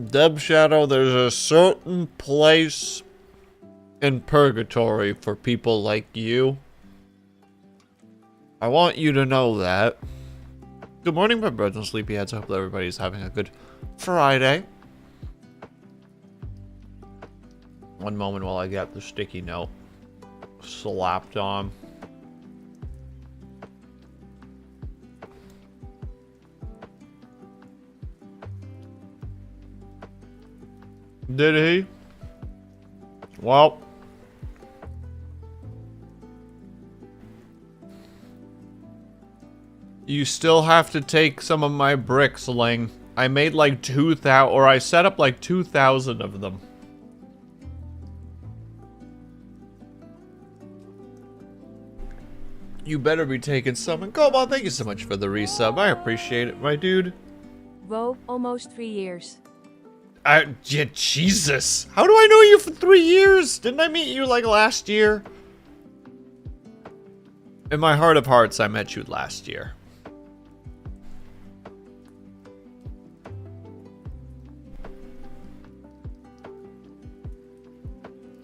Deb Shadow, there's a certain place in purgatory for people like you. I want you to know that. Good morning, my brothers and sleepyheads. I hope that everybody's having a good Friday. One moment while I get the sticky note slapped on. Did he? Well. You still have to take some of my bricks, Ling. I made like 2,000, or I set up like 2,000 of them. You better be taking some. And Cobalt, thank you so much for the resub. I appreciate it, my dude. Whoa, almost 3 years. Yeah, Jesus. How do I know you for 3 years? Didn't I meet you like last year? In my heart of hearts, I met you last year.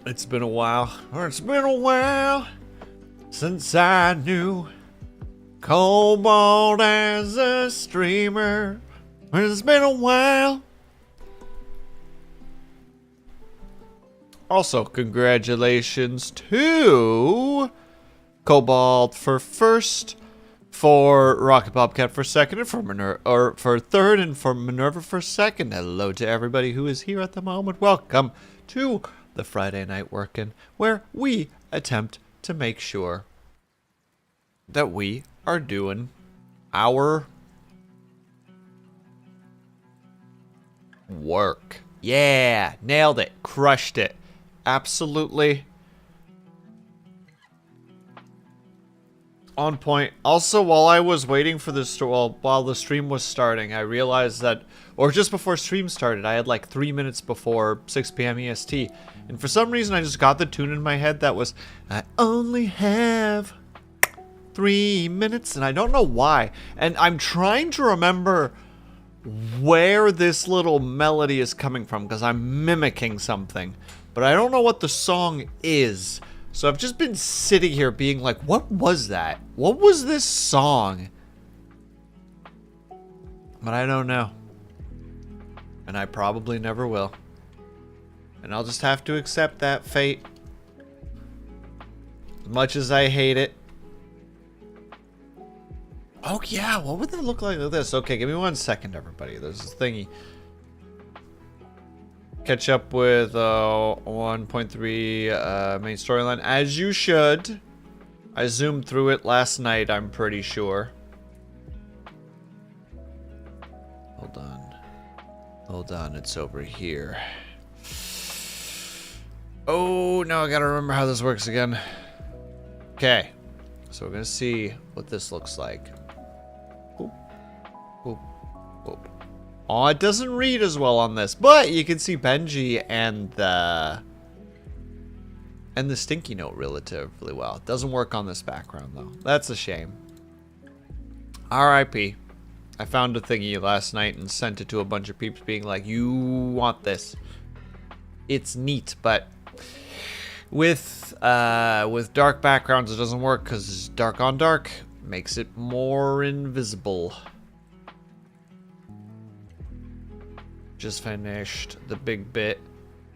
It's been a while, since I knew Cobalt as a streamer. It's been a while. Also, congratulations to Cobalt for first, for Rocket Bobcat for second, and for third, and for Minerva for second. Hello to everybody who is here at the moment. Welcome to the Friday Night Workin, where we attempt to make sure that we are doing our work. Yeah, nailed it, crushed it. Absolutely on point. Also, while I was waiting for this, while the stream was starting, I realized that, or just before stream started, I had like 3 minutes before 6 p.m. EST. And for some reason, I just got the tune in my head that was, I only have 3 minutes, and I don't know why. And I'm trying to remember where this little melody is coming from, because I'm mimicking something. But I don't know what the song is. So I've just been sitting here being like, what was that? What was this song? But I don't know. And I probably never will. And I'll just have to accept that fate. As much as I hate it. Oh yeah, what would that look like this? Okay, give me 1 second, everybody. There's this thingy. Catch up with 1.3 main storyline, as you should. I zoomed through it last night, I'm pretty sure. Hold on, it's over here. Oh, now I gotta remember how this works again. Okay, so we're gonna see what this looks like. Boop, boop, boop. Oh, it doesn't read as well on this, but you can see Benji and the stinky note relatively well. It doesn't work on this background though. That's a shame. R.I.P. I found a thingy last night and sent it to a bunch of peeps being like, you want this. It's neat, but with dark backgrounds it doesn't work because dark on dark makes it more invisible. Just finished the big bit.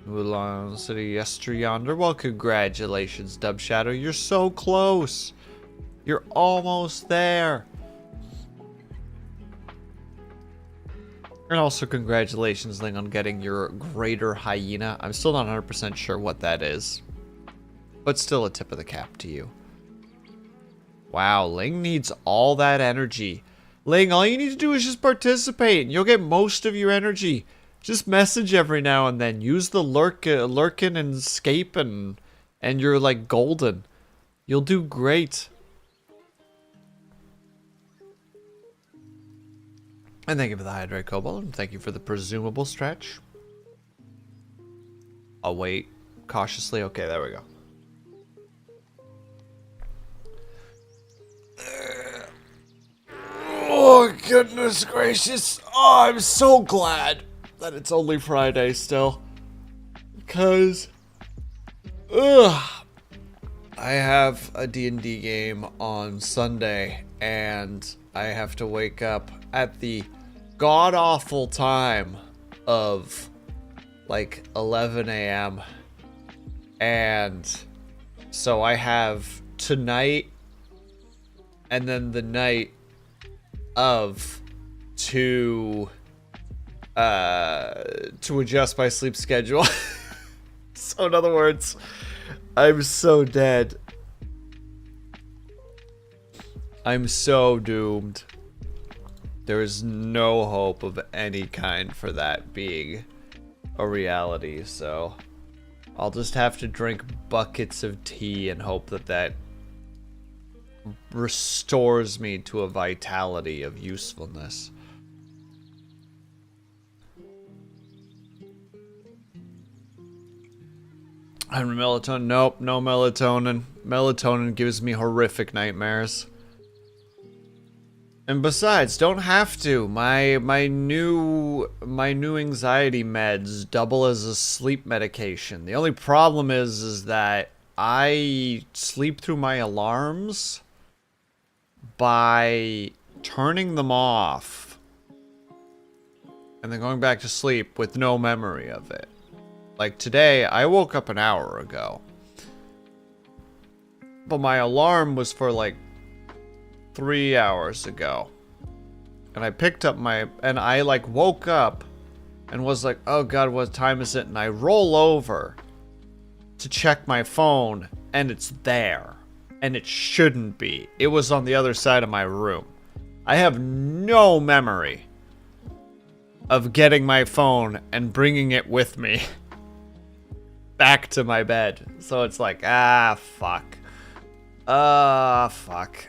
Mulan City Yester Yonder. Well, congratulations, Dub Shadow. You're so close. You're almost there. And also congratulations, Ling, on getting your Greater Hyena. I'm still not 100% sure what that is. But still a tip of the cap to you. Wow, Ling needs all that energy. Ling, all you need to do is just participate, and you'll get most of your energy. Just message every now and then. Use the Lurkin and escape, and you're like golden. You'll do great. And thank you for the hydrate, Cobalt, and thank you for the presumable stretch. I'll wait cautiously. Okay, there we go. Oh, goodness gracious. Oh, I'm so glad. that it's only Friday still. Because, ugh, I have a D&D game on Sunday, and I have to wake up at the god-awful time of, like, 11 a.m. And so I have tonight and then the night of to adjust my sleep schedule. So in other words, I'm so dead. I'm so doomed. There is no hope of any kind for that being a reality, so I'll just have to drink buckets of tea and hope that that restores me to a vitality of usefulness. I'm melatonin. Nope, no melatonin. Melatonin gives me horrific nightmares. And besides, don't have to. My new anxiety meds double as a sleep medication. The only problem is that I sleep through my alarms by turning them off and then going back to sleep with no memory of it. Like today, I woke up an hour ago, but my alarm was for like 3 hours ago. And I picked up and I like woke up and was like, oh god, what time is it? And I roll over to check my phone and it's there. And it shouldn't be. It was on the other side of my room. I have no memory of getting my phone and bringing it with me back to my bed. So it's like, fuck. Fuck.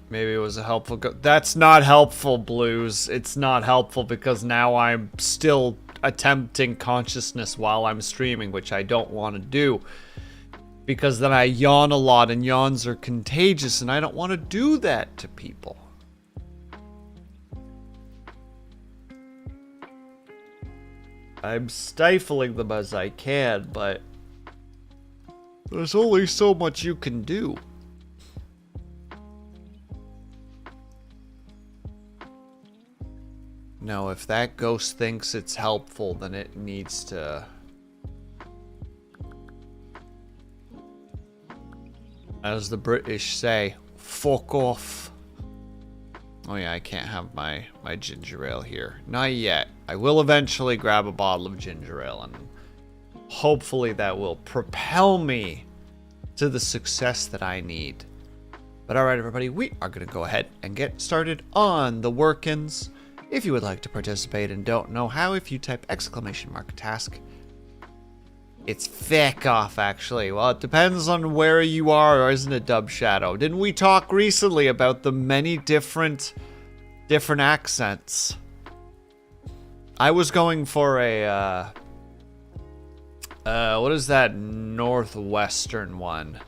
Maybe it was a helpful that's not helpful, Blues. It's not helpful because now I'm still attempting consciousness while I'm streaming, which I don't want to do. Because then I yawn a lot and yawns are contagious and I don't want to do that to people. I'm stifling them as I can, but there's only so much you can do. No, if that ghost thinks it's helpful, then it needs to... As the British say, fuck off. Oh yeah, I can't have my ginger ale here. Not yet. I will eventually grab a bottle of ginger ale, and hopefully that will propel me to the success that I need. But alright everybody, we are going to go ahead and get started on the Workins. If you would like to participate and don't know how, if you type !task, it's feck off actually. Well, it depends on where you are, or isn't it, Dub Shadow? Didn't we talk recently about the many different accents? I was going for a what is that northwestern one?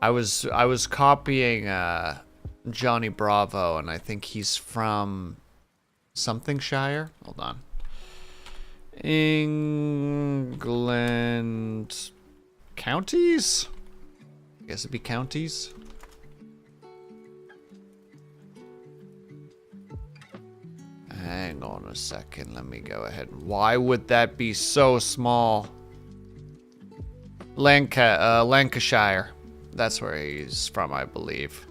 I was copying Johnny Bravo, and I think he's from something Shire. Hold on. England counties? I guess it'd be counties. Hang on a second, let me go ahead. Why would that be so small? Lancashire. That's where he's from, I believe.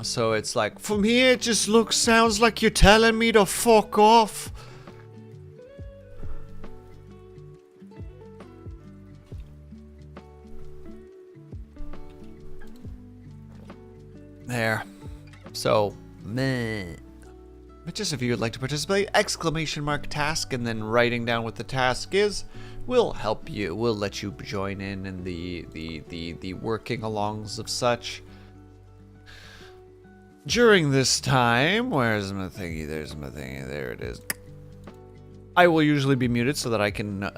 So it's like, from here it just sounds like you're telling me to fuck off. There. So, meh. But just if you would like to participate, !task, and then writing down what the task is, will help you. We'll let you join in the working alongs of such. During this time, where's my thingy? There's my thingy. There it is. I will usually be muted so that I can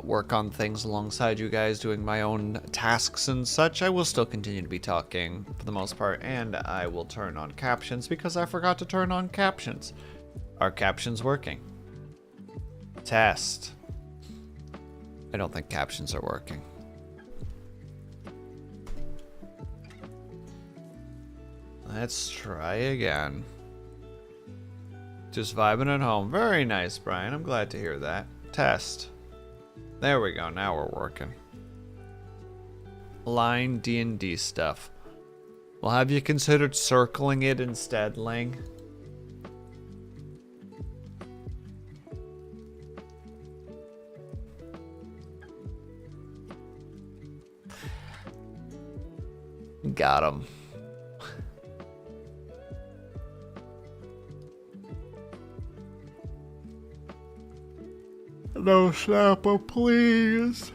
work on things alongside you guys, doing my own tasks and such. I will still continue to be talking for the most part, and I will turn on captions because I forgot to turn on captions. Are captions working? Test. I don't think captions are working. Let's try again. Just vibing at home. Very nice, Brian. I'm glad to hear that. Test. There we go. Now we're working. Line D&D stuff. Well, have you considered circling it instead, Ling? Got him. No, Snapper, please.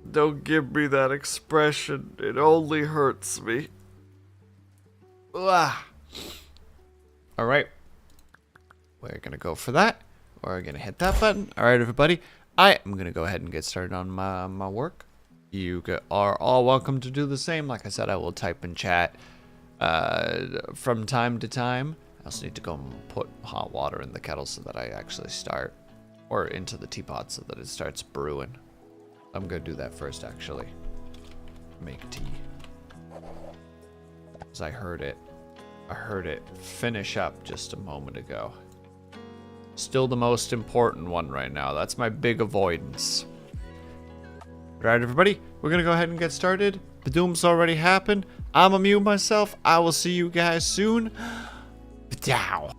Don't give me that expression. It only hurts me. Ugh. All right. We're going to go for that. We're going to hit that button. All right, everybody. I am going to go ahead and get started on my work. You are all welcome to do the same. Like I said, I will type in chat from time to time. I also need to go and put hot water in the kettle so that I actually start, or into the teapot so that it starts brewing. I'm gonna do that first, actually. Make tea. Because I heard it finish up just a moment ago. Still the most important one right now. That's my big avoidance. Alright, everybody, we're gonna go ahead and get started. The doom's already happened. I'm gonna mute myself. I will see you guys soon. Dow.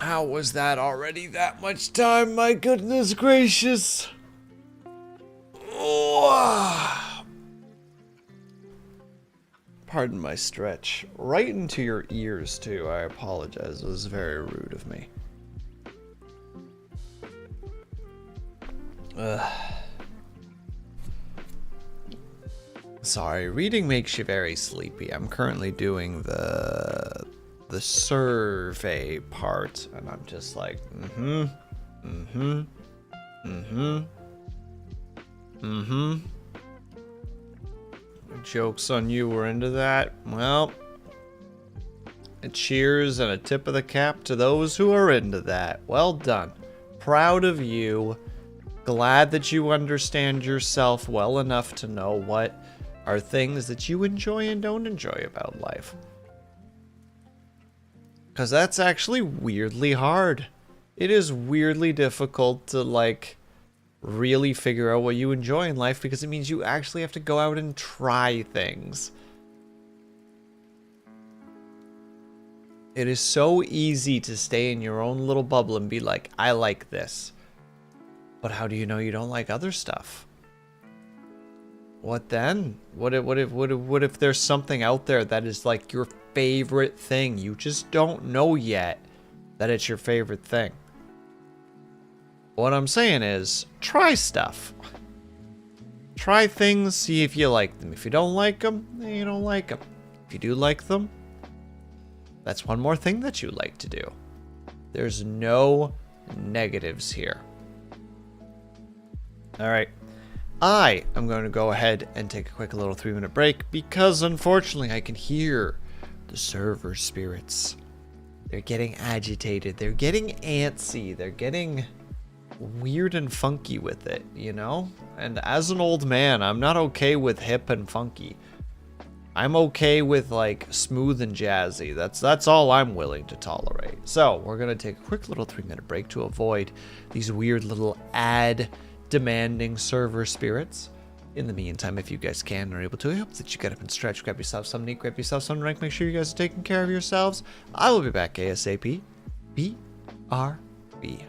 How was that already that much time? My goodness gracious. Oh. Pardon my stretch. Right into your ears, too. I apologize. It was very rude of me. Sorry, reading makes you very sleepy. I'm currently doing the survey part, and I'm just like, Joke's on you, we're into that. Well, a cheers and a tip of the cap to those who are into that. Well done. Proud of you. Glad that you understand yourself well enough to know what are things that you enjoy and don't enjoy about life. Because that's actually weirdly hard. It is weirdly difficult to, like, really figure out what you enjoy in life because it means you actually have to go out and try things. It is so easy to stay in your own little bubble and be like, I like this. But how do you know you don't like other stuff? What then? What if there's something out there that is like your favorite thing? You just don't know yet that it's your favorite thing. What I'm saying is, try stuff. Try things, see if you like them. If you don't like them, then you don't like them. If you do like them, that's one more thing that you like to do. There's no negatives here. Alright. I am going to go ahead and take a quick little 3-minute break because unfortunately I can hear the server spirits. They're getting agitated. They're getting antsy. They're getting weird and funky with it, you know? And as an old man, I'm not okay with hip and funky. I'm okay with like smooth and jazzy. That's all I'm willing to tolerate. So we're gonna take a quick little 3-minute break to avoid these weird little ad demanding server spirits. In the meantime, if you guys can and are able to, I hope that you get up and stretch, grab yourself some neat, grab yourself some drink, make sure you guys are taking care of yourselves. I will be back ASAP. BRB.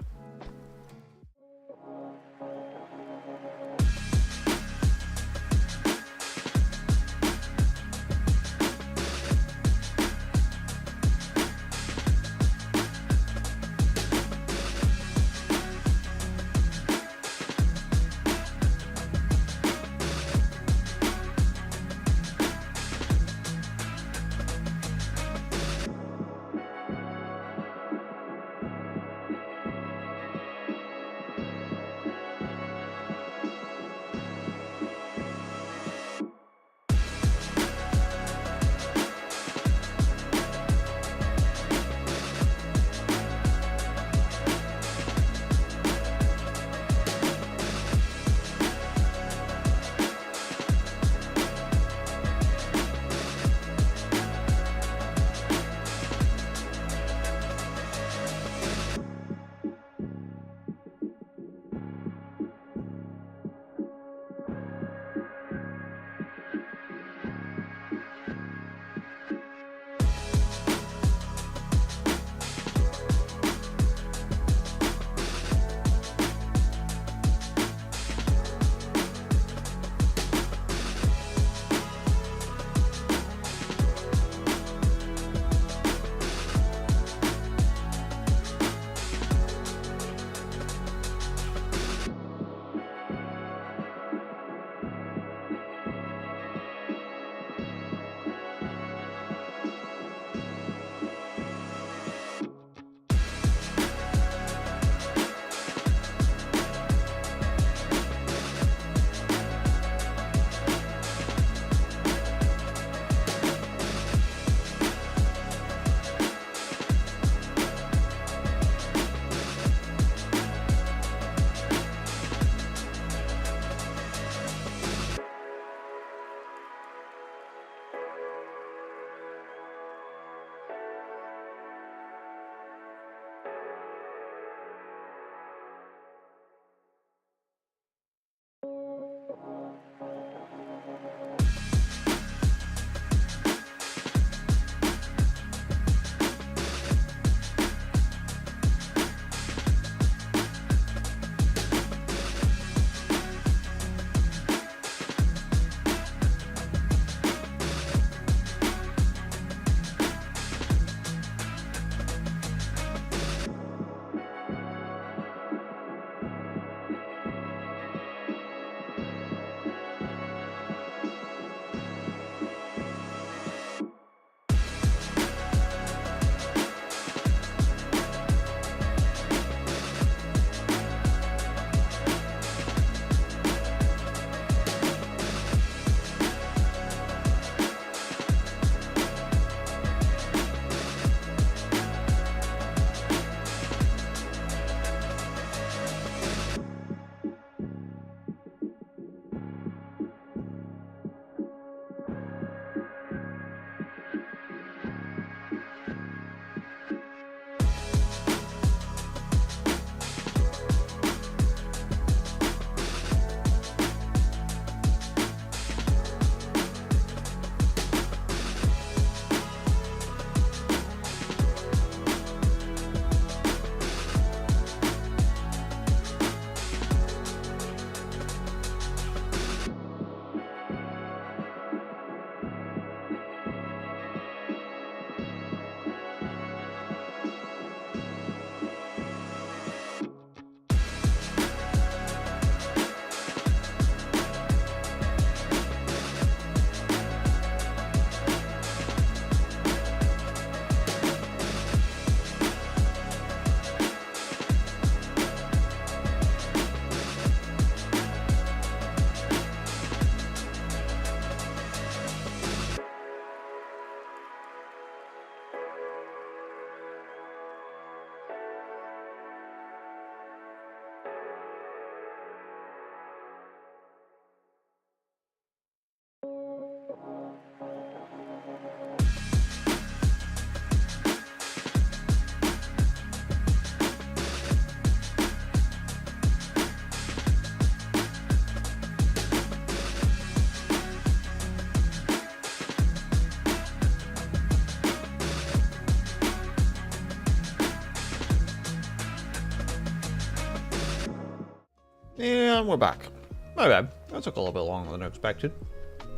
And we're back. My bad. That took a little bit longer than expected.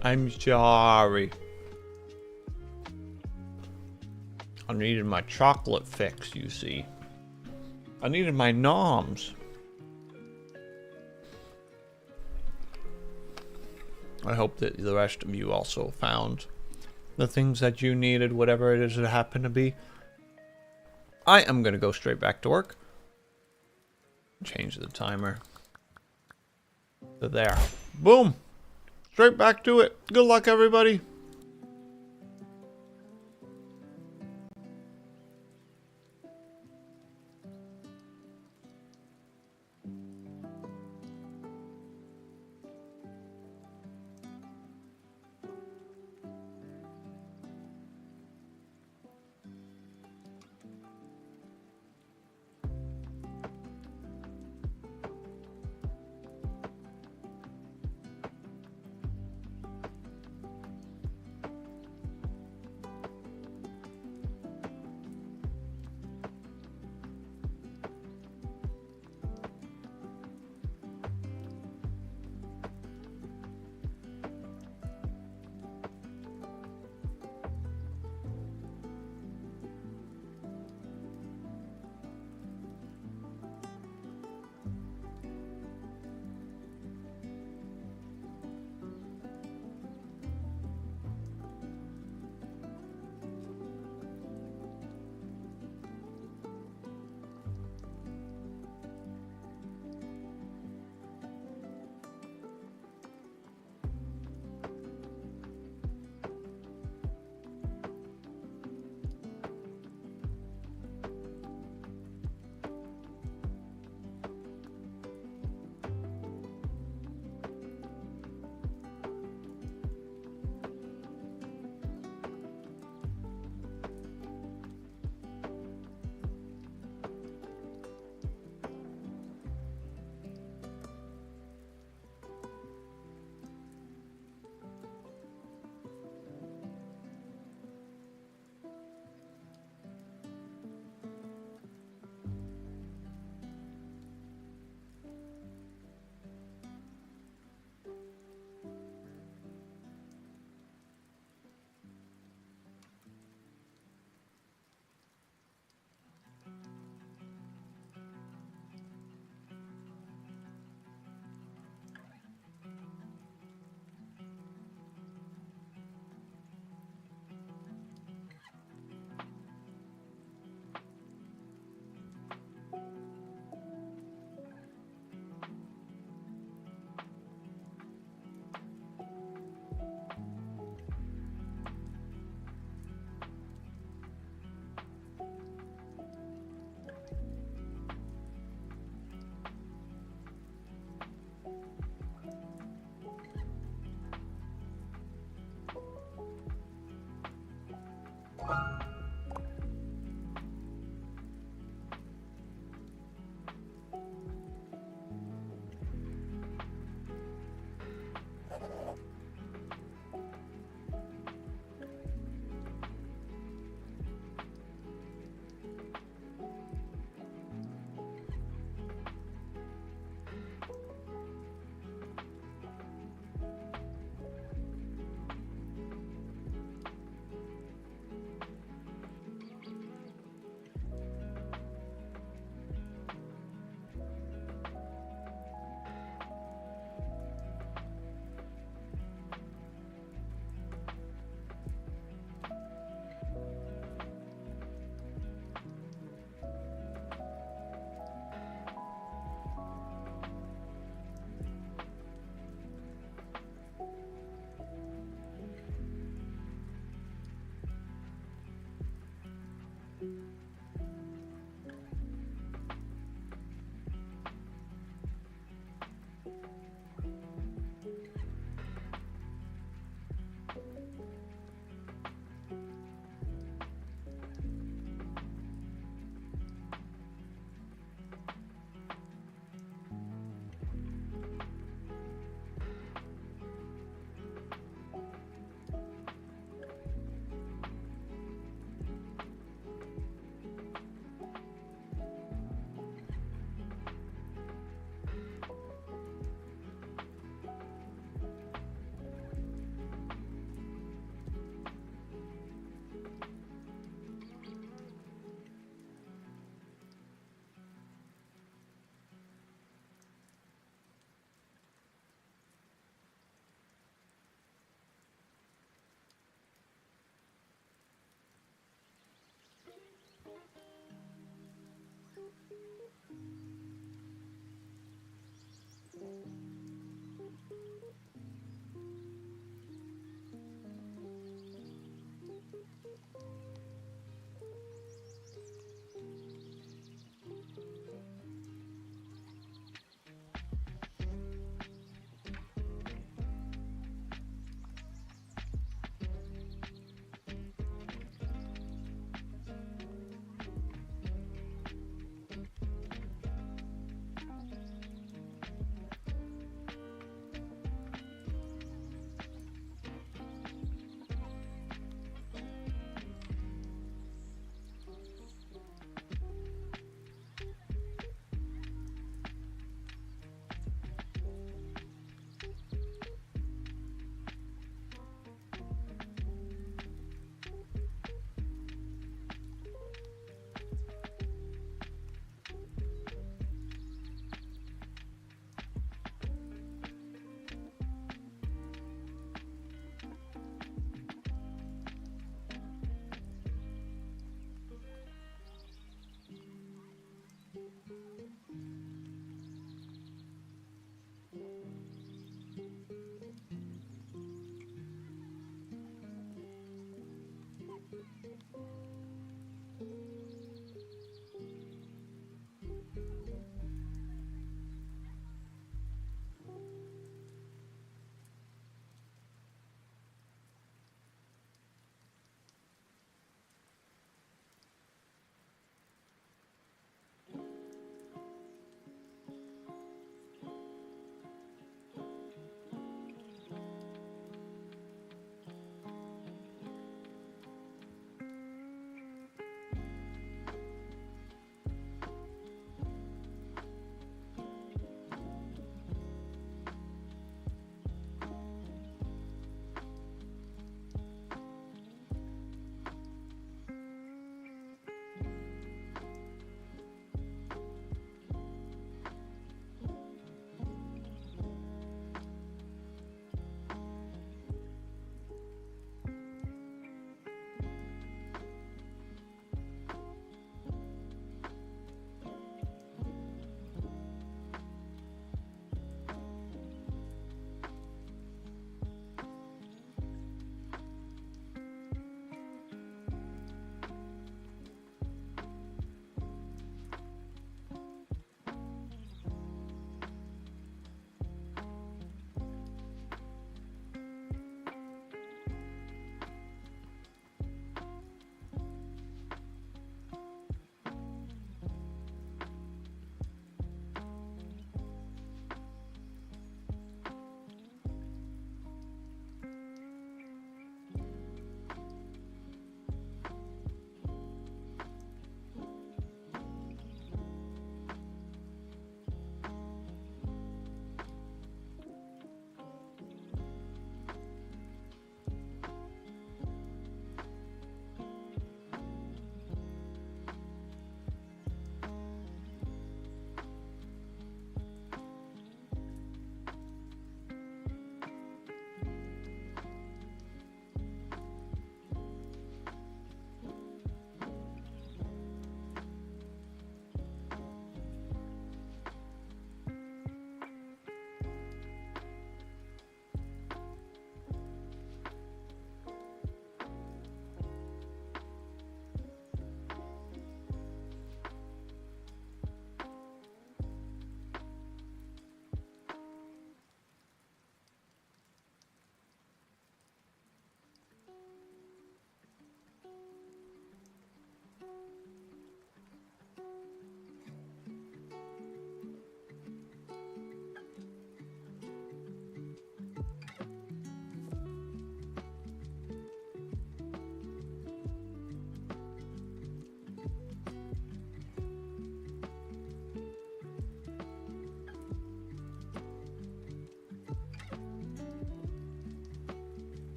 I'm sorry. I needed my chocolate fix, you see. I needed my noms. I hope that the rest of you also found the things that you needed, whatever it is that happened to be. I am going to go straight back to work. Change the timer. To there. Boom. Straight back to it. Good luck, everybody.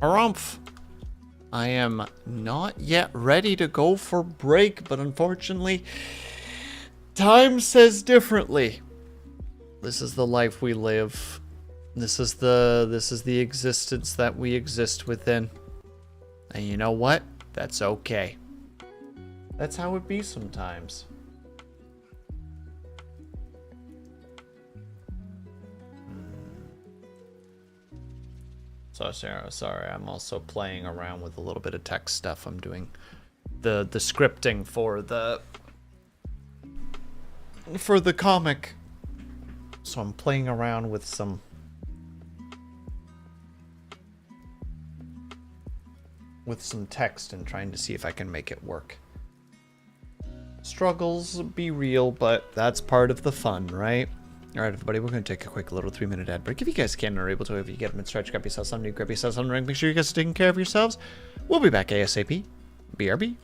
Harumph. I am not yet ready to go for break, but unfortunately, time says differently. This is the life we live. This is the existence that we exist within. And you know what? That's okay. That's how it be sometimes. So sorry, I'm also playing around with a little bit of tech stuff. I'm doing the scripting for the comic. So I'm playing around with some text and trying to see if I can make it work. struggles be real, but that's part of the fun, right? All right, everybody, we're going to take a quick little 3-minute ad break. If you guys can or are able to, if you get a mid-stretch, grab yourself something new, grab yourself something drink, make sure you guys are taking care of yourselves. We'll be back ASAP. BRB.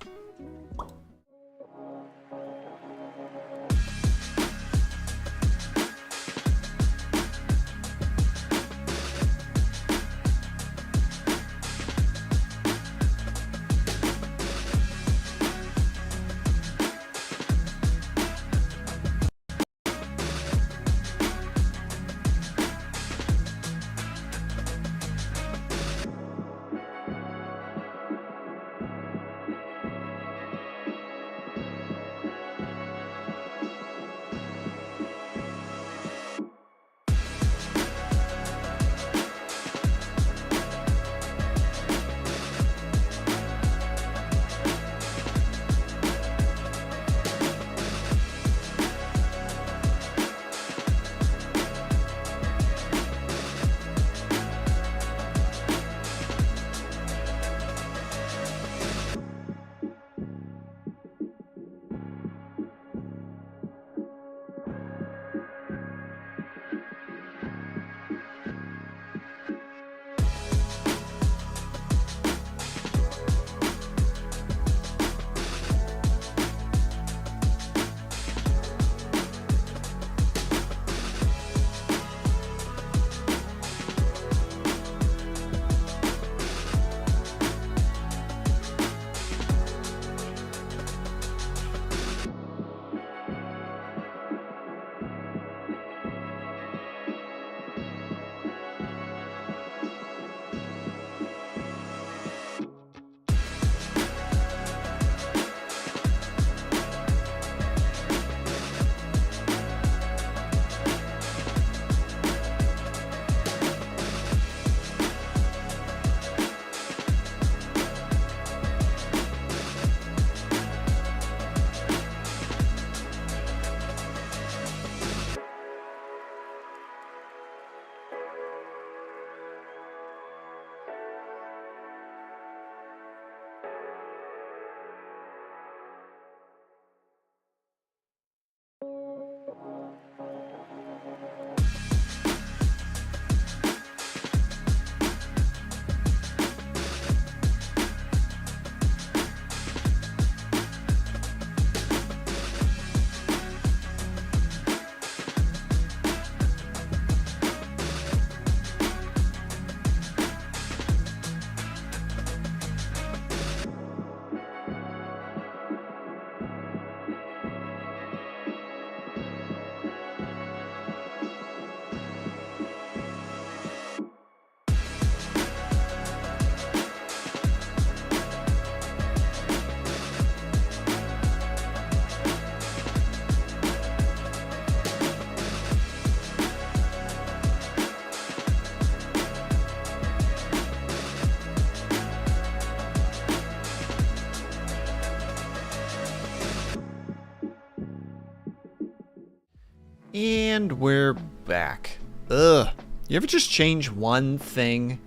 And we're back. Ugh. You ever just change one thing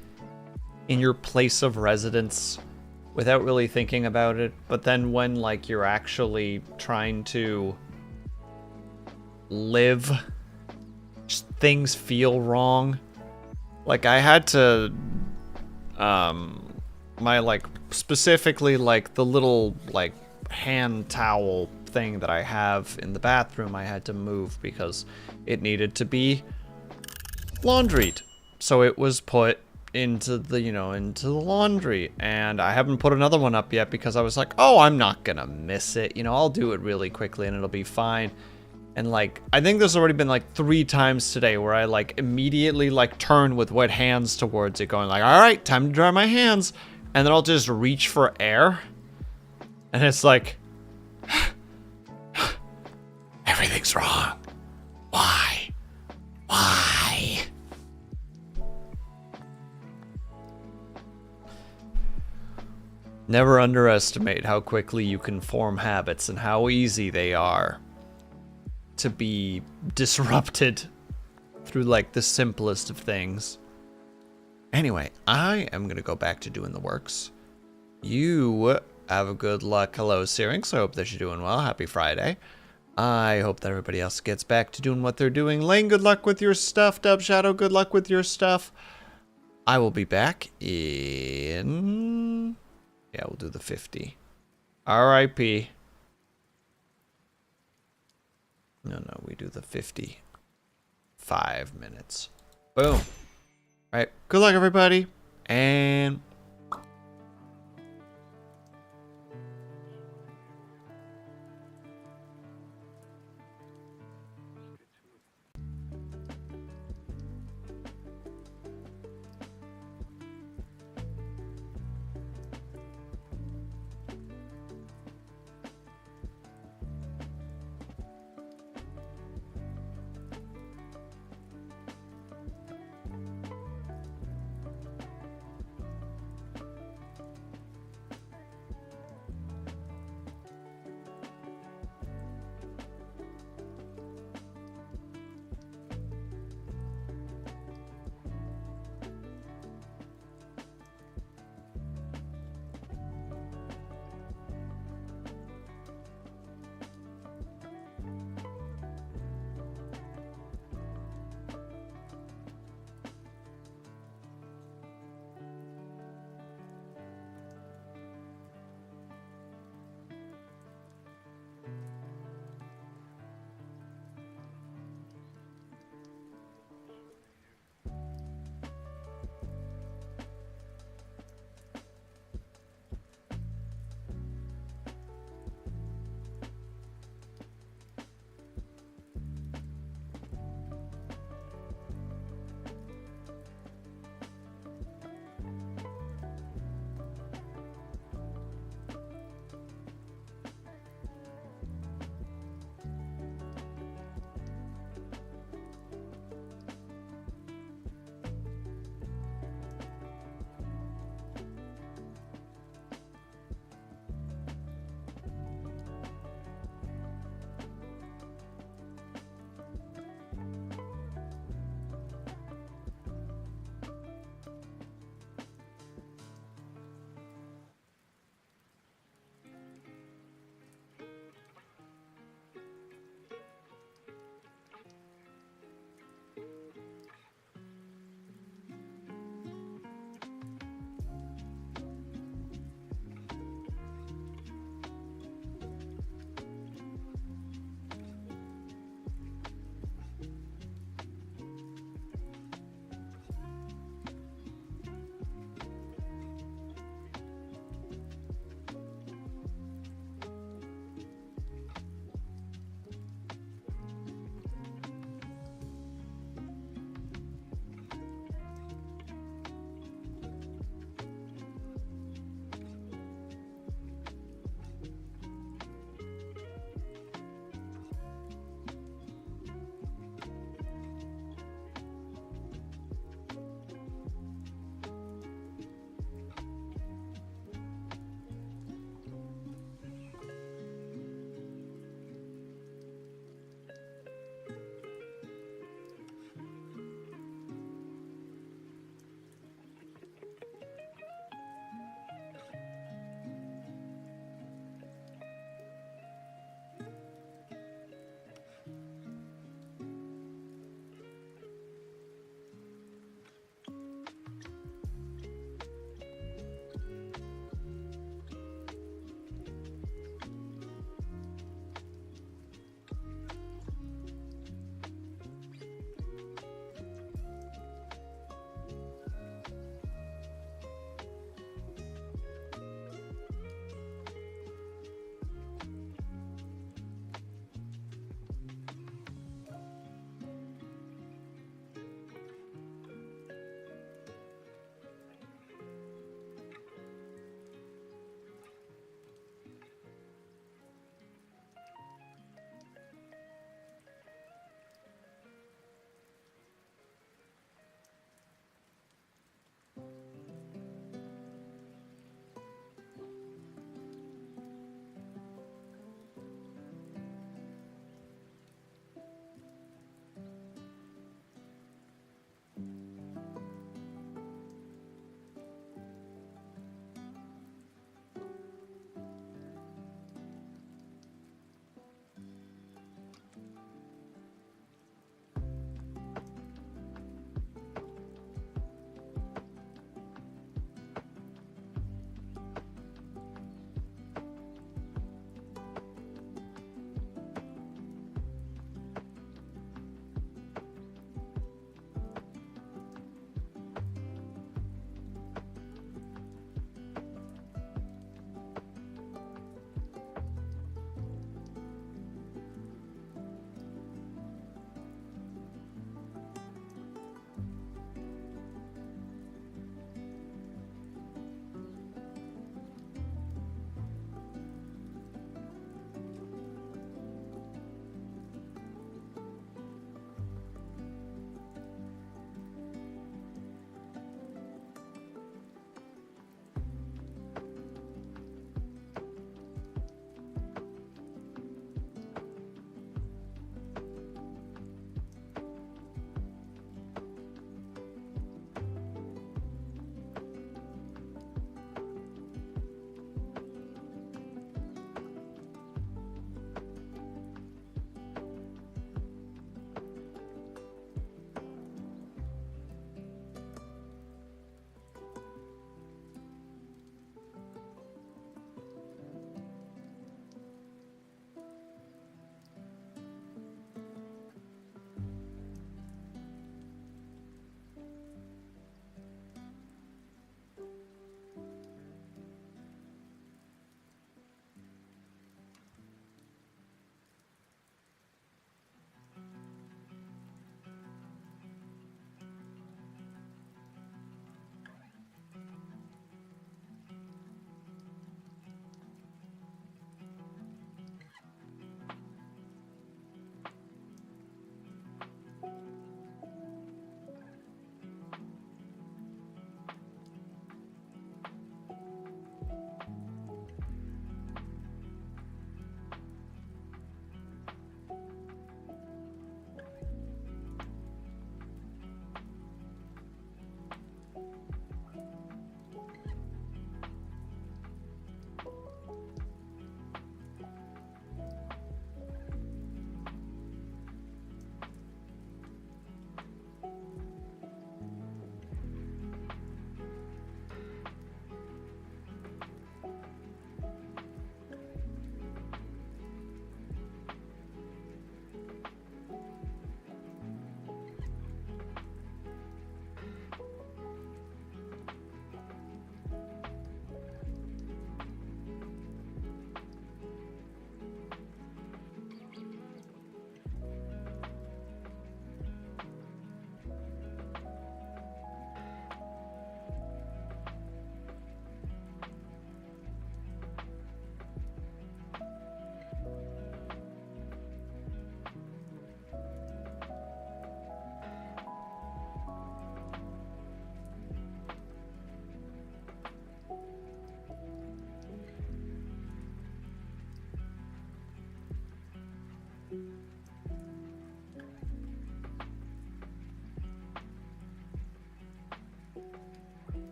in your place of residence without really thinking about it, but then when like you're actually trying to live, just things feel wrong? Like I had to my like specifically like the little like hand towel thing that I have in the bathroom I had to move because it needed to be laundried. So it was put into the, into the laundry, and I haven't put another one up yet because I was like, oh, I'm not gonna miss it. I'll do it really quickly and it'll be fine. And like, I think there's already been like 3 times today where I like immediately like turn with wet hands towards it going like, all right, time to dry my hands. And then I'll just reach for air. And it's like, everything's wrong. Why? Why? Never underestimate how quickly you can form habits and how easy they are to be disrupted through like the simplest of things. Anyway, I am gonna go back to doing the works. You Have a good luck. Hello, Syrinx. I hope that you're doing well. Happy Friday. I hope that everybody else gets back to doing what they're doing. Lane, good luck with your stuff. Dub Shadow, good luck with your stuff. I will be back in... Yeah, we'll do the 50. R.I.P. No, we do the 50. 5 minutes. Boom. All right. Good luck, everybody. And...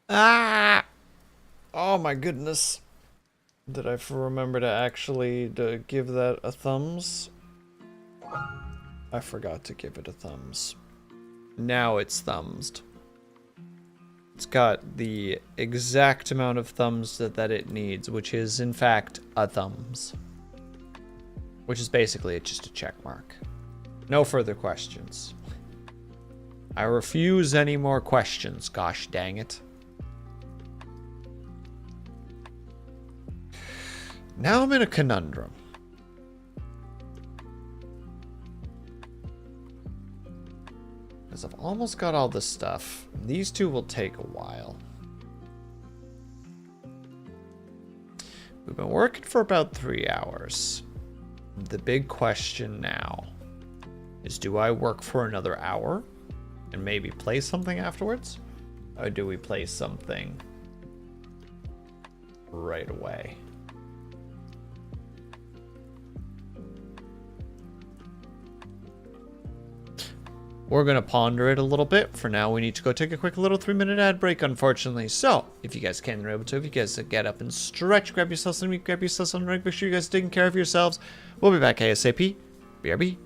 Ah! Oh my goodness. Did I remember to actually give that a thumbs? I forgot to give it a thumbs. Now it's thumbsed. It's got the exact amount of thumbs that it needs, which is in fact a thumbs. Which is basically just a check mark. No further questions. I refuse any more questions, gosh dang it. Now I'm in a conundrum. Because I've almost got all this stuff. These two will take a while. We've been working for about 3 hours. The big question now is, do I work for another hour and maybe play something afterwards? Or do we play something right away? We're going to ponder it a little bit. For now, we need to go take a quick little 3-minute ad break, unfortunately. So, if you guys can and are able to, if you guys get up and stretch, grab yourself some meat, grab yourself some drink, make sure you guys are taking care of yourselves. We'll be back ASAP. BRB.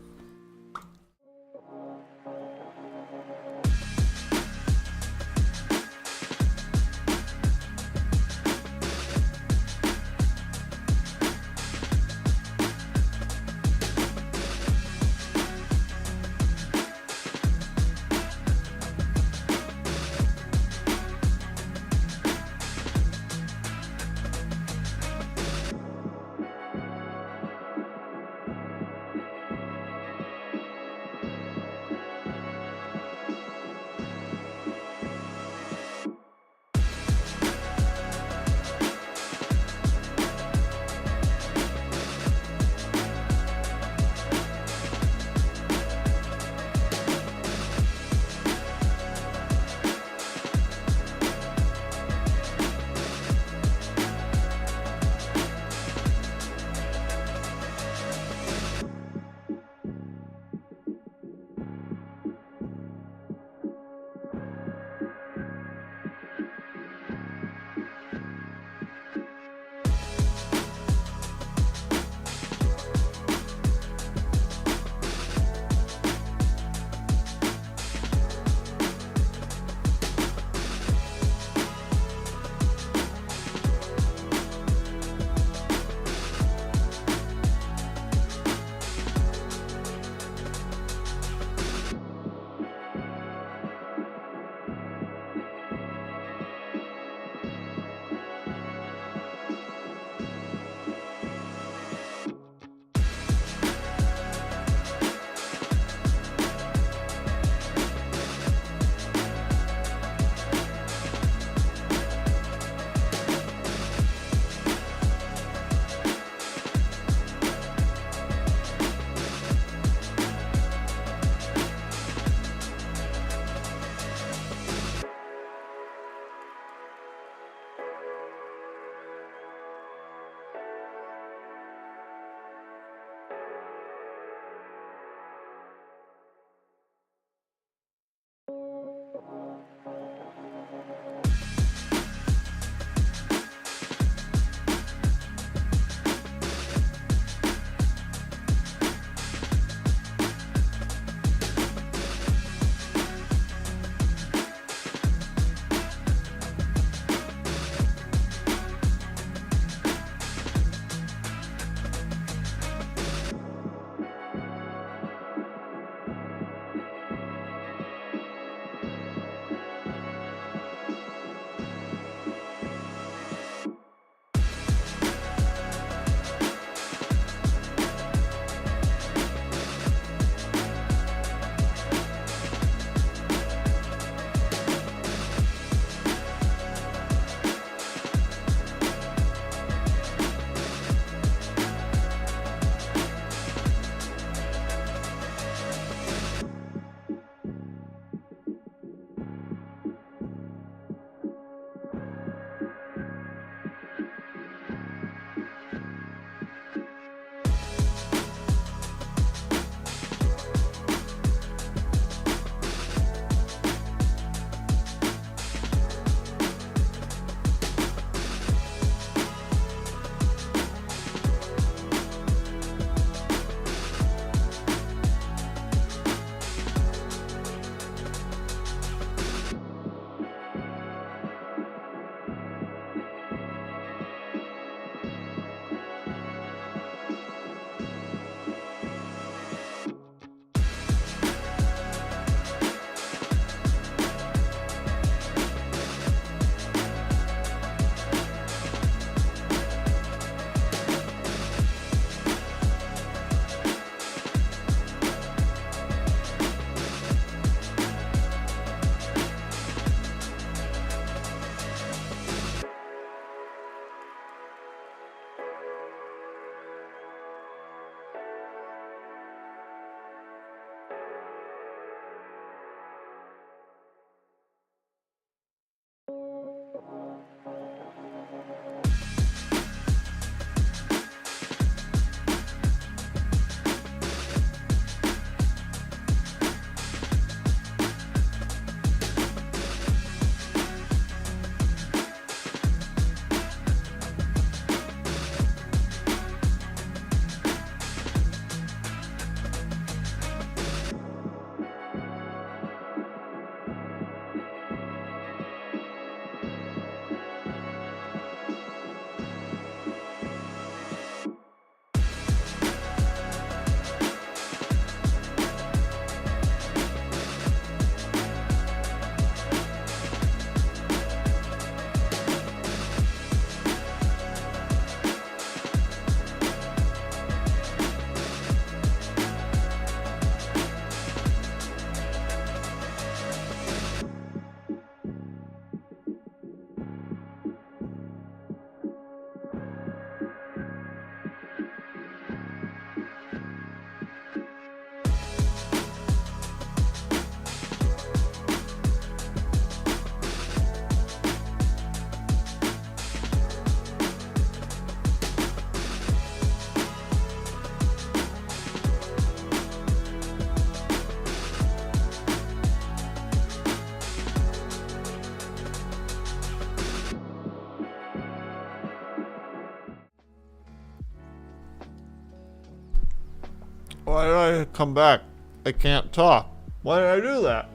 Why did I come back? I can't talk. Why did I do that?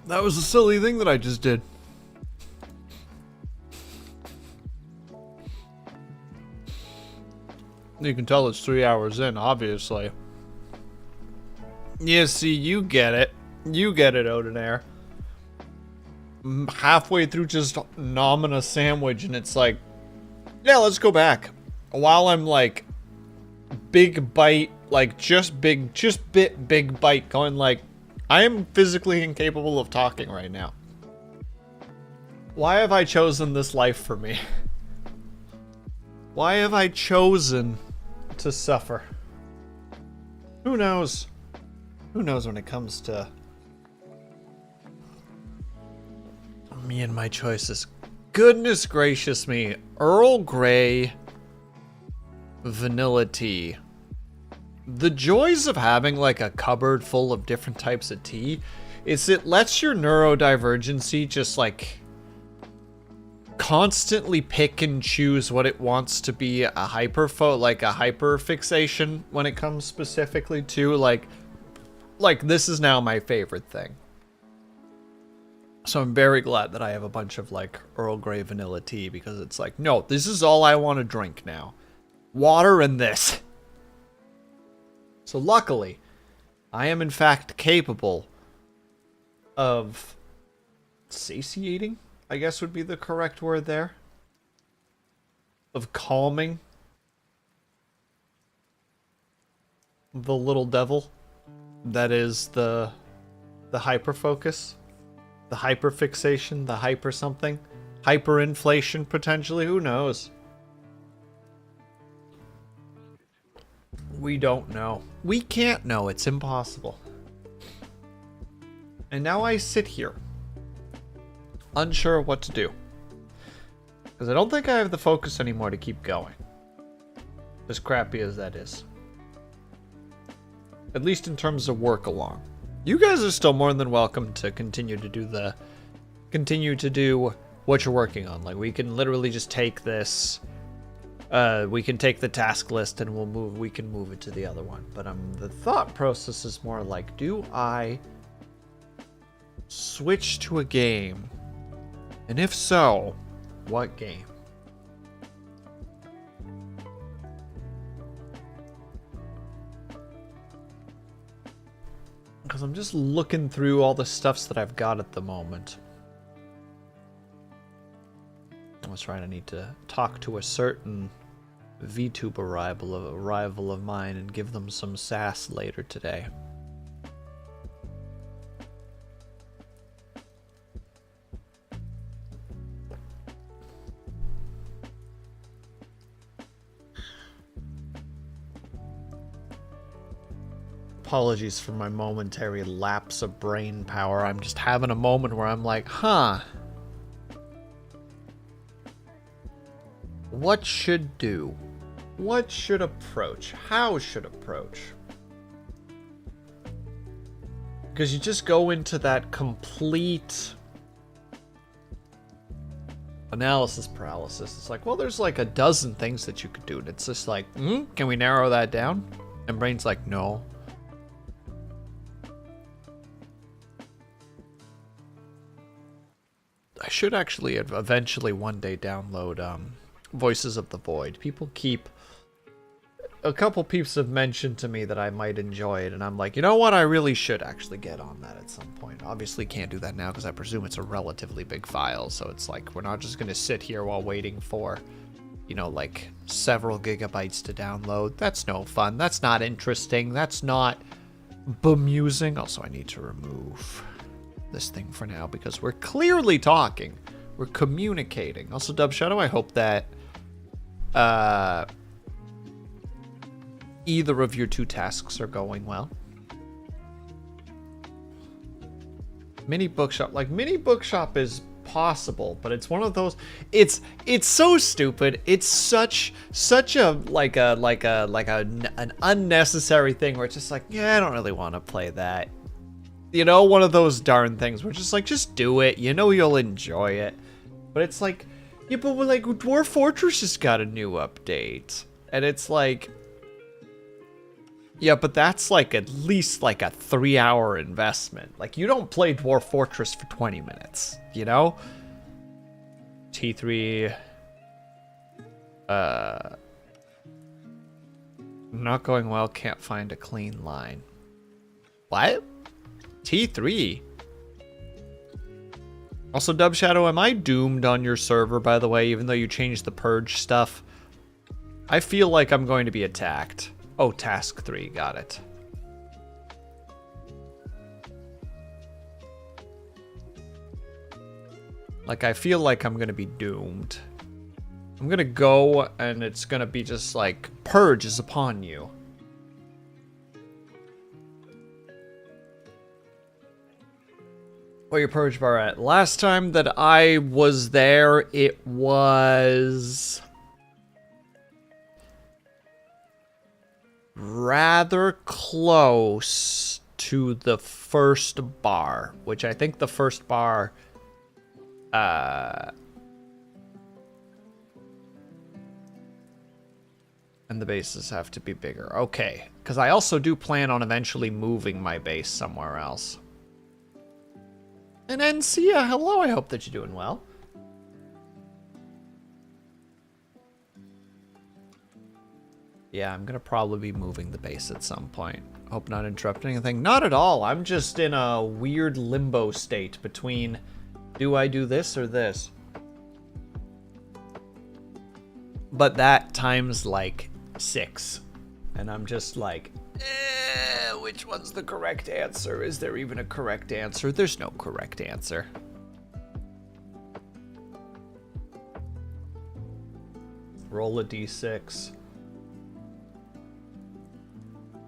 That was a silly thing that I just did. You can tell it's 3 hours in, obviously. Yeah, see, you get it. You get it, Odinair. Halfway through just nomming a sandwich, and it's like, yeah, let's go back. While I'm like, big bite, like just big bite, going like, I am physically incapable of talking right now. Why have I chosen this life for me? Why have I chosen to suffer? Who knows? Who knows when it comes to me and my choices? Goodness gracious me. Earl Grey vanilla tea. The joys of having like a cupboard full of different types of tea is it lets your neurodivergency just like constantly pick and choose what it wants to be a hyper fixation when it comes specifically to like this is now my favorite thing. So I'm very glad that I have a bunch of like Earl Grey vanilla tea because it's like, no, this is all I want to drink now. Water and this. So luckily, I am in fact capable of satiating, I guess would be the correct word there. Of calming the little devil that is the hyperfocus, the hyperfixation, the hyper something, hyperinflation potentially, who knows? We don't know. We can't know. It's impossible. And now I sit here, unsure of what to do. Because I don't think I have the focus anymore to keep going. As crappy as that is. At least in terms of work along. You guys are still more than welcome to continue to do what you're working on. Like, we can literally just take this. We can take the task list and we can move it to the other one. But the thought process is more like, do I switch to a game? And if so, what game? Because I'm just looking through all the stuffs that I've got at the moment. I was trying to need to talk to a certain Vtuber rival of mine and give them some sass later today. Apologies for my momentary lapse of brain power. I'm just having a moment where I'm like, huh. What should do? What should approach? How should approach? Because you just go into that complete analysis paralysis. It's like, well, there's like a dozen things that you could do. And it's just like, can we narrow that down? And brain's like, no. I should actually eventually one day download Voices of the Void. A couple peeps have mentioned to me that I might enjoy it, and I'm like, you know what? I really should actually get on that at some point. Obviously can't do that now because I presume it's a relatively big file, so it's like, we're not just going to sit here while waiting for, you know, like, several gigabytes to download. That's no fun. That's not interesting. That's not bemusing. Also, I need to remove this thing for now because we're clearly talking. We're communicating. Also, Dub Shadow, I hope that either of your two tasks are going well. Mini bookshop. Like, mini bookshop is possible, but it's one of those, it's so stupid. It's such an unnecessary thing where it's just like, yeah, I don't really want to play that. You know, one of those darn things where it's just like, just do it. You know you'll enjoy it. But it's like, Yeah, but like Dwarf Fortress just got a new update. And it's like, yeah, but that's like at least like a 3-hour investment. Like you don't play Dwarf Fortress for 20 minutes, you know? T3, not going well, can't find a clean line. What? T3? Also, Dub Shadow, am I doomed on your server, by the way, even though you changed the purge stuff? I feel like I'm going to be attacked. Oh, task 3, got it. Like, I feel like I'm gonna be doomed. I'm gonna go, and it's gonna be just like, purge is upon you. Where your purge bar at? Last time that I was there, it was rather close to the first bar, which I think the first bar, and the bases have to be bigger. Okay, because I also do plan on eventually moving my base somewhere else. And Encia, hello, I hope that you're doing well. Yeah, I'm gonna probably be moving the base at some point. Hope not interrupting anything. Not at all, I'm just in a weird limbo state between, do I do this or this? But that times like 6. And I'm just like, which one's the correct answer? Is there even a correct answer? There's no correct answer. Roll a d6.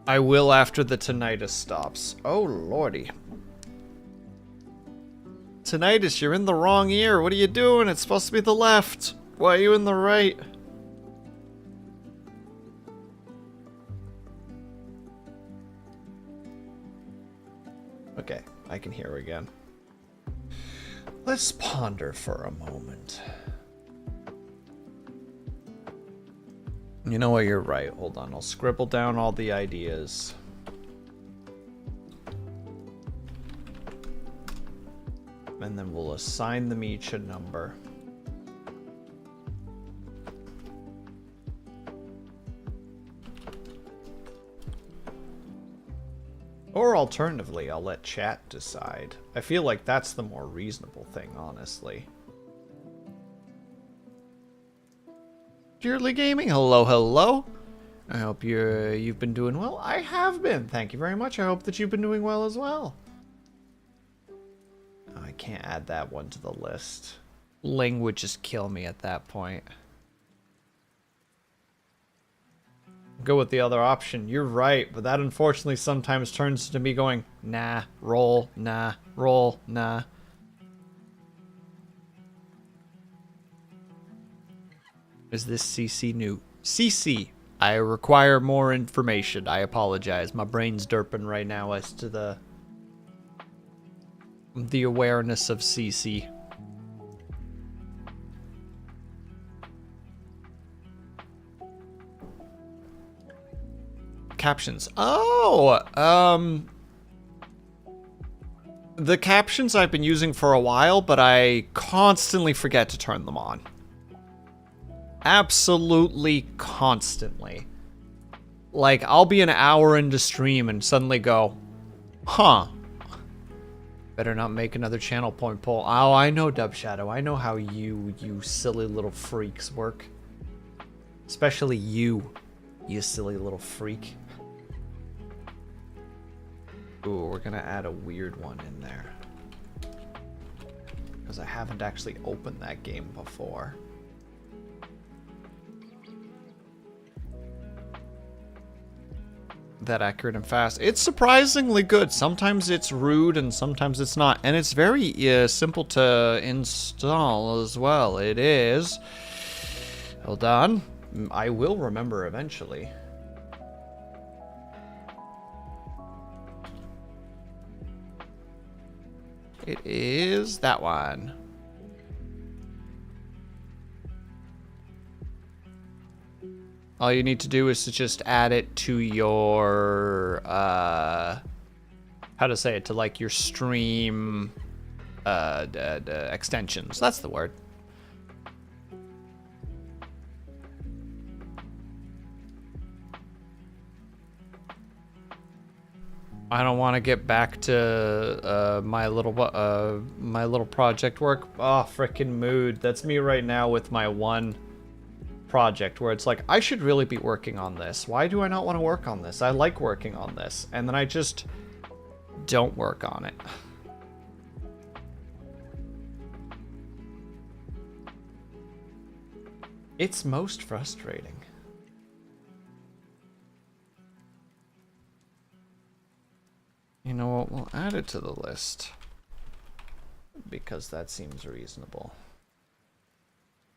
I will after the tinnitus stops. Oh, lordy. Tinnitus, you're in the wrong ear. What are you doing? It's supposed to be the left. Why are you in the right? Okay, I can hear again. Let's ponder for a moment. You know what, you're right. Hold on, I'll scribble down all the ideas. And then we'll assign them each a number. Or alternatively, I'll let chat decide. I feel like that's the more reasonable thing, honestly. Dearly Gaming, hello, hello. I hope you've been doing well. I have been, thank you very much. I hope that you've been doing well as well. Oh, I can't add that one to the list. Ling would just kill me at that point. Go with the other option. You're right, but that unfortunately sometimes turns to me going, nah, roll, nah, roll, nah. Is this CC new? CC, I require more information. I apologize. My brain's derping right now as to the awareness of CC. Captions. Oh, the captions I've been using for a while, but I constantly forget to turn them on. Absolutely constantly. Like, I'll be an hour into stream and suddenly go, huh. Better not make another channel point poll. Oh, I know, Dub Shadow. I know how you silly little freaks work. Especially you silly little freak. Ooh, we're gonna add a weird one in there. Because I haven't actually opened that game before. That accurate and fast. It's surprisingly good. Sometimes it's rude and sometimes it's not. And it's very simple to install as well. It is. Hold on. I will remember eventually. It is that one. All you need to do is to just add it to your, how to say it, to like your stream, extensions. That's the word. I don't want to get back to my little project work. Oh, frickin' mood. That's me right now with my one project where it's like, I should really be working on this. Why do I not want to work on this? I like working on this. And then I just don't work on it. It's most frustrating. You know what, we'll add it to the list because that seems reasonable.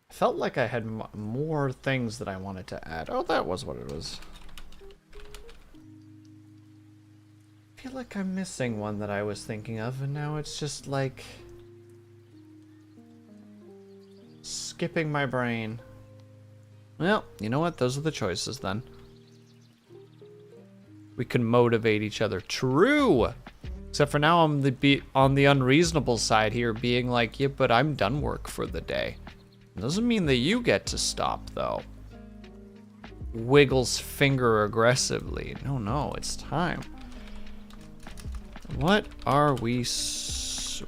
I felt like I had more things that I wanted to add. Oh, that was what it was. I feel like I'm missing one that I was thinking of, and now it's just like skipping my brain. Well, you know what? Those are the choices then. We can motivate each other. True! Except for now I'm on the unreasonable side here, being like, yeah, but I'm done work for the day. It doesn't mean that you get to stop, though. Wiggles finger aggressively. No, it's time. What are we switching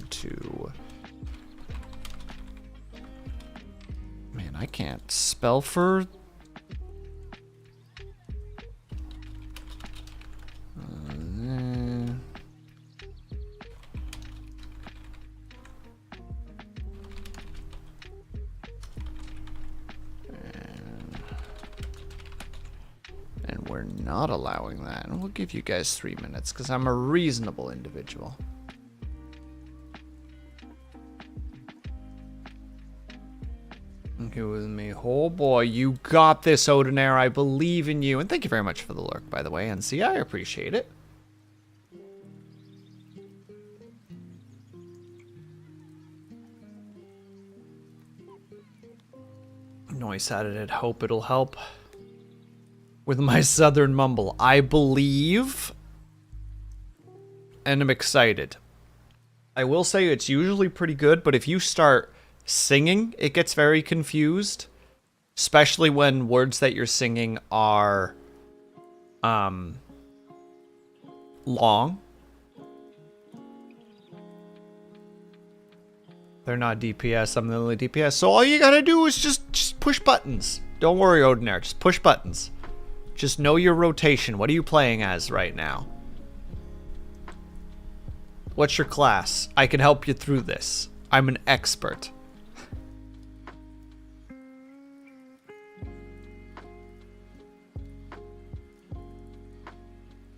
to? Man, I can't spell for... And we're not allowing that. And we'll give you guys 3 minutes because I'm a reasonable individual. Okay with me. Oh boy, you got this, Odinair. I believe in you. And thank you very much for the lurk, by the way. And see, I appreciate it. Noise added it. Hope it'll help. With my southern mumble. I believe. And I'm excited. I will say it's usually pretty good, but if you start singing, it gets very confused. Especially when words that you're singing are long. They're not DPS, I'm the only DPS. So all you gotta do is just push buttons. Don't worry, Odinair, just push buttons. Just know your rotation. What are you playing as right now? What's your class? I can help you through this. I'm an expert.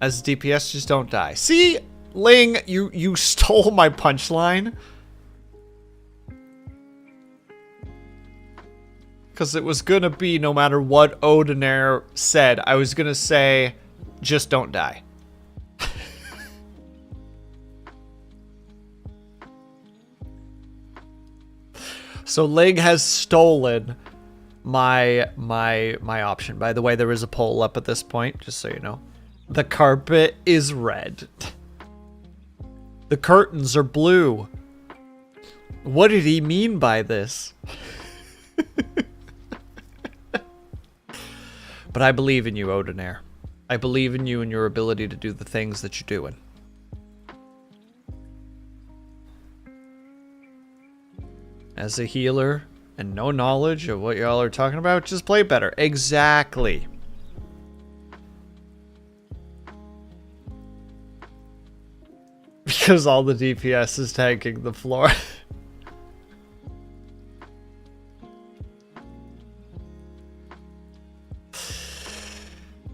As DPS, just don't die. See? Ling, you stole my punchline. Because it was gonna be, no matter what Odinair said, I was gonna say, just don't die. So Ling has stolen my option. By the way, there is a poll up at this point, just so you know. The carpet is red. The curtains are blue. What did he mean by this? But I believe in you, Odinair. I believe in you and your ability to do the things that you're doing. As a healer and no knowledge of what y'all are talking about, just play better. Exactly. Because all the DPS is tanking the floor.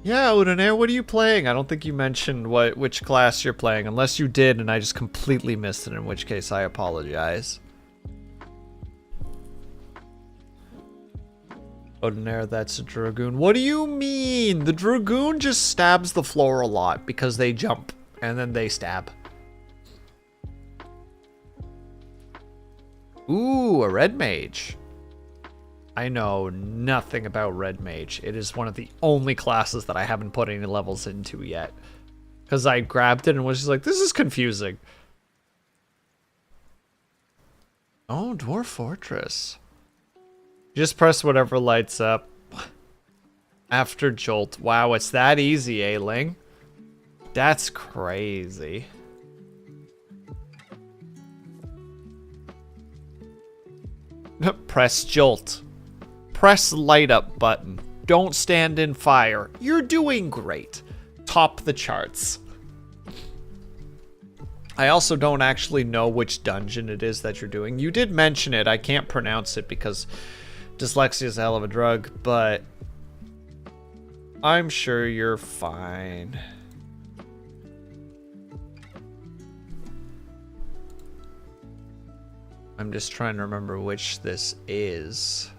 Yeah, Odinair, what are you playing? I don't think you mentioned which class you're playing, unless you did and I just completely missed it, in which case I apologize. Odinair, that's a Dragoon. What do you mean? The Dragoon just stabs the floor a lot because they jump and then they stab. Ooh, a red mage. I know nothing about Red Mage. It is one of the only classes that I haven't put any levels into yet. Because I grabbed it and was just like, this is confusing. Oh, Dwarf Fortress. Just press whatever lights up. After Jolt. Wow, it's that easy, eh, Ling? That's crazy. Press Jolt. Press light up button. Don't stand in fire. You're doing great. Top the charts. I also don't actually know which dungeon it is that you're doing. You did mention it. I can't pronounce it because dyslexia is a hell of a drug, but I'm sure you're fine. I'm just trying to remember which this is.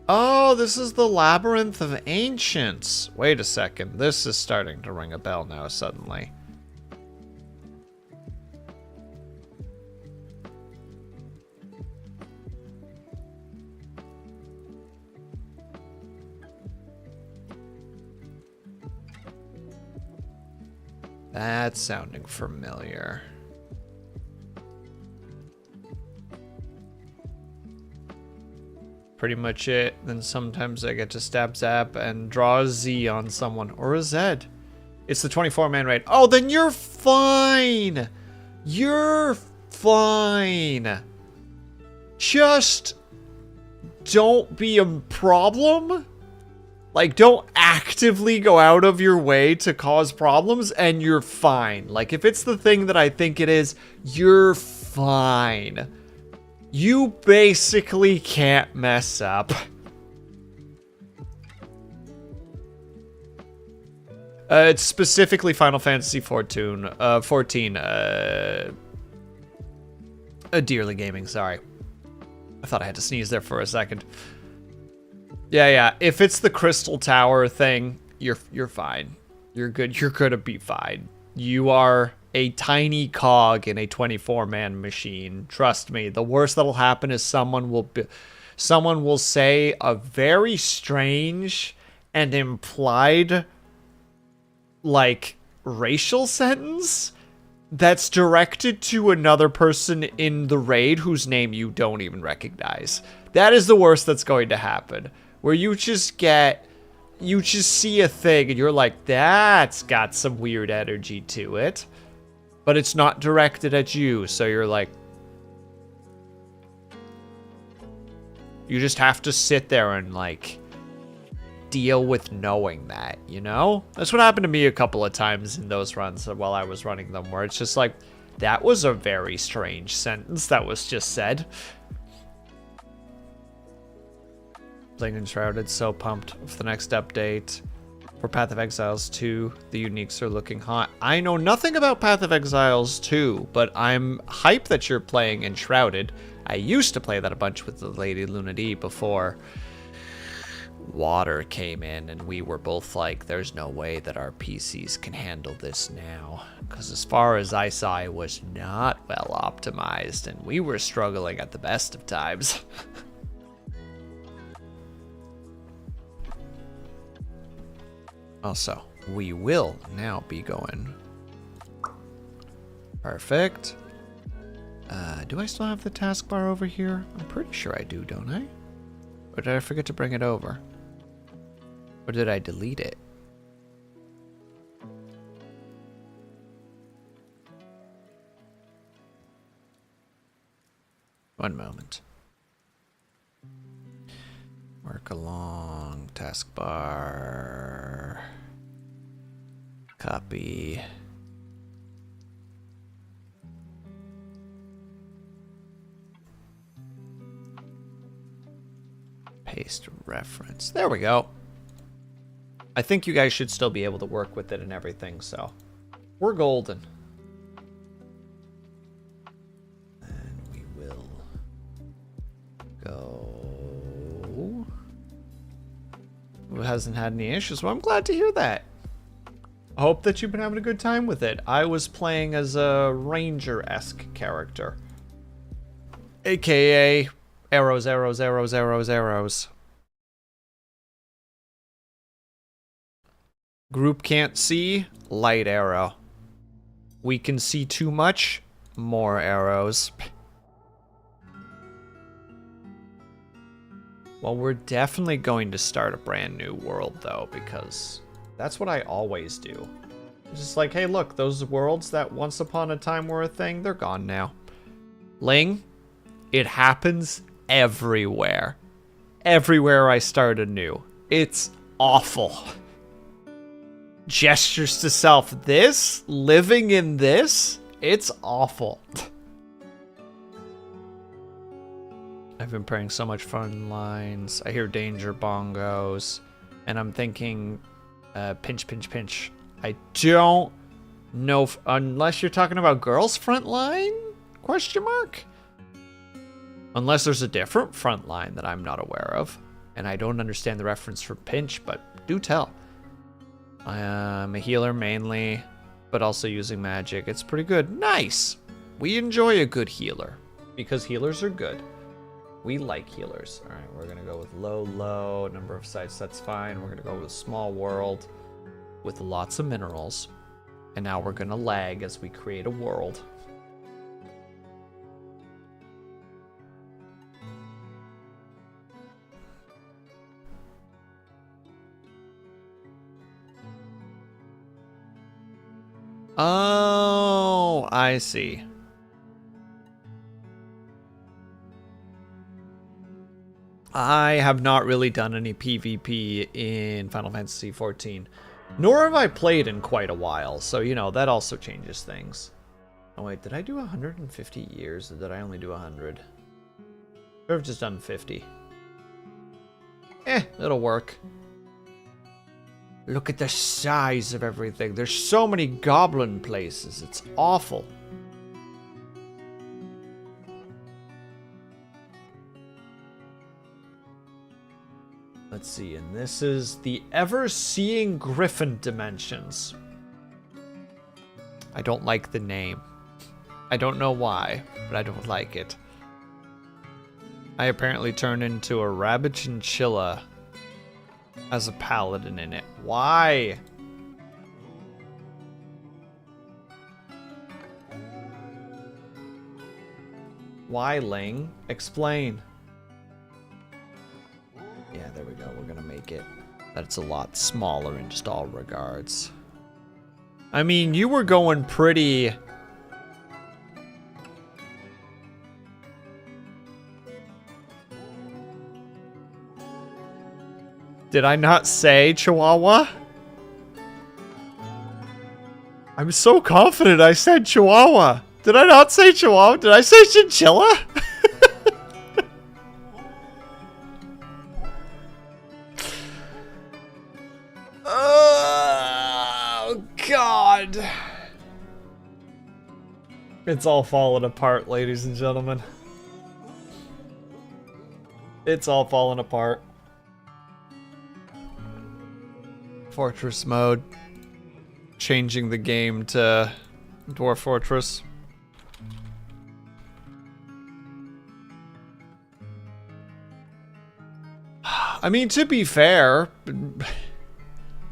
Oh, this is the Labyrinth of Ancients. Wait a second. This is starting to ring a bell now suddenly. That's sounding familiar. Pretty much it. Then sometimes I get to stab zap and draw a Z on someone. Or a Z. It's the 24-man raid. Oh, then you're fine! You're fine! Just don't be a problem. Like, don't actively go out of your way to cause problems, and you're fine. Like, if it's the thing that I think it is, you're fine. You basically can't mess up. It's specifically Final Fantasy 14. Dearly Gaming, sorry. I thought I had to sneeze there for a second. Yeah. If it's the Crystal Tower thing, you're fine. You're good. You're gonna be fine. You are a tiny cog in a 24-man machine. Trust me. The worst that'll happen is someone will say a very strange and implied, like, racial sentence that's directed to another person in the raid whose name you don't even recognize. That is the worst that's going to happen. Where you just see a thing and you're like, that's got some weird energy to it. But it's not directed at you, so you're like, you just have to sit there and, like, deal with knowing that, you know? That's what happened to me a couple of times in those runs while I was running them, where it's just like, that was a very strange sentence that was just said. Playing Enshrouded, so pumped for the next update. For Path of Exiles 2, the uniques are looking hot. I know nothing about Path of Exiles 2, but I'm hyped that you're playing Enshrouded. I used to play that a bunch with the Lady Luna D before Water came in, and we were both like, there's no way that our PCs can handle this now. Because as far as I saw, it was not well optimized, and we were struggling at the best of times. Also, we will now be going. Perfect. Do I still have the taskbar over here? I'm pretty sure I do, don't I? Or did I forget to bring it over? Or did I delete it? One moment. Work along, taskbar, copy. Paste reference. There we go. I think you guys should still be able to work with it and everything, so we're golden. And we will go. Who hasn't had any issues? Well, I'm glad to hear that. I hope that you've been having a good time with it. I was playing as a ranger-esque character. AKA Arrows, arrows, arrows, arrows, arrows. Group can't see, light arrow. We can see too much, more arrows. Well, we're definitely going to start a brand new world, though, because that's what I always do. It's just like, hey, look, those worlds that once upon a time were a thing, they're gone now. Ling, it happens everywhere. Everywhere I start anew. It's awful. Gestures to self. This? Living in this? It's awful. I've been praying so much fun lines. I hear danger bongos. And I'm thinking, pinch, pinch, pinch. I don't know if, unless you're talking about girls' front line? Question mark? Unless there's a different front line that I'm not aware of. And I don't understand the reference for pinch, but do tell. I'm a healer mainly, but also using magic. It's pretty good. Nice! We enjoy a good healer, because healers are good. We like healers. Alright, we're gonna go with low, low. Number of sites, that's fine. We're gonna go with small world with lots of minerals. And now we're gonna lag as we create a world. Oh, I see. I have not really done any PvP in Final Fantasy XIV, nor have I played in quite a while, so, you know, that also changes things. Oh, wait, did I do 150 years, or did I only do 100? Or have just done 50. It'll work. Look at the size of everything. There's so many goblin places. It's awful. Let's see, and this is the Ever-Seeing Griffin Dimensions. I don't like the name. I don't know why, but I don't like it. I apparently turned into a rabid chinchilla as a paladin in it. Why? Why, Ling? Explain. Yeah, there we go. We're gonna make it that it's a lot smaller in just all regards. I mean, you were going pretty... Did I not say Chihuahua? I'm so confident I said Chihuahua. Did I not say Chihuahua? Did I say Chinchilla? Oh, God. It's all falling apart, ladies and gentlemen. It's all falling apart. Fortress mode. Changing the game to Dwarf Fortress. I mean, to be fair,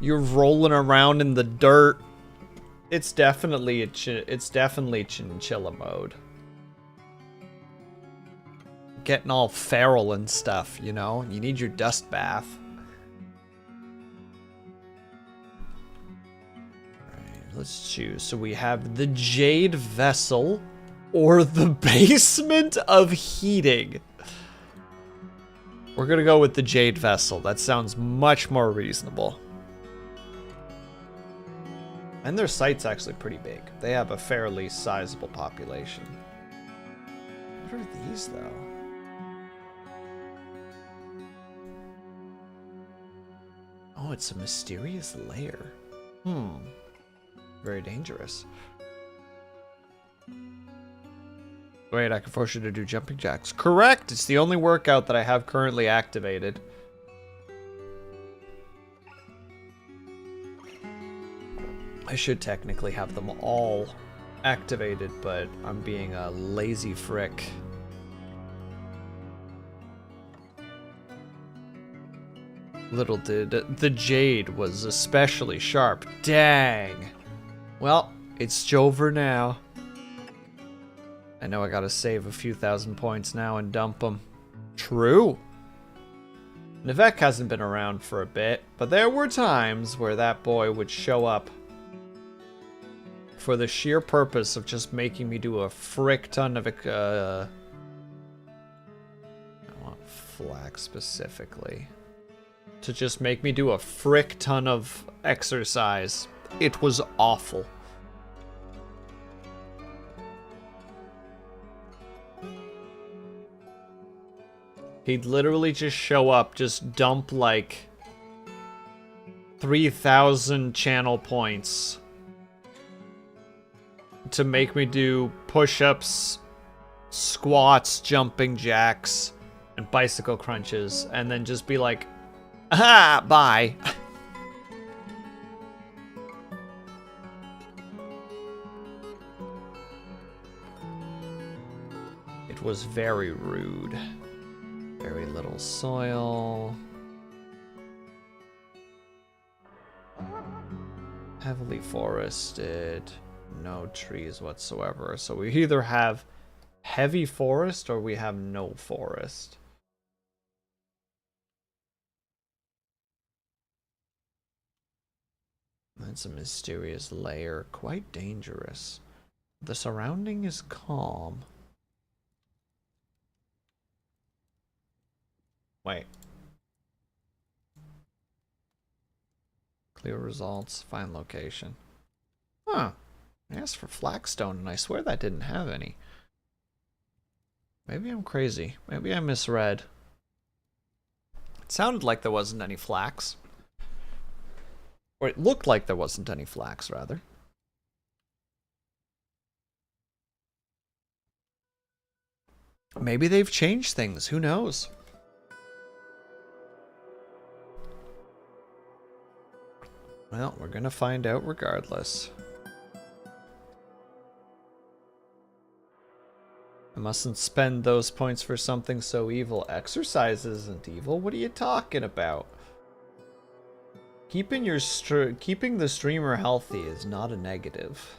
you're rolling around in the dirt. It's definitely chinchilla mode. Getting all feral and stuff, you know? You need your dust bath. Let's choose. So we have the Jade Vessel or the Basement of Heating. We're gonna go with the Jade Vessel. That sounds much more reasonable. And their site's actually pretty big. They have a fairly sizable population. What are these, though? Oh, it's a mysterious lair. Very dangerous. Wait, I can force you to do jumping jacks. Correct! It's the only workout that I have currently activated. I should technically have them all activated, but I'm being a lazy frick. Little did the jade was especially sharp. Dang. Well, it's over now. I know I gotta save a few thousand points now and dump them. True. Nivek hasn't been around for a bit, but there were times where that boy would show up for the sheer purpose of just making me do a frick ton of I want flax specifically. To just make me do a frick ton of exercise. It was awful. He'd literally just show up, just dump like 3,000 channel points to make me do push-ups, squats, jumping jacks, and bicycle crunches, and then just be like, ah, bye. It was very rude. Very little soil. Heavily forested. No trees whatsoever. So we either have heavy forest or we have no forest. That's a mysterious layer. Quite dangerous. The surrounding is calm. Wait. Clear results. Find location. Huh. I asked for flagstone and I swear that didn't have any. Maybe I'm crazy. Maybe I misread. It sounded like there wasn't any flax. Or it looked like there wasn't any flax, rather. Maybe they've changed things. Who knows? Well, we're gonna find out regardless. I mustn't spend those points for something so evil. Exercise isn't evil. What are you talking about? Keeping the streamer healthy is not a negative.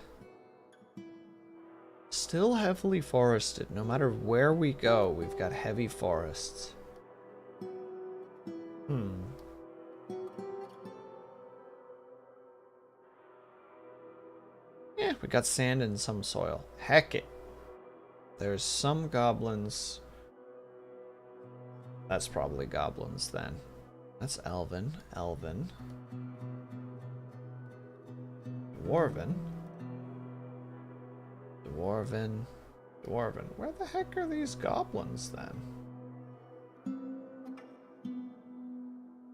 Still heavily forested. No matter where we go, we've got heavy forests. Yeah, we got sand and some soil. Heck it. There's some goblins. That's probably goblins then. That's elven. Elven. Dwarven. Dwarven. Dwarven. Where the heck are these goblins then?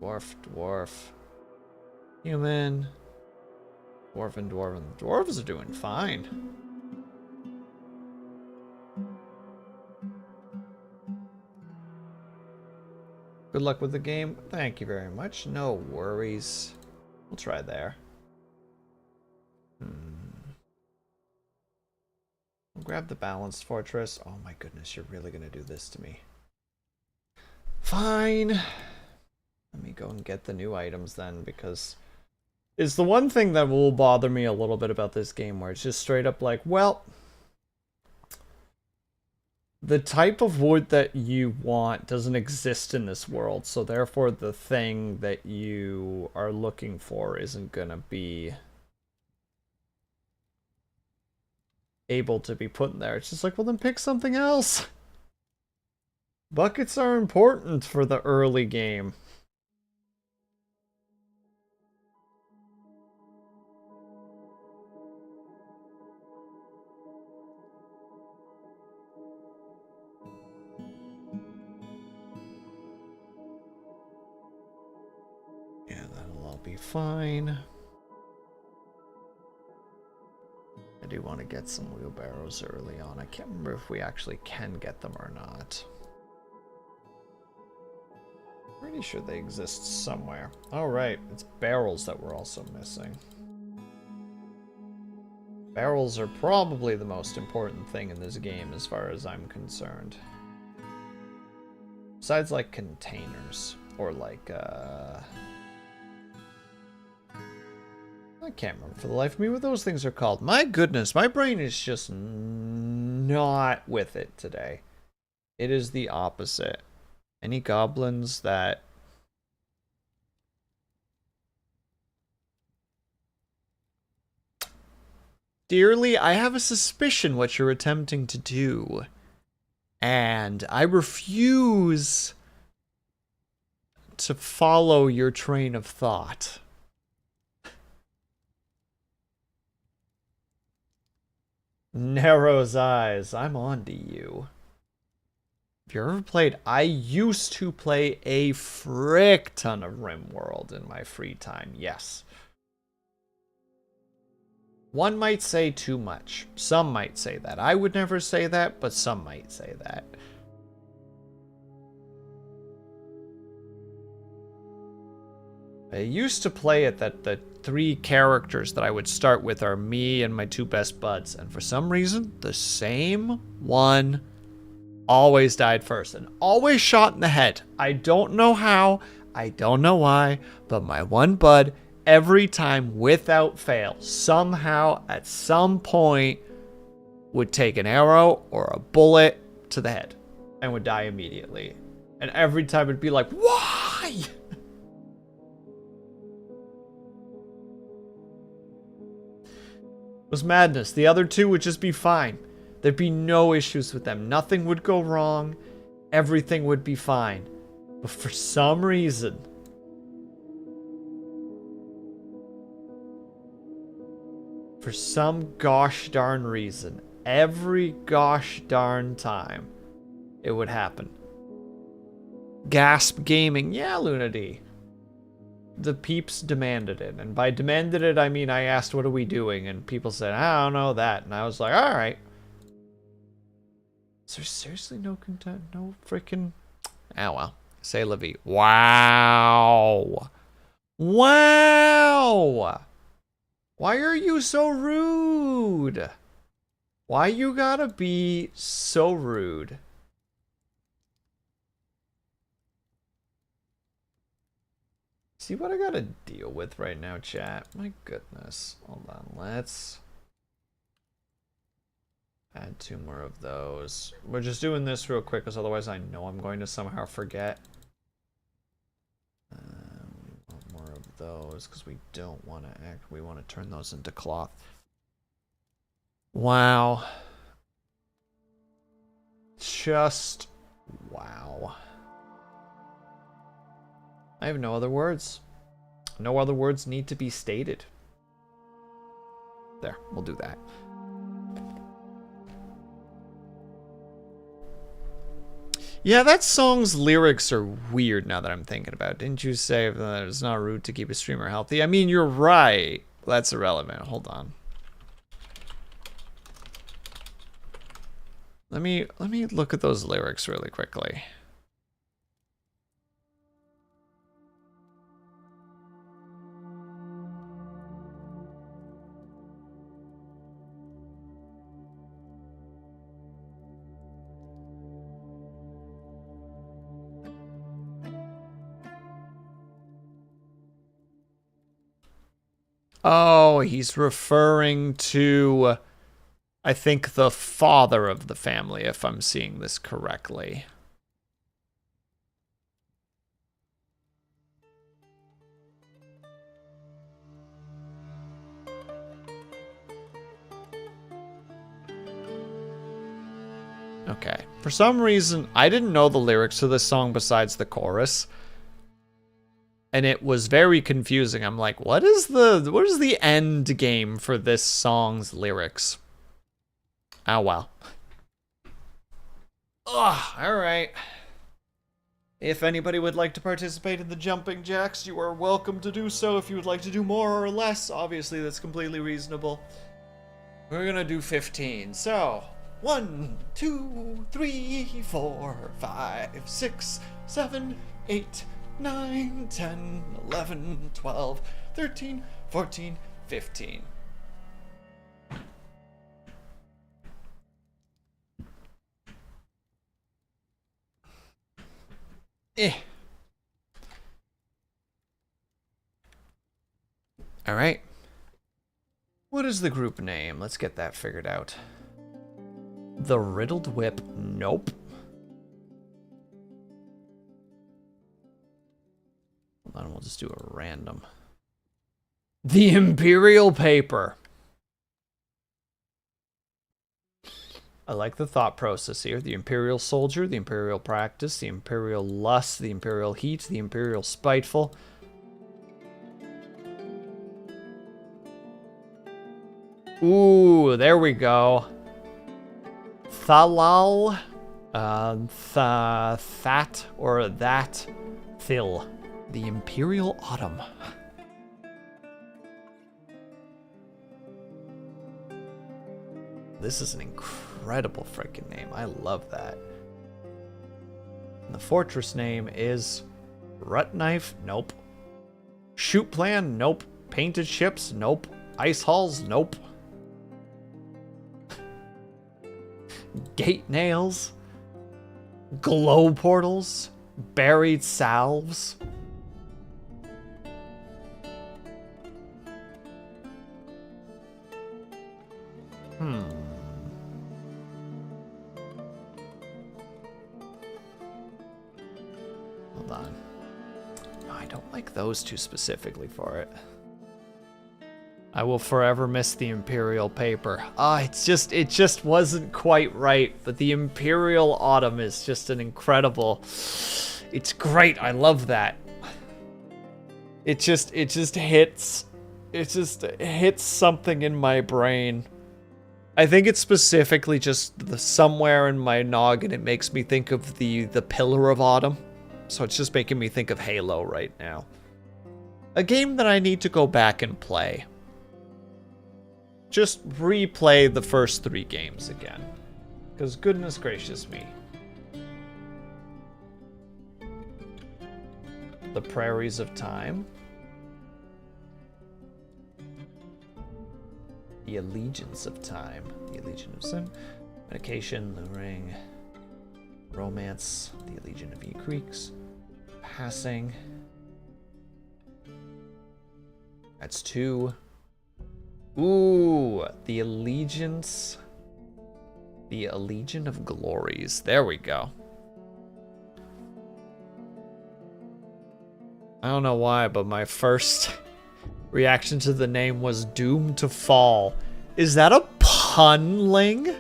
Dwarf. Dwarf. Human. Dwarven, dwarven. Dwarves are doing fine. Good luck with the game. Thank you very much. No worries. We'll try there. We'll grab the balanced fortress. Oh my goodness, you're really gonna do this to me. Fine. Let me go and get the new items then, because it's the one thing that will bother me a little bit about this game, where it's just straight up like, well, the type of wood that you want doesn't exist in this world, so therefore the thing that you are looking for isn't gonna be able to be put in there. It's just like, well, then pick something else. Buckets are important for the early game. Be fine. I do want to get some wheelbarrows early on. I can't remember if we actually can get them or not. Pretty sure they exist somewhere. Oh right, it's barrels that we're also missing. Barrels are probably the most important thing in this game as far as I'm concerned. Besides like containers. Or like, I can't remember for the life of me what those things are called. My goodness, my brain is just not with it today. It is the opposite. Any goblins that... Dearly, I have a suspicion what you're attempting to do. And I refuse to follow your train of thought. Narrow's eyes, I'm on to you. Have you ever played? I used to play a frick ton of RimWorld in my free time, yes. One might say too much. Some might say that. I would never say that, but some might say that. I used to play it that the 3 characters that I would start with are me and my 2 best buds, and for some reason, the same one always died first and always shot in the head. I don't know how, I don't know why, but my one bud, every time without fail, somehow at some point would take an arrow or a bullet to the head and would die immediately. And every time it'd be like, why? It was madness. The other 2 would just be fine. There'd be no issues with them. Nothing would go wrong. Everything would be fine. But for some reason, for some gosh darn reason, every gosh darn time, it would happen. Gasp Gaming. Yeah, Lunady. The peeps demanded it. And by demanded it, I mean I asked, what are we doing? And people said, I don't know that. And I was like, all right. Is there seriously no content? No freaking... Oh, well. Say la vie. Wow. Wow. Why are you so rude? Why you gotta be so rude? See what I gotta deal with right now, chat? My goodness. Hold on, let's add 2 more of those. We're just doing this real quick, because otherwise I know I'm going to somehow forget. We want more of those, because we don't want to we want to turn those into cloth. Wow. Just wow. I have no other words. No other words need to be stated. There, we'll do that. Yeah, that song's lyrics are weird now that I'm thinking about it. Didn't you say that it's not rude to keep a streamer healthy? I mean, you're right. That's irrelevant. Hold on. Let me look at those lyrics really quickly. Oh, he's referring to, I think, the father of the family, if I'm seeing this correctly. Okay. For some reason, I didn't know the lyrics to this song besides the chorus. And it was very confusing. I'm like, what is the end game for this song's lyrics? Oh, well. Ugh, alright. If anybody would like to participate in the jumping jacks, you are welcome to do so. If you would like to do more or less, obviously that's completely reasonable. We're gonna do 15. So, 1, 2, 3, 4, 5, 6, 7, 8, 9, 10, 11, 12, 13, 14, 15. All right. What is the group name? Let's get that figured out. The Riddled Whip. Nope. Hold on, we'll just do a random. The Imperial Paper. I like the thought process here. The Imperial Soldier, the Imperial Practice, the Imperial Lust, the Imperial Heat, the Imperial Spiteful. Ooh, there we go. Thalal, that, or that, Thil. The Imperial Autumn. This is an incredible freaking name. I love that. And the fortress name is Rut Knife. Nope. Shoot Plan. Nope. Painted Ships. Nope. Ice Halls. Nope. Gate Nails. Glow Portals. Buried Salves. Hold on. No, I don't like those two specifically for it. I will forever miss the Imperial Paper. It just wasn't quite right, but the Imperial Autumn is just an incredible... It's great. I love that. It just hits something in my brain. I think it's specifically just somewhere in my noggin it makes me think of the Pillar of Autumn. So it's just making me think of Halo right now. A game that I need to go back and play. Just replay the first 3 games again. Because goodness gracious me. The Prairies of Time. The Allegiance of Time. The Allegiance of Sin. Medication, the Ring. Romance. The Allegiance of E Creeks. Passing. That's 2. Ooh, the Allegiance. The Allegiance of Glories. There we go. I don't know why, but my first reaction to the name was Doomed to Fall. Is that a pun, Ling? Is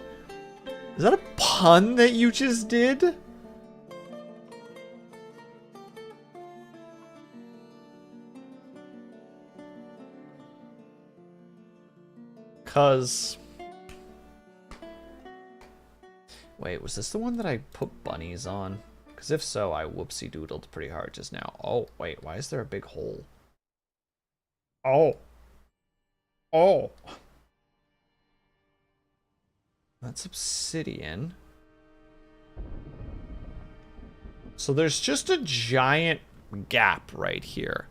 that a pun that you just did? Cause... Wait, was this the one that I put bunnies on? Because if so, I whoopsie-doodled pretty hard just now. Oh, wait, why is there a big hole? Oh. Oh. That's obsidian. So there's just a giant gap right here.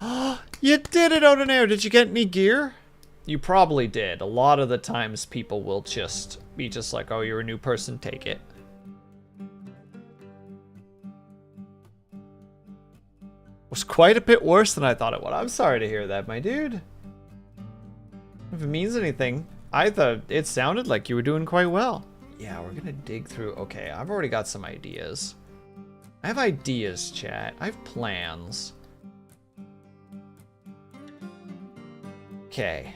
You did it out in air. Did you get any gear? You probably did. A lot of the times people will just be just like, oh, you're a new person, take it. Was quite a bit worse than I thought it would. I'm sorry to hear that, my dude. If it means anything, I thought it sounded like you were doing quite well. Yeah, we're gonna dig through. Okay, I've already got some ideas. I have ideas, chat. I have plans. Okay.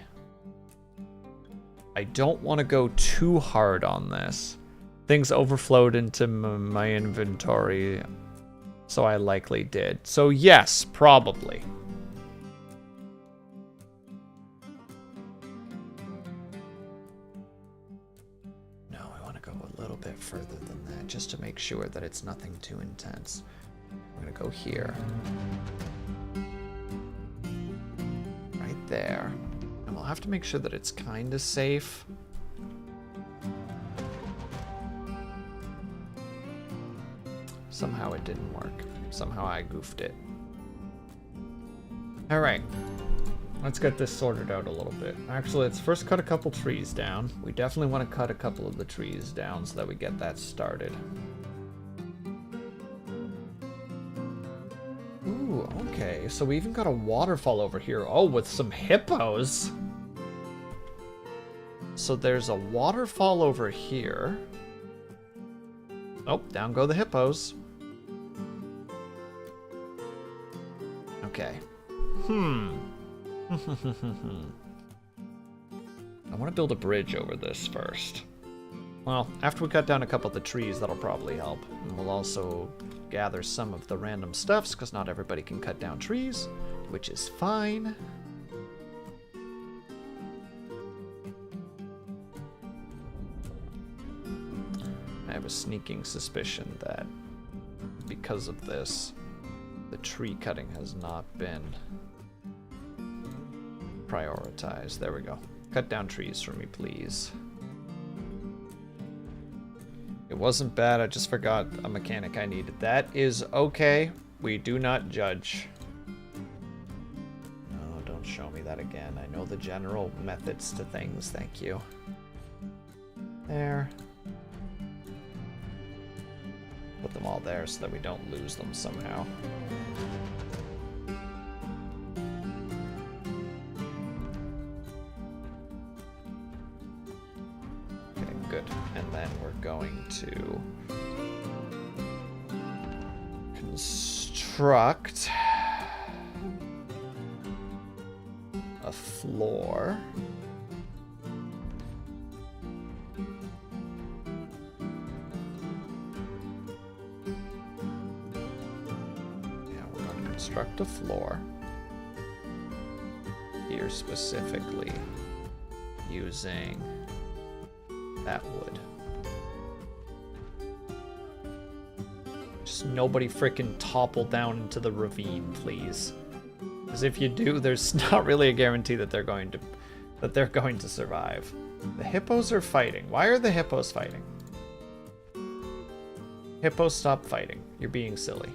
I don't want to go too hard on this. Things overflowed into my inventory, so I likely did. So yes, probably. No, I want to go a little bit further than that, just to make sure that it's nothing too intense. I'm going to go here. Right there. And we'll have to make sure that it's kind of safe. Somehow it didn't work. Somehow I goofed it. Alright. Let's get this sorted out a little bit. Actually, let's first cut a couple trees down. We definitely want to cut a couple of the trees down so that we get that started. Ooh, Okay, so we even got a waterfall over here. Oh, with some hippos. So there's a waterfall over here. Oh, down go the hippos. Okay. I want to build a bridge over this first. Well, after we cut down a couple of the trees, that'll probably help. And we'll also gather some of the random stuffs, because not everybody can cut down trees, which is fine. I have a sneaking suspicion that because of this, the tree cutting has not been prioritized. There we go. Cut down trees for me, please. It wasn't bad, I just forgot a mechanic I needed. That is okay. We do not judge. No, don't show me that again. I know the general methods to things, thank you. There. Put them all there so that we don't lose them somehow. Good. And then we're going to construct a floor. Yeah, we're going to construct a floor here specifically using that wood. Just nobody frickin' topple down into the ravine, please. Because if you do, there's not really a guarantee that they're going to survive. The hippos are fighting. Why are the hippos fighting? Hippos, stop fighting. You're being silly.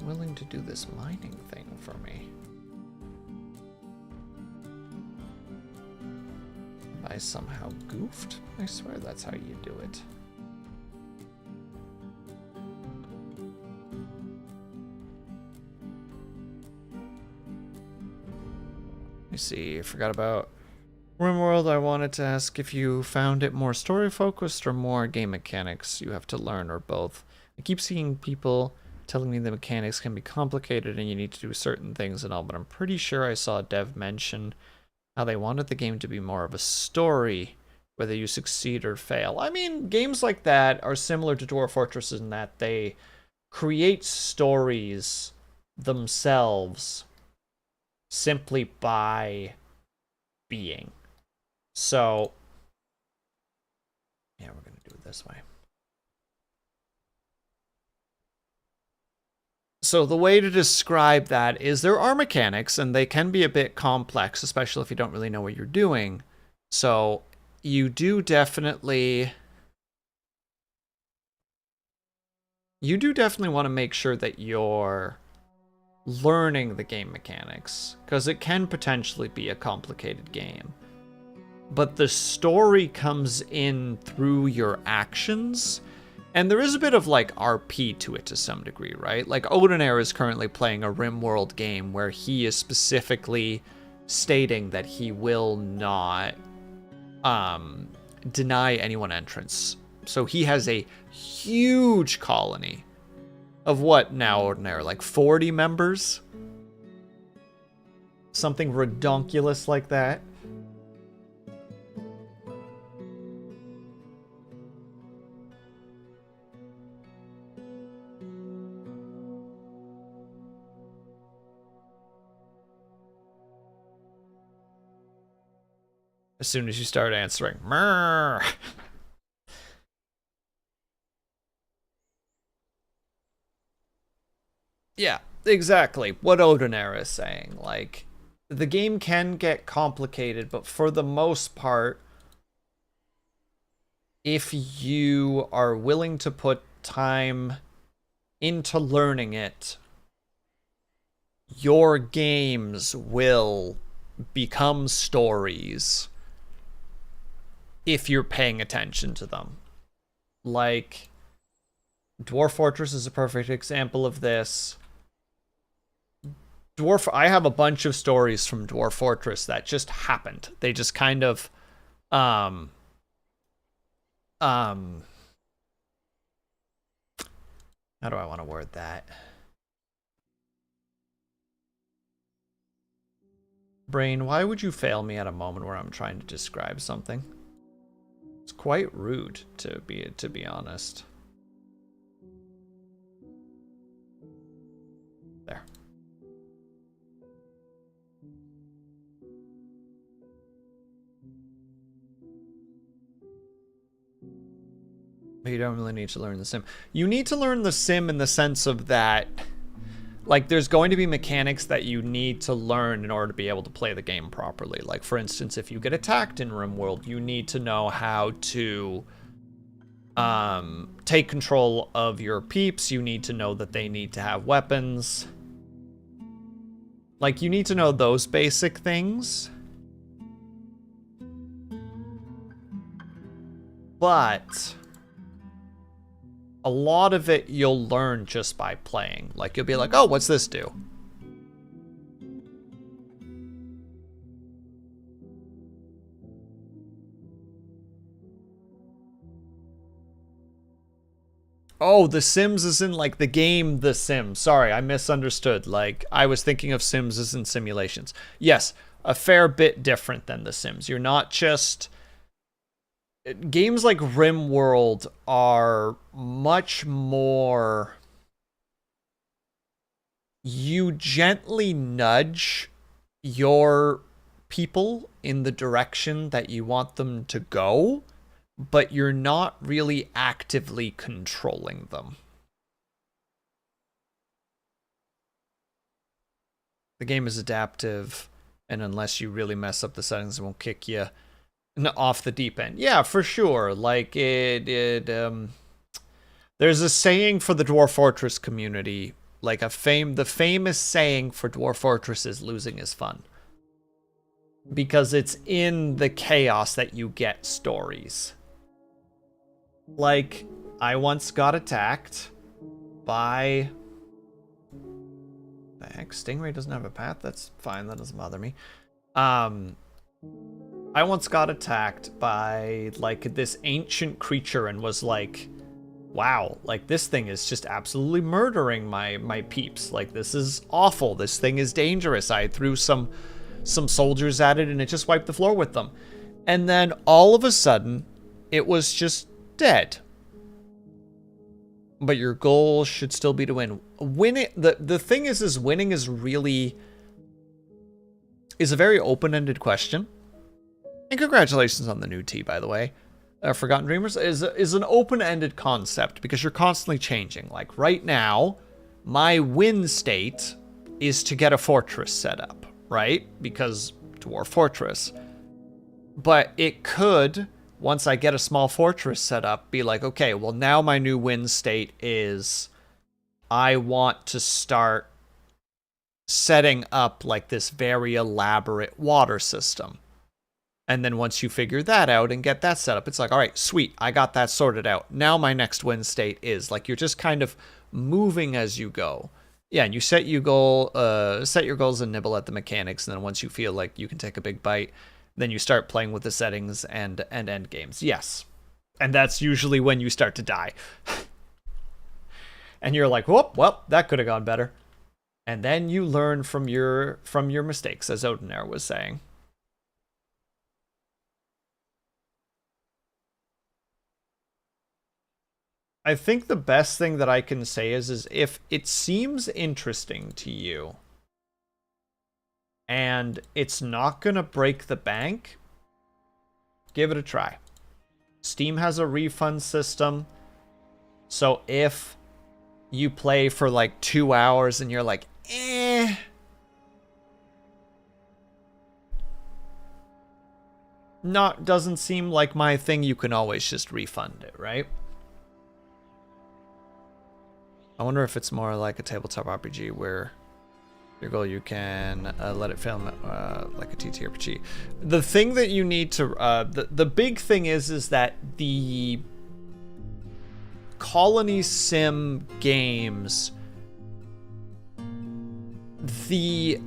Willing to do this mining thing for me. Have I somehow goofed? I swear that's how you do it. Let me see, I forgot about RimWorld. I wanted to ask if you found it more story focused or more game mechanics you have to learn, or both. I keep seeing people telling me the mechanics can be complicated and you need to do certain things and all, but I'm pretty sure I saw a dev mention how they wanted the game to be more of a story, whether you succeed or fail. I mean, games like that are similar to Dwarf Fortress in that they create stories themselves simply by being. So, yeah, we're gonna do it this way. So the way to describe that is there are mechanics, and they can be a bit complex, especially if you don't really know what you're doing. So you do definitely want to make sure that you're learning the game mechanics, because it can potentially be a complicated game. But the story comes in through your actions. And there is a bit of, like, RP to it to some degree, right? Like, Odinair is currently playing a RimWorld game where he is specifically stating that he will not deny anyone entrance. So he has a huge colony of what now, Odinair? Like 40 members? Something redonkulous like that. As soon as you start answering, Murr. Yeah, exactly. What Odinair is saying. Like, the game can get complicated, but for the most part, if you are willing to put time into learning it, your games will become stories if you're paying attention to them. Like, Dwarf Fortress is a perfect example of this. I have a bunch of stories from Dwarf Fortress that just happened. They just kind of how do I want to word that? Brain, why would you fail me at a moment where I'm trying to describe something? It's quite rude, to be honest. There. But you don't really need to learn the sim. You need to learn the sim in the sense of that, like, there's going to be mechanics that you need to learn in order to be able to play the game properly. Like, for instance, if you get attacked in RimWorld, you need to know how to take control of your peeps. You need to know that they need to have weapons. Like, you need to know those basic things. But a lot of it you'll learn just by playing. Like, you'll be like, oh, what's this do? Oh, The Sims is in, like, the game The Sims. Sorry, I misunderstood. Like, I was thinking of Sims as in simulations. Yes, a fair bit different than The Sims. You're not just... Games like RimWorld are much more... You gently nudge your people in the direction that you want them to go, but you're not really actively controlling them. The game is adaptive, and unless you really mess up the settings, it won't kick you off the deep end. Yeah, for sure. Like, there's a saying for the Dwarf Fortress community, like the famous saying for Dwarf Fortress is losing is fun. Because it's in the chaos that you get stories. Like, I once got attacked by... The heck? Stingray doesn't have a path? That's fine, that doesn't bother me. I once got attacked by, like, this ancient creature and was like, wow, like, this thing is just absolutely murdering my peeps. Like, this is awful. This thing is dangerous. I threw some soldiers at it and it just wiped the floor with them. And then all of a sudden, it was just dead. But your goal should still be to win. The thing is winning is really... is a very open-ended question. And congratulations on the new tea, by the way. Forgotten Dreamers is an open-ended concept because you're constantly changing. Like, right now, my win state is to get a fortress set up, right? Because Dwarf Fortress. But it could, once I get a small fortress set up, be like, okay, well, now my new win state is I want to start setting up, like, this very elaborate water system. And then once you figure that out and get that set up, it's like, all right, sweet, I got that sorted out. Now my next win state is, like, you're just kind of moving as you go. Yeah, and you set your goals and nibble at the mechanics, and then once you feel like you can take a big bite, then you start playing with the settings and end games. Yes. And that's usually when you start to die. And you're like, whoop, well, that could have gone better. And then you learn from your mistakes, as Odenair was saying. I think the best thing that I can say is if it seems interesting to you and it's not gonna break the bank, give it a try. Steam has a refund system, so if you play for like 2 hours and you're like, doesn't seem like my thing, you can always just refund it, right? I wonder if it's more like a tabletop RPG where your goal you can let it film like a TTRPG. The thing that you need to the big thing is that the colony sim games, the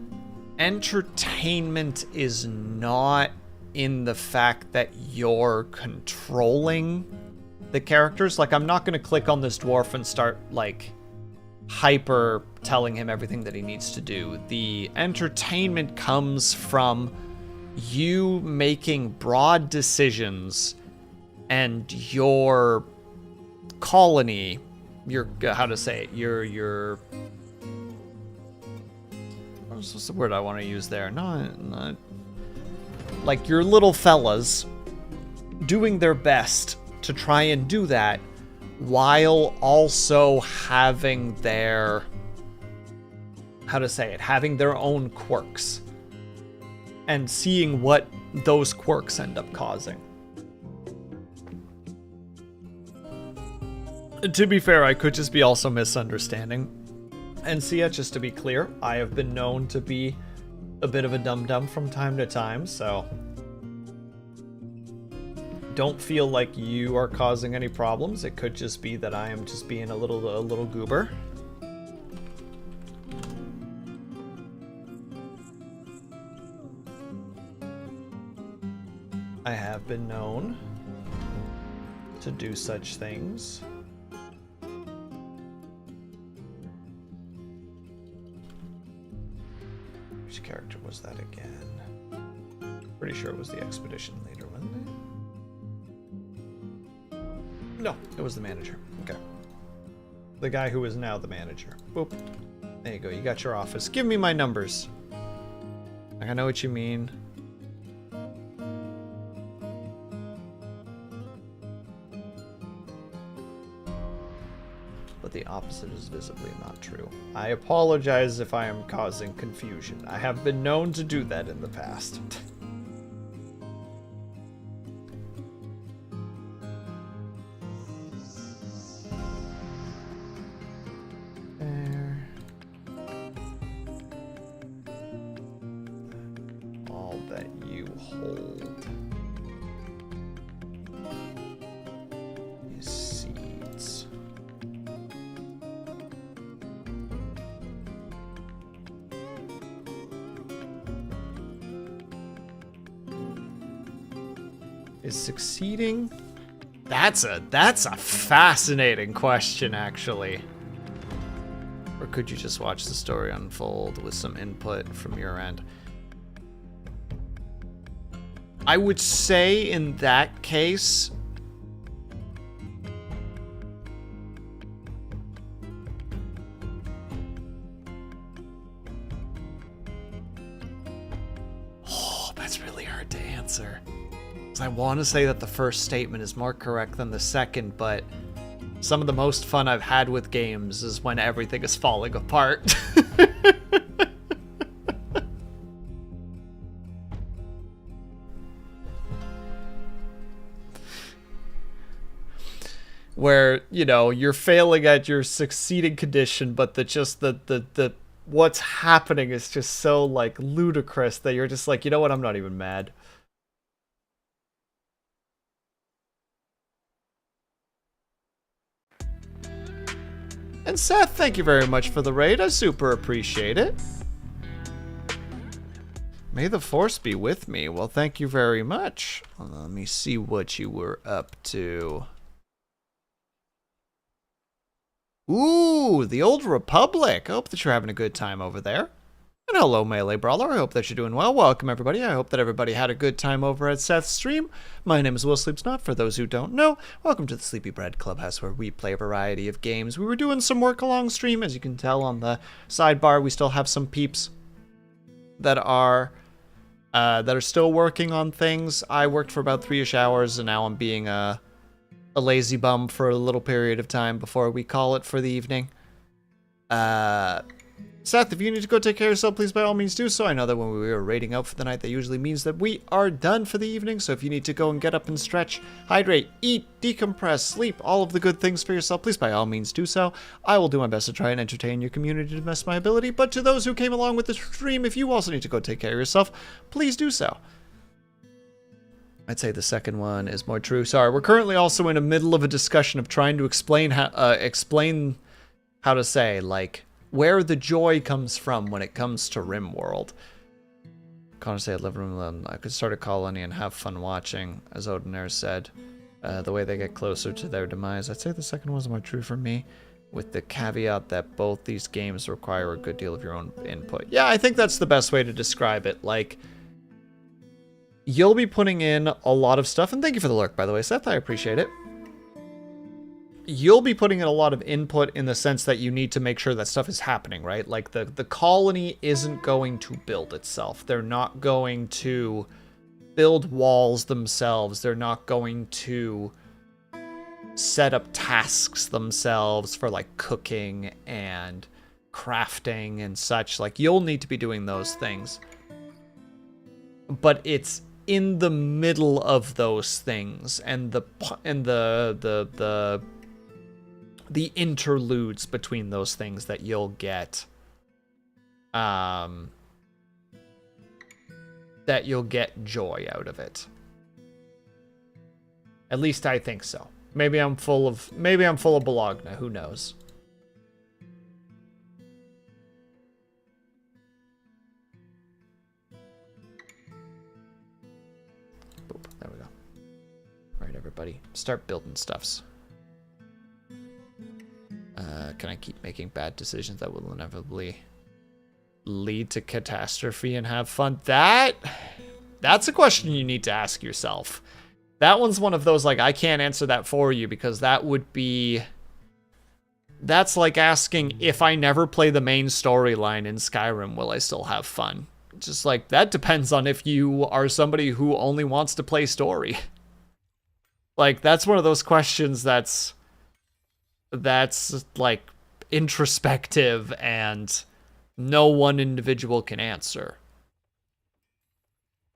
entertainment is not in the fact that you're controlling the characters. Like, I'm not going to click on this dwarf and start like hyper telling him everything that he needs to do. The entertainment comes from you making broad decisions and your colony, your how to say it, your what's the word I want to use there? Not like your little fellas doing their best to try and do that while also having their, how to say it, having their own quirks and seeing what those quirks end up causing. To be fair, I could just be also misunderstanding. And Sia, just to be clear, I have been known to be a bit of a dum-dum from time to time, so don't feel like you are causing any problems. It could just be that I am just being a little goober. I have been known to do such things. Which character was that again? Pretty sure it was the expedition leader, wasn't it? No, it was the manager. Okay. The guy who is now the manager. Boop. There you go. You got your office. Give me my numbers. Like, I know what you mean. But the opposite is visibly not true. I apologize if I am causing confusion. I have been known to do that in the past. Is succeeding? That's a fascinating question, actually. Or could you just watch the story unfold with some input from your end? I would say in that case, oh, that's really hard to answer. I want to say that the first statement is more correct than the second, but some of the most fun I've had with games is when everything is falling apart. Where, you know, you're failing at your succeeding condition, but the what's happening is just so like ludicrous that you're just like, you know what, I'm not even mad. And Seth, thank you very much for the raid. I super appreciate it. May the force be with me. Well, thank you very much. Let me see what you were up to. Ooh, the Old Republic. I hope that you're having a good time over there. And hello, Melee Brawler. I hope that you're doing well. Welcome, everybody. I hope that everybody had a good time over at Seth's stream. My name is Will Sleeps Not, for those who don't know. Welcome to the Sleepy Bread Clubhouse, where we play a variety of games. We were doing some work along stream. As you can tell on the sidebar, we still have some peeps that are still working on things. I worked for about 3-ish hours, and now I'm being a lazy bum for a little period of time before we call it for the evening. Seth, if you need to go take care of yourself, please by all means do so. I know that when we are raiding out for the night, that usually means that we are done for the evening. So if you need to go and get up and stretch, hydrate, eat, decompress, sleep, all of the good things for yourself, please by all means do so. I will do my best to try and entertain your community to the best of my ability. But to those who came along with the stream, if you also need to go take care of yourself, please do so. I'd say the second one is more true. Sorry, we're currently also in the middle of a discussion of trying to explain how to say, like, where the joy comes from when it comes to RimWorld. Connor said, "Live room. I could start a colony and have fun watching," as Odinair said. The way they get closer to their demise. I'd say the second one's more true for me, with the caveat that both these games require a good deal of your own input. Yeah, I think that's the best way to describe it. Like, you'll be putting in a lot of stuff, and thank you for the lurk, by the way, Seth. I appreciate it. You'll be putting in a lot of input in the sense that you need to make sure that stuff is happening, right? Like, the colony isn't going to build itself. They're not going to build walls themselves. They're not going to set up tasks themselves for, like, cooking and crafting and such. Like, you'll need to be doing those things. But it's in the middle of those things and the interludes between those things that you'll get joy out of it. At least I think so. Maybe I'm full of Bologna, who knows. Boop, there we go. All right, everybody, start building stuffs. Can I keep making bad decisions that will inevitably lead to catastrophe and have fun? That's a question you need to ask yourself. That one's one of those, like, I can't answer that for you, because that's like asking, if I never play the main storyline in Skyrim, will I still have fun? Just like, that depends on if you are somebody who only wants to play story. Like, that's one of those questions that's like introspective and no one individual can answer.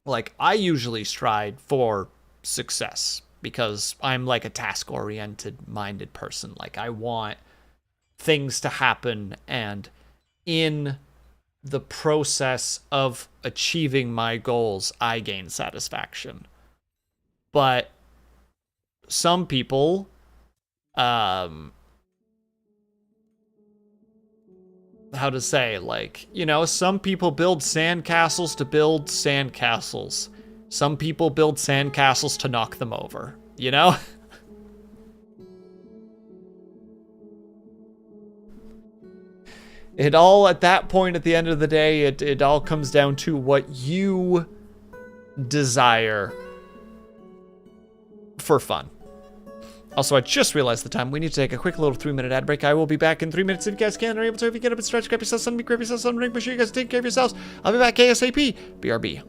Like, I usually strive for success because I'm like a task-oriented minded person. Like, I want things to happen, and in the process of achieving my goals, I gain satisfaction. But some people, how to say, like, you know, some people build sandcastles to build sandcastles. Some people build sandcastles to knock them over, you know? It all, at that point, at the end of the day, it all comes down to what you desire for fun. Also, I just realized the time. We need to take a quick little 3-minute ad break. I will be back in 3 minutes if you guys can. Are able to, if you get up and stretch, grab yourself something, grab yourself something, make sure you guys take care of yourselves. I'll be back ASAP. BRB.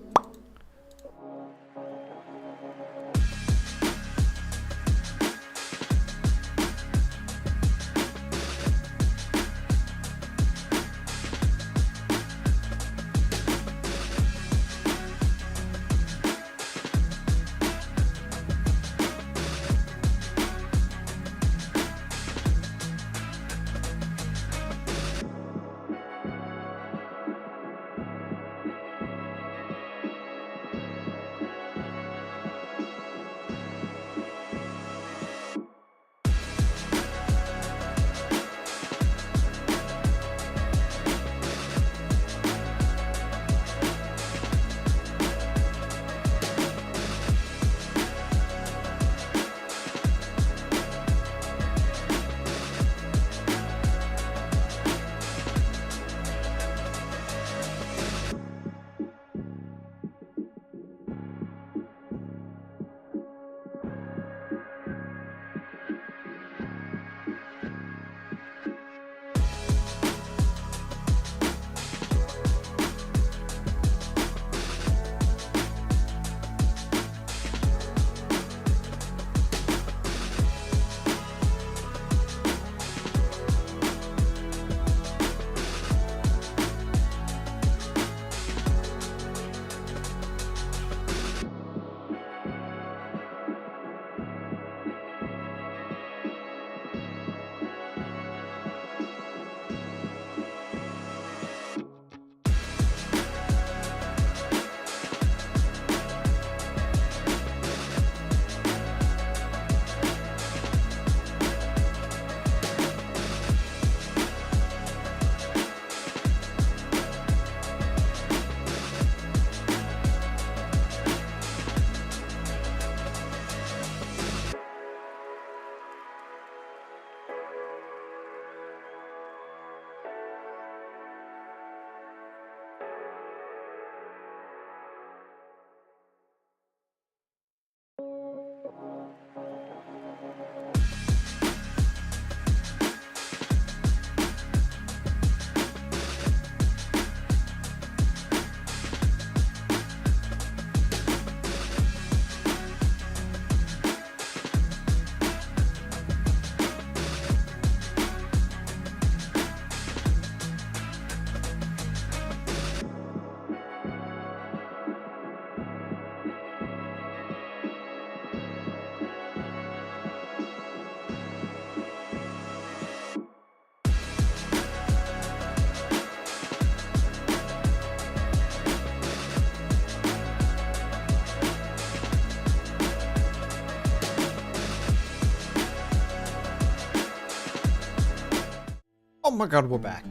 Oh my god, we're back.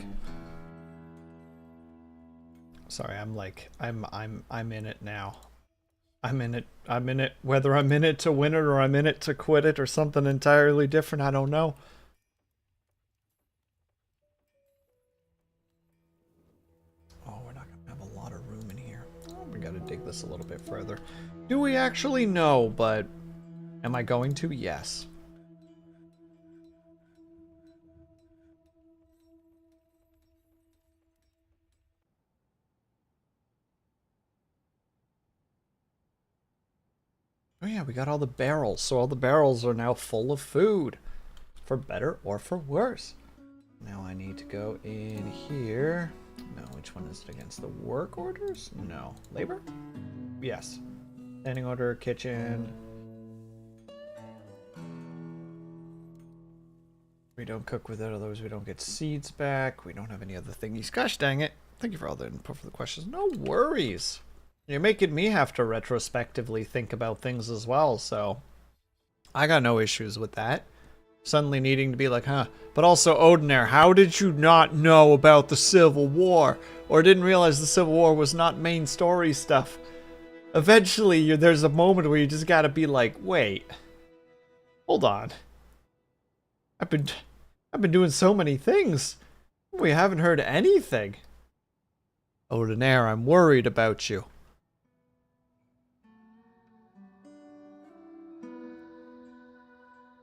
Sorry, I'm in it now. I'm in it. Whether I'm in it to win it or I'm in it to quit it or something entirely different, I don't know. Oh, we're not gonna have a lot of room in here. Oh, we gotta dig this a little bit further. Do we actually know? But am I going to? Yes. Oh yeah, we got all the barrels. So all the barrels are now full of food. For better or for worse. Now I need to go in here. No, which one is it against? The work orders? No. Labor? Yes. Standing order, kitchen. We don't cook with it, otherwise we don't get seeds back. We don't have any other thingies. Gosh dang it. Thank you for all the input for the questions. No worries. You're making me have to retrospectively think about things as well, so I got no issues with that. Suddenly needing to be like, huh. But also, Odinair, how did you not know about the Civil War? Or didn't realize the Civil War was not main story stuff? Eventually, there's a moment where you just gotta be like, wait. Hold on. I've been doing so many things. We haven't heard anything. Odinair, I'm worried about you.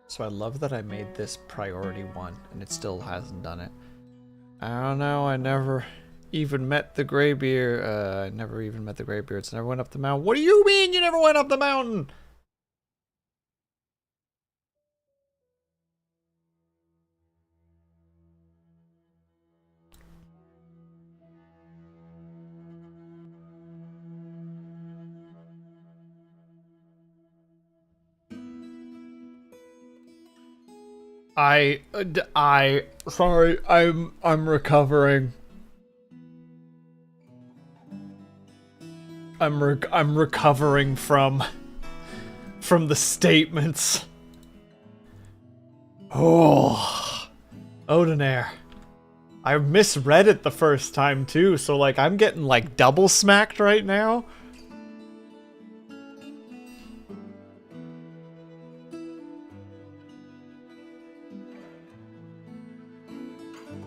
So I love that I made this priority 1, and it still hasn't done it. I don't know, I never even met the Greybeard. I never even met the Greybeards. Never went up the mountain. What do you mean you never went up the mountain? Sorry, I'm recovering. I'm recovering from the statements. Oh, Odinair. I misread it the first time too, so like I'm getting like double smacked right now.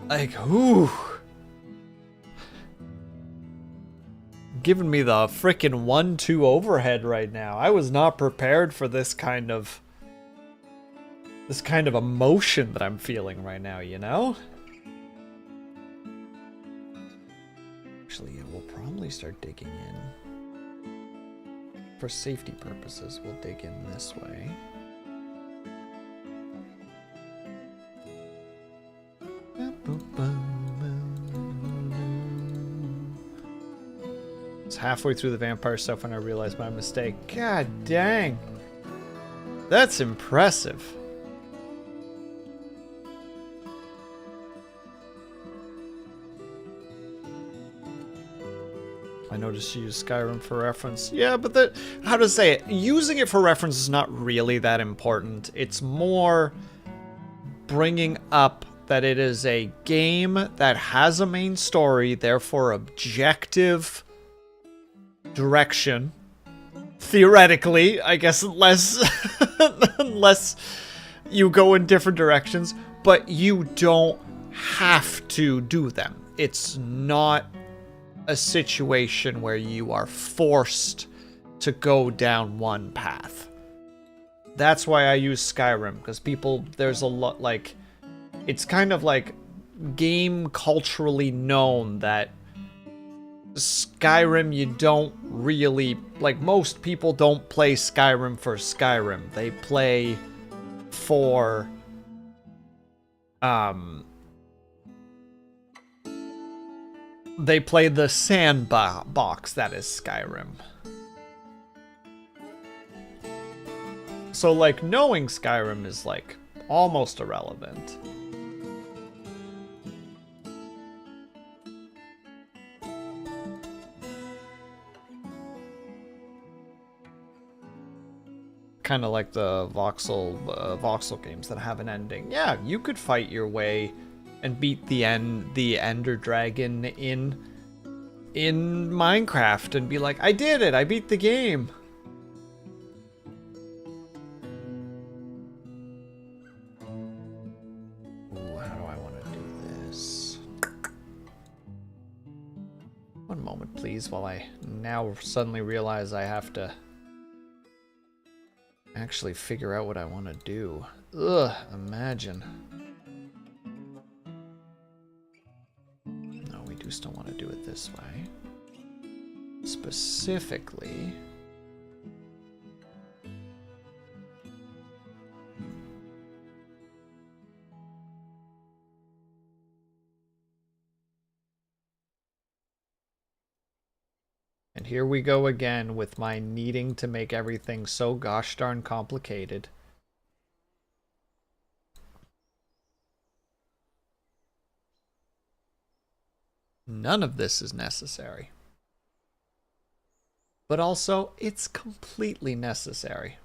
Like, whoo. Giving me the frickin' 1-2 overhead right now. I was not prepared for this kind of emotion that I'm feeling right now, you know? Actually, yeah, we'll probably start digging in. For safety purposes, we'll dig in this way. It's halfway through the vampire stuff when I realized my mistake. God dang. That's impressive. I noticed you use Skyrim for reference. Yeah, but how to say it? Using it for reference is not really that important. It's more bringing up that it is a game that has a main story, therefore objective direction. Theoretically, I guess, unless you go in different directions, but you don't have to do them. It's not a situation where you are forced to go down one path. That's why I use Skyrim, because there's a lot, like, it's kind of like game culturally known that Skyrim, you don't really, like, most people don't play Skyrim for Skyrim. They play for, they play the sandbox that is Skyrim. So, like, knowing Skyrim is, like, almost irrelevant. Kind of like the voxel games that have an ending. Yeah, you could fight your way and beat the Ender Dragon in Minecraft and be like, I did it, I beat the game. Ooh, how do I want to do this? One moment, please, while I now suddenly realize I have to actually figure out what I want to do. Ugh, imagine. No, we do still want to do it this way. Specifically... And here we go again with my needing to make everything so gosh darn complicated. None of this is necessary. But also, it's completely necessary.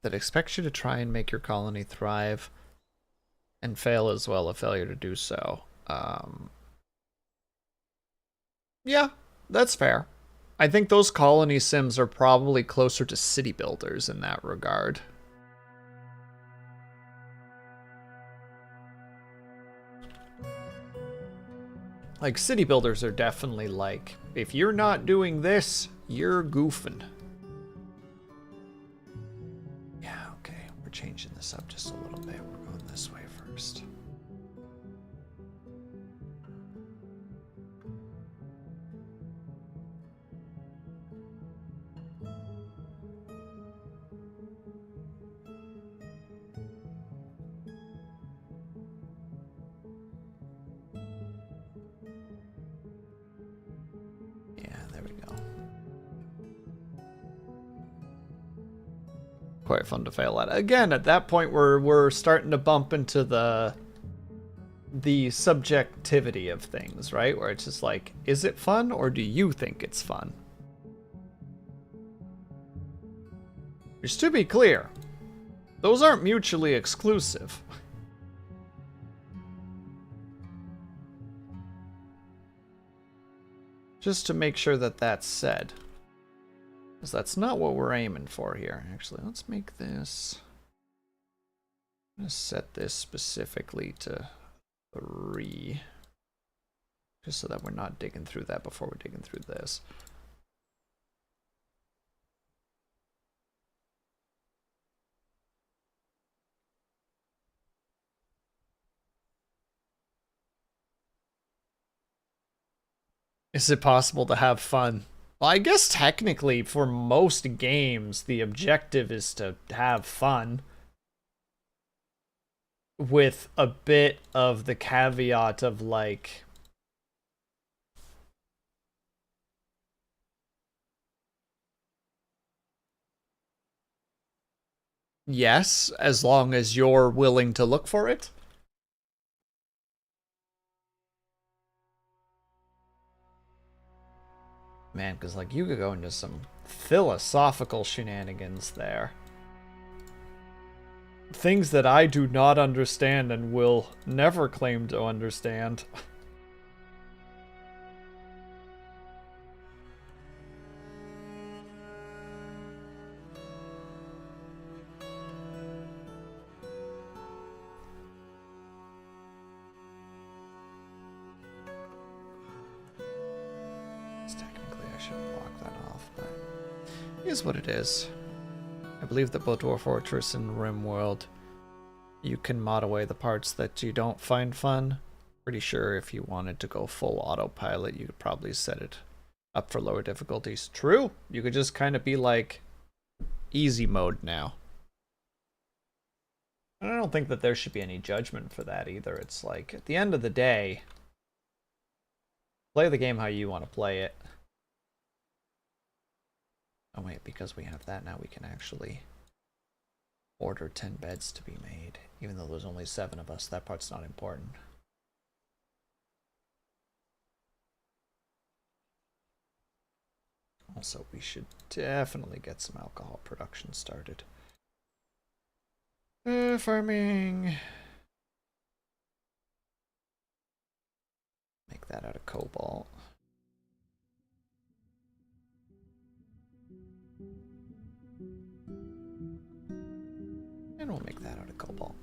That expects you to try and make your colony thrive and fail as well, a failure to do so. Yeah, that's fair. I think those colony sims are probably closer to city builders in that regard. Like, city builders are definitely like, if you're not doing this, you're goofing. Yeah, okay, we're changing this up just a little bit. We're going this way first. Quite fun to fail at. Again, at that point, we're starting to bump into the subjectivity of things, right? Where it's just like, is it fun or do you think it's fun? Just to be clear, those aren't mutually exclusive. Just to make sure that that's said. Because that's not what we're aiming for here. Actually, let's make this... I'm going to set this specifically to 3. Just so that we're not digging through that before we're digging through this. Is it possible to have fun? Well, I guess technically for most games, the objective is to have fun. With a bit of the caveat of like... Yes, as long as you're willing to look for it. Man, because like you could go into some philosophical shenanigans there. Things that I do not understand and will never claim to understand. Technically, I should block that off, but it is what it is. I believe that both Dwarf Fortress and RimWorld, you can mod away the parts that you don't find fun. Pretty sure if you wanted to go full autopilot, you could probably set it up for lower difficulties. True, you could just kind of be like easy mode now. And I don't think that there should be any judgment for that either. It's like, at the end of the day, play the game how you want to play it. Oh wait, because we have that now, we can actually order 10 beds to be made. Even though there's only 7 of us, that part's not important. Also, we should definitely get some alcohol production started. Farming. Make that out of cobalt. And we'll make that out of cobalt.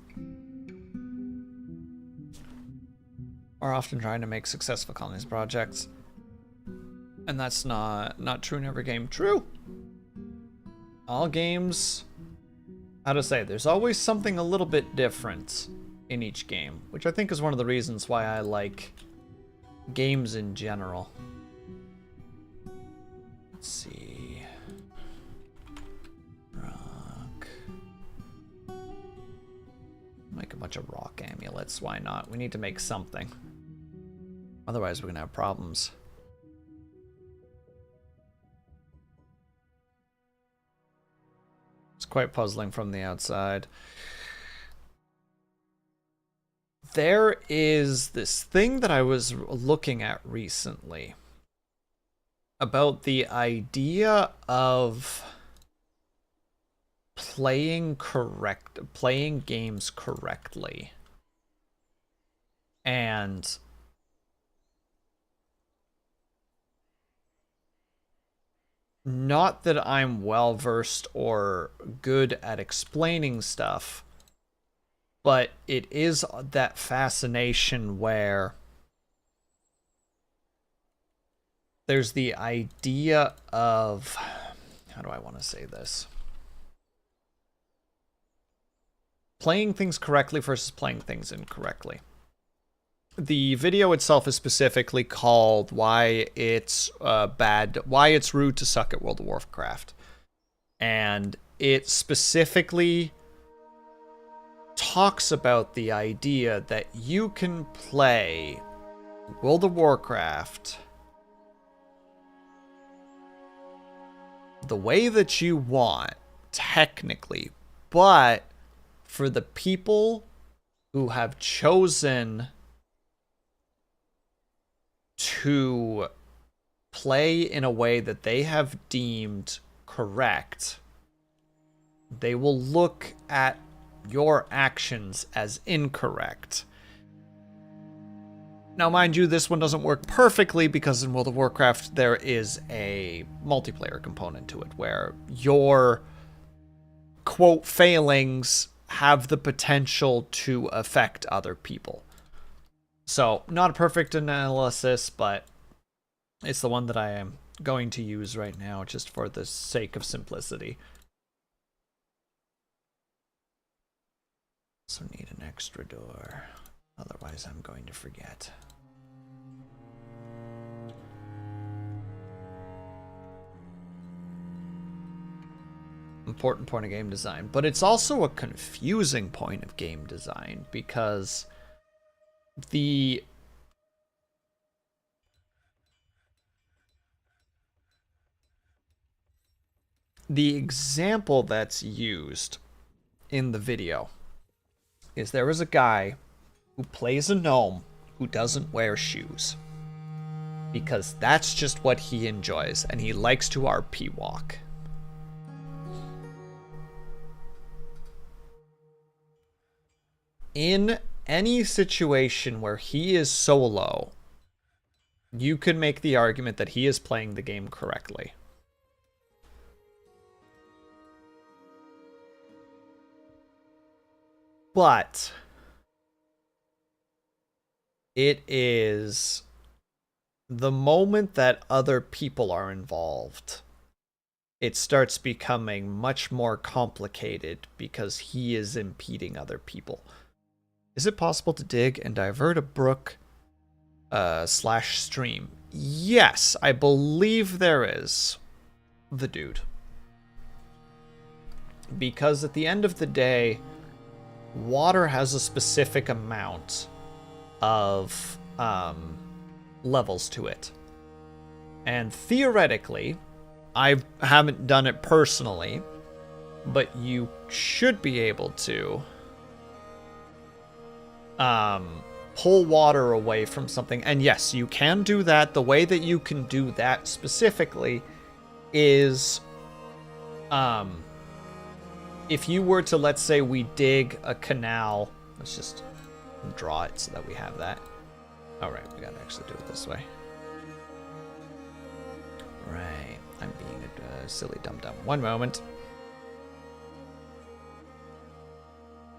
We're often trying to make successful colonies projects. And that's not true in every game. True! All games, how to say, there's always something a little bit different in each game, which I think is one of the reasons why I like games in general. Let's see. Rock. Make a bunch of rock amulets, why not? We need to make something. Otherwise we're gonna have problems. It's quite puzzling from the outside. There is this thing that I was looking at recently about the idea of playing games correctly. And not that I'm well versed or good at explaining stuff, but it is that fascination where there's the idea of, how do I want to say this? Playing things correctly versus playing things incorrectly. The video itself is specifically called why it's rude to suck at World of Warcraft. And it specifically talks about the idea that you can play World of Warcraft the way that you want, technically, but for the people who have chosen to play in a way that they have deemed correct, they will look at your actions as incorrect. Now, mind you, this one doesn't work perfectly because in World of Warcraft there is a multiplayer component to it where your quote failings have the potential to affect other people. So, not a perfect analysis, but it's the one that I am going to use right now just for the sake of simplicity. So need an extra door, otherwise I'm going to forget. Important point of game design, but it's also a confusing point of game design because the example that's used in the video is there is a guy who plays a gnome who doesn't wear shoes because that's just what he enjoys and he likes to RP walk. In any situation where he is solo, you could make the argument that he is playing the game correctly. But it is the moment that other people are involved, it starts becoming much more complicated because he is impeding other people. Is it possible to dig and divert a brook slash stream? Yes, I believe there is. The dude. Because at the end of the day, water has a specific amount of levels to it. And theoretically, I haven't done it personally, but you should be able to pull water away from something. And yes, you can do that. The way that you can do that specifically is if you were to, let's say we dig a canal, let's just draw it so that we have that. All right, we gotta actually do it this way. Right, I'm being a silly dum-dum. One moment.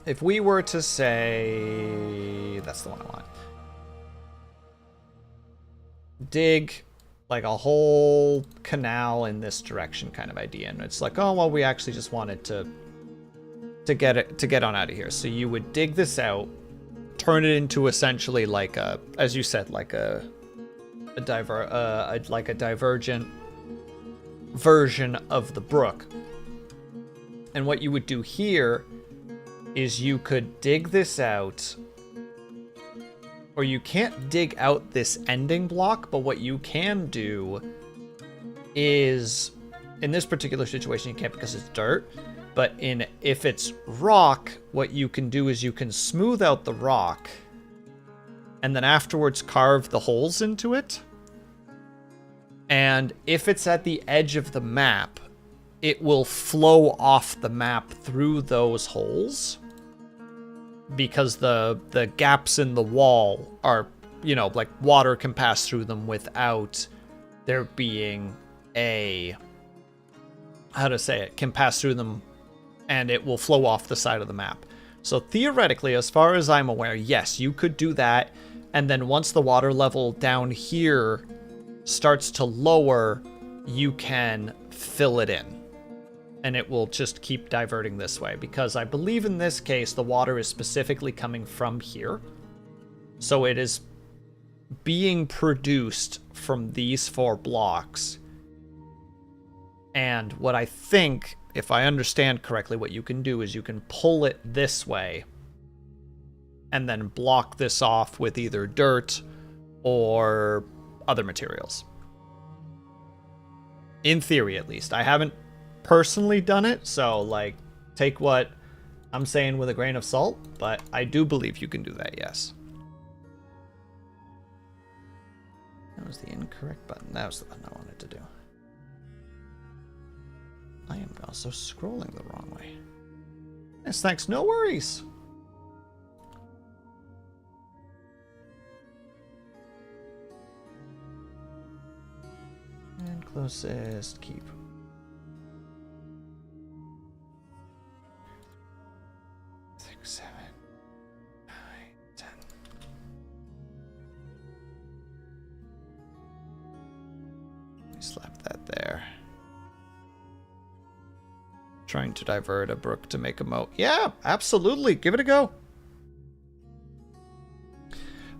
If we were to say, that's the one I want. Dig like a whole canal in this direction kind of idea. And it's like, oh, well, we actually just wanted to get on out of here. So you would dig this out, turn it into essentially like a, as you said, like a divergent version of the brook. And what you would do here is you could dig this out, or you can't dig out this ending block, but what you can do is, in this particular situation, you can't because it's dirt, but if it's rock, what you can do is you can smooth out the rock and then afterwards carve the holes into it. And if it's at the edge of the map, it will flow off the map through those holes, because the gaps in the wall are, you know, like water can pass through them without there being a, how to say it, can pass through them, and it will flow off the side of the map. So theoretically, as far as I'm aware, yes, you could do that, and then once the water level down here starts to lower, you can fill it in. And it will just keep diverting this way, because I believe in this case the water is specifically coming from here. So it is being produced from these 4 blocks. And what I think, if I understand correctly, what you can do is you can pull it this way and then block this off with either dirt or other materials. In theory, at least. I haven't personally done it, so like take what I'm saying with a grain of salt, but I do believe you can do that, yes. That was the incorrect button. That was the button I wanted to do. I am also scrolling the wrong way. Yes, thanks, no worries. And closest, keep. 7, 9, 10. We slap that there. Trying to divert a brook to make a moat. Yeah, absolutely. Give it a go.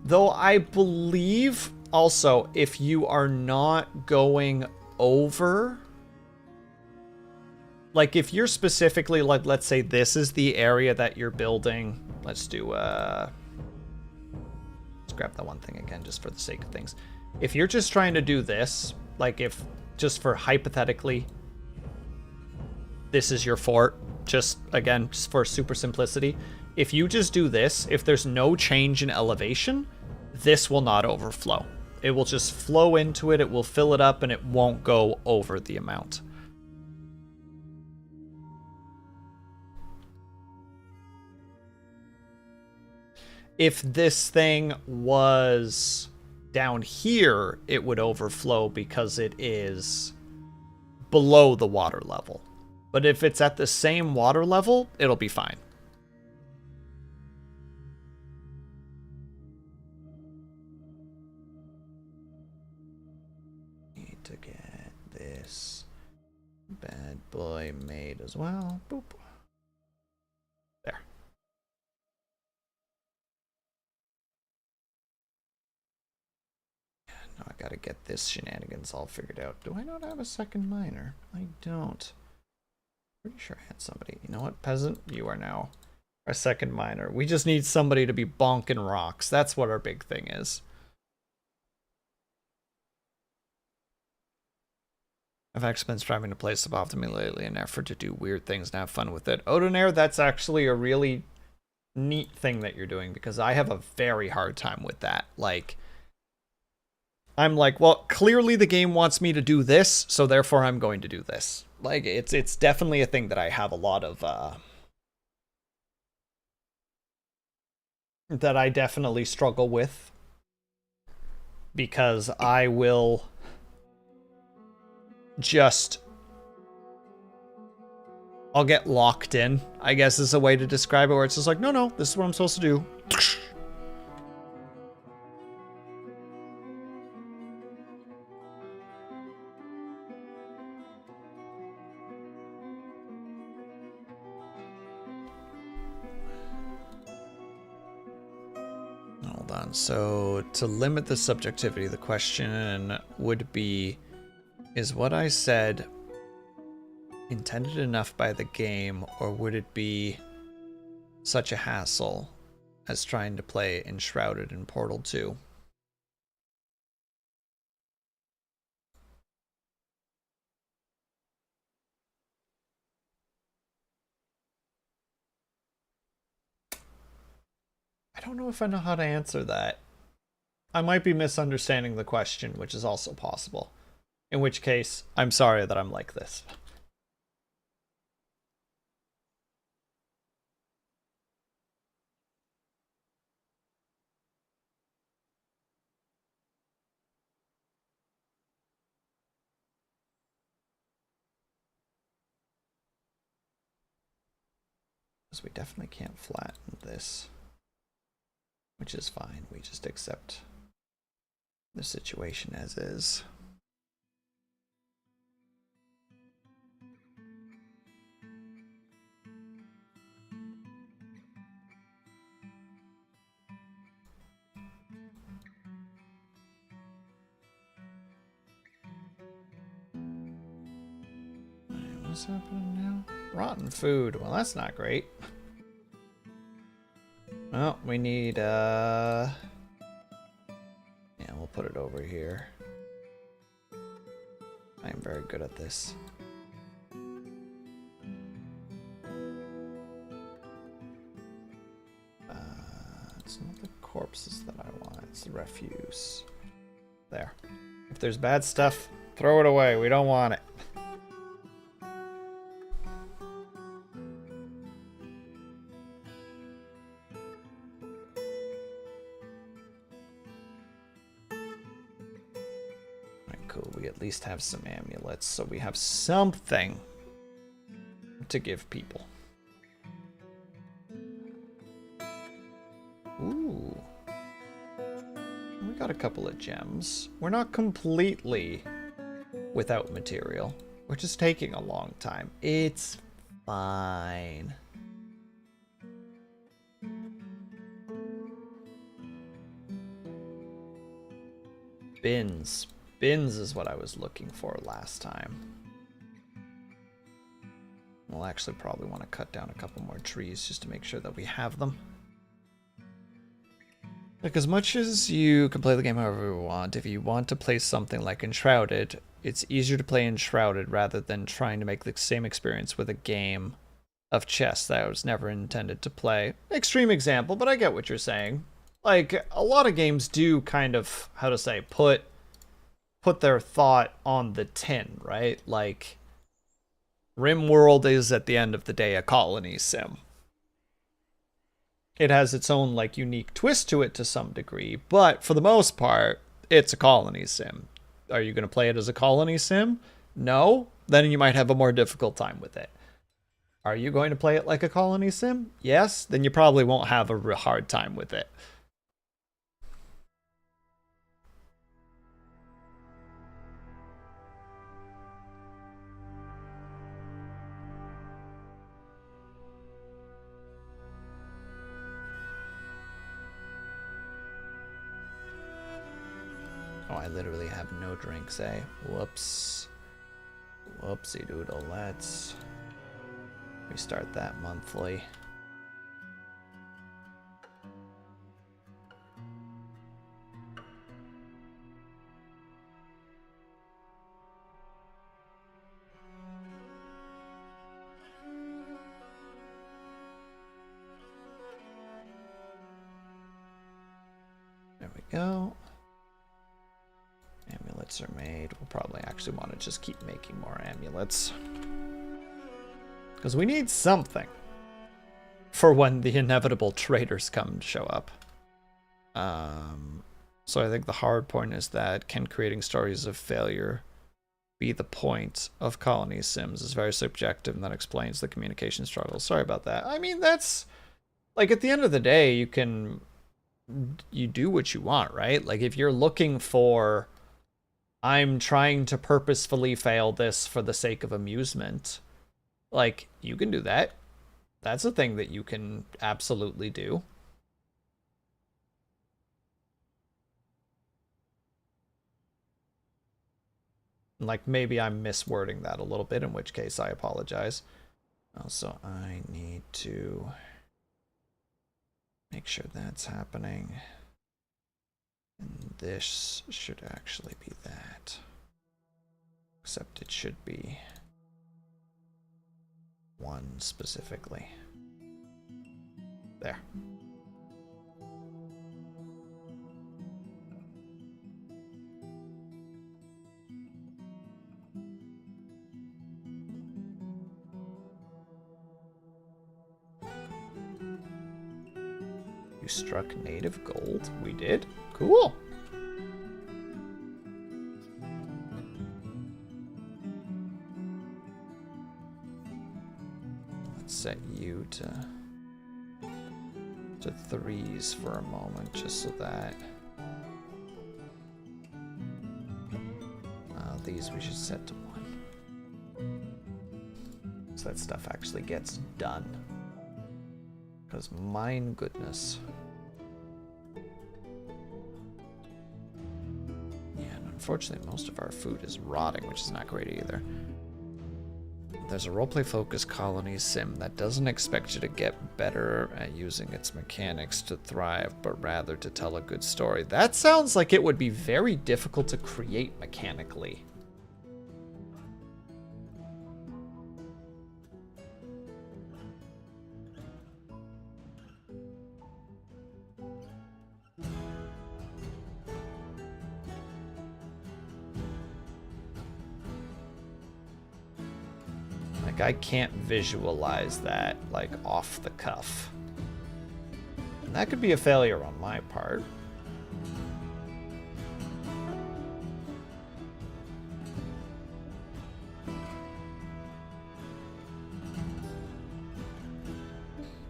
Though I believe also if you are not going over, like if you're specifically, like, let's say this is the area that you're building. Let's do, let's grab that one thing again just for the sake of things. If you're just trying to do this, like if, just for hypothetically, this is your fort, just again, just for super simplicity. If you just do this, if there's no change in elevation, this will not overflow. It will just flow into it, it will fill it up, and it won't go over the amount. If this thing was down here, it would overflow because it is below the water level. But if it's at the same water level, it'll be fine. Need to get this bad boy made as well. Boop. There. Now I gotta get this shenanigans all figured out. Do I not have a second miner? I don't. Pretty sure I had somebody. You know what, peasant? You are now our second miner. We just need somebody to be bonking rocks. That's what our big thing is. I've actually been striving to play suboptimally lately in an effort to do weird things and have fun with it. Odonair, that's actually a really neat thing that you're doing, because I have a very hard time with that. Like, I'm like, well, clearly the game wants me to do this, so therefore I'm going to do this. Like, it's definitely a thing that I have a lot of, that I definitely struggle with. Because I will just... I'll get locked in, I guess is a way to describe it, where it's just like, no, this is what I'm supposed to do. Hold on. So to limit the subjectivity, the question would be, is what I said intended enough by the game, or would it be such a hassle as trying to play Enshrouded in Portal 2? I don't know if I know how to answer that. I might be misunderstanding the question, which is also possible. In which case, I'm sorry that I'm like this. Because we definitely can't flatten this. Which is fine. We just accept the situation as is. What's happening now? Rotten food. Well, that's not great. Well, we need, yeah, we'll put it over here. I'm very good at this. It's not the corpses that I want, it's the refuse. There. If there's bad stuff, throw it away. We don't want it. Cool, we at least have some amulets, so we have something to give people. Ooh. We got a couple of gems. We're not completely without material. We're just taking a long time. It's fine. Bins. Bins is what I was looking for last time. We'll actually probably want to cut down a couple more trees just to make sure that we have them. Like, as much as you can play the game however you want, if you want to play something like Enshrouded, it's easier to play Enshrouded rather than trying to make the same experience with a game of chess that I was never intended to play. Extreme example, but I get what you're saying. Like, a lot of games do kind of, how to say, put their thought on the tin, right? Like, RimWorld is, at the end of the day, a colony sim. It has its own, like, unique twist to it to some degree, but for the most part, it's a colony sim. Are you going to play it as a colony sim? No? Then you might have a more difficult time with it. Are you going to play it like a colony sim? Yes? Then you probably won't have a hard time with it. Oh, I literally have no drinks, eh? Whoops. Whoopsie doodle. Let's restart that monthly. There we go. amulets are made. We'll probably actually want to just keep making more amulets. Because we need something for when the inevitable traitors come to show up. So I think the hard point is that can creating stories of failure be the point of colony sims is very subjective, and that explains the communication struggles. Sorry about that. I mean, that's like at the end of the day, you do what you want, right? Like if you're looking for, I'm trying to purposefully fail this for the sake of amusement, like you can do that. That's a thing that you can absolutely do. Like maybe I'm miswording that a little bit, in which case I apologize. Also, I need to make sure that's happening. And this should actually be that. Except it should be one specifically. There. You struck native gold? We did? Cool. Let's set you to 3s for a moment, just so that these we should set to 1. So that stuff actually gets done. Because mine goodness. Yeah, and unfortunately most of our food is rotting, which is not great either. There's a roleplay focused colony sim that doesn't expect you to get better at using its mechanics to thrive, but rather to tell a good story. That sounds like it would be very difficult to create mechanically. I can't visualize that, like, off the cuff. And that could be a failure on my part.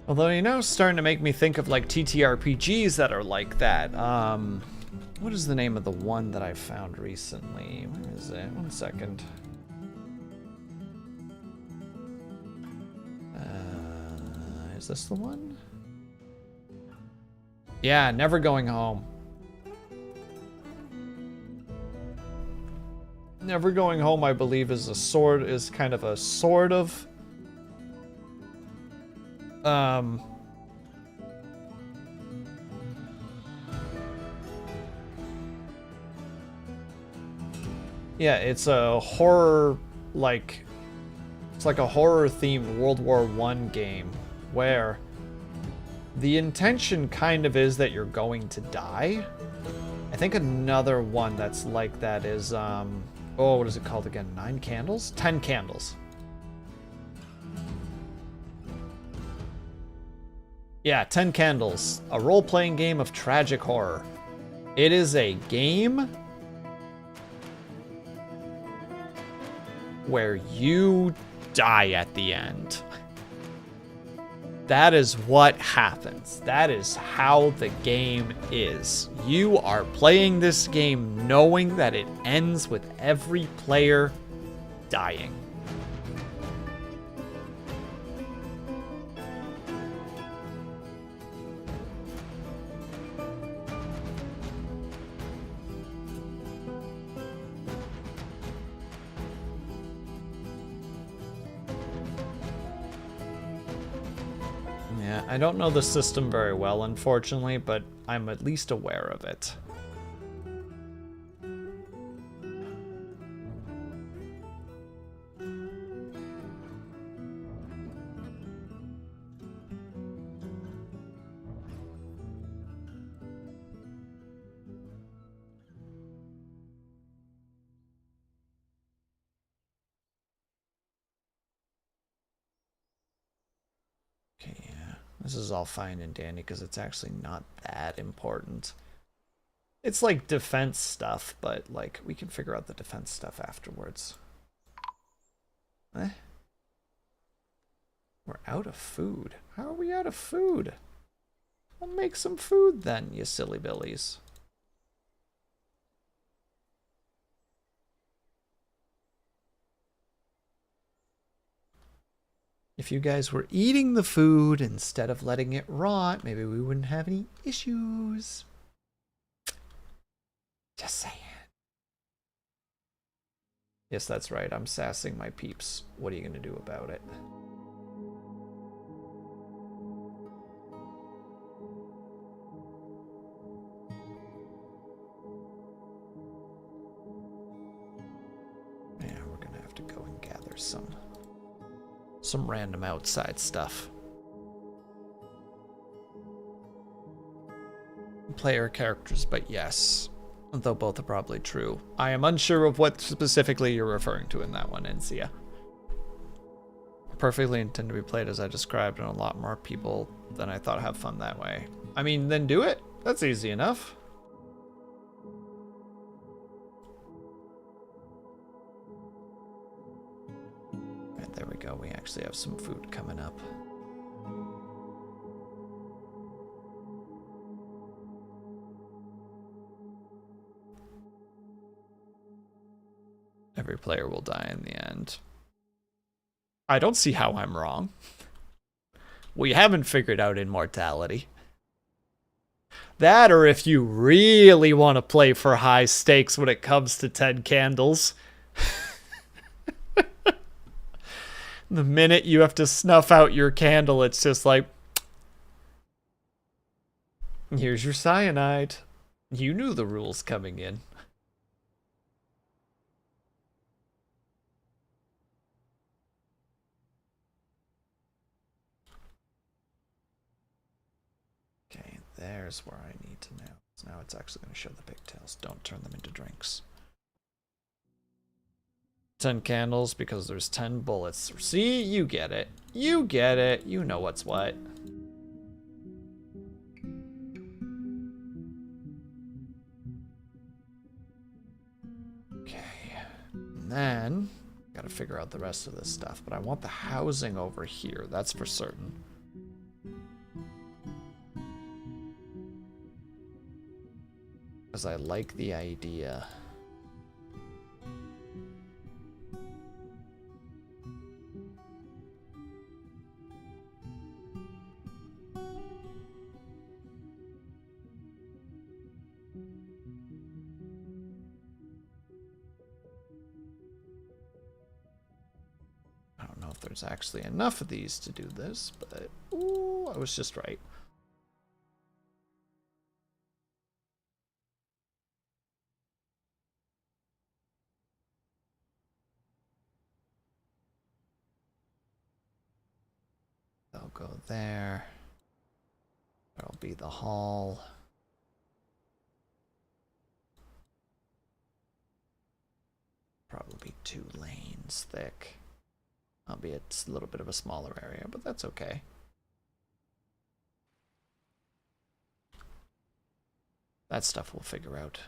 Although, you know, starting to make me think of, like, TTRPGs that are like that. What is the name of the one that I found recently? Where is it? 1 second. Is this the one? Yeah, Never Going Home. Never Going Home, I believe, is kind of a sort of yeah, it's a horror, like, it's like a horror themed World War I game where the intention kind of is that you're going to die. I think another one that's like that is, oh, what is it called again? 9 Candles? 10 Candles. Yeah, 10 Candles. A role-playing game of tragic horror. It is a game where you die at the end. That is what happens. That is how the game is. You are playing this game knowing that it ends with every player dying. I don't know the system very well, unfortunately, but I'm at least aware of it. This is all fine and dandy because it's actually not that important. It's like defense stuff, but like we can figure out the defense stuff afterwards. Eh? We're out of food. How are we out of food? I'll make some food then, you silly billies. If you guys were eating the food instead of letting it rot, maybe we wouldn't have any issues. Just saying. Yes, that's right. I'm sassing my peeps. What are you going to do about it? Yeah, we're going to have to go and gather some random outside stuff. Player characters, but yes. Though both are probably true. I am unsure of what specifically you're referring to in that one, Encia. Perfectly intend to be played as I described, and a lot more people than I thought have fun that way. I mean, then do it. That's easy enough. Right, there we go. We actually have some food coming up. Every player will die in the end. I don't see how I'm wrong. We haven't figured out immortality. That, or if you really want to play for high stakes when it comes to 10 candles. The minute you have to snuff out your candle, it's just like, here's your cyanide. You knew the rules coming in. Okay, there's where I need to know. So now it's actually going to show the pigtails. Don't turn them into drinks. 10 candles because there's 10 bullets. See, you get it. You get it. You know what's what. Okay. And then, gotta figure out the rest of this stuff. But I want the housing over here. That's for certain. Because I like the idea. I don't know if there's actually enough of these to do this, but ooh, I was just right. They'll go there. There'll be the hall. Probably 2 lanes thick. Albeit it's a little bit of a smaller area, but that's okay. That stuff we'll figure out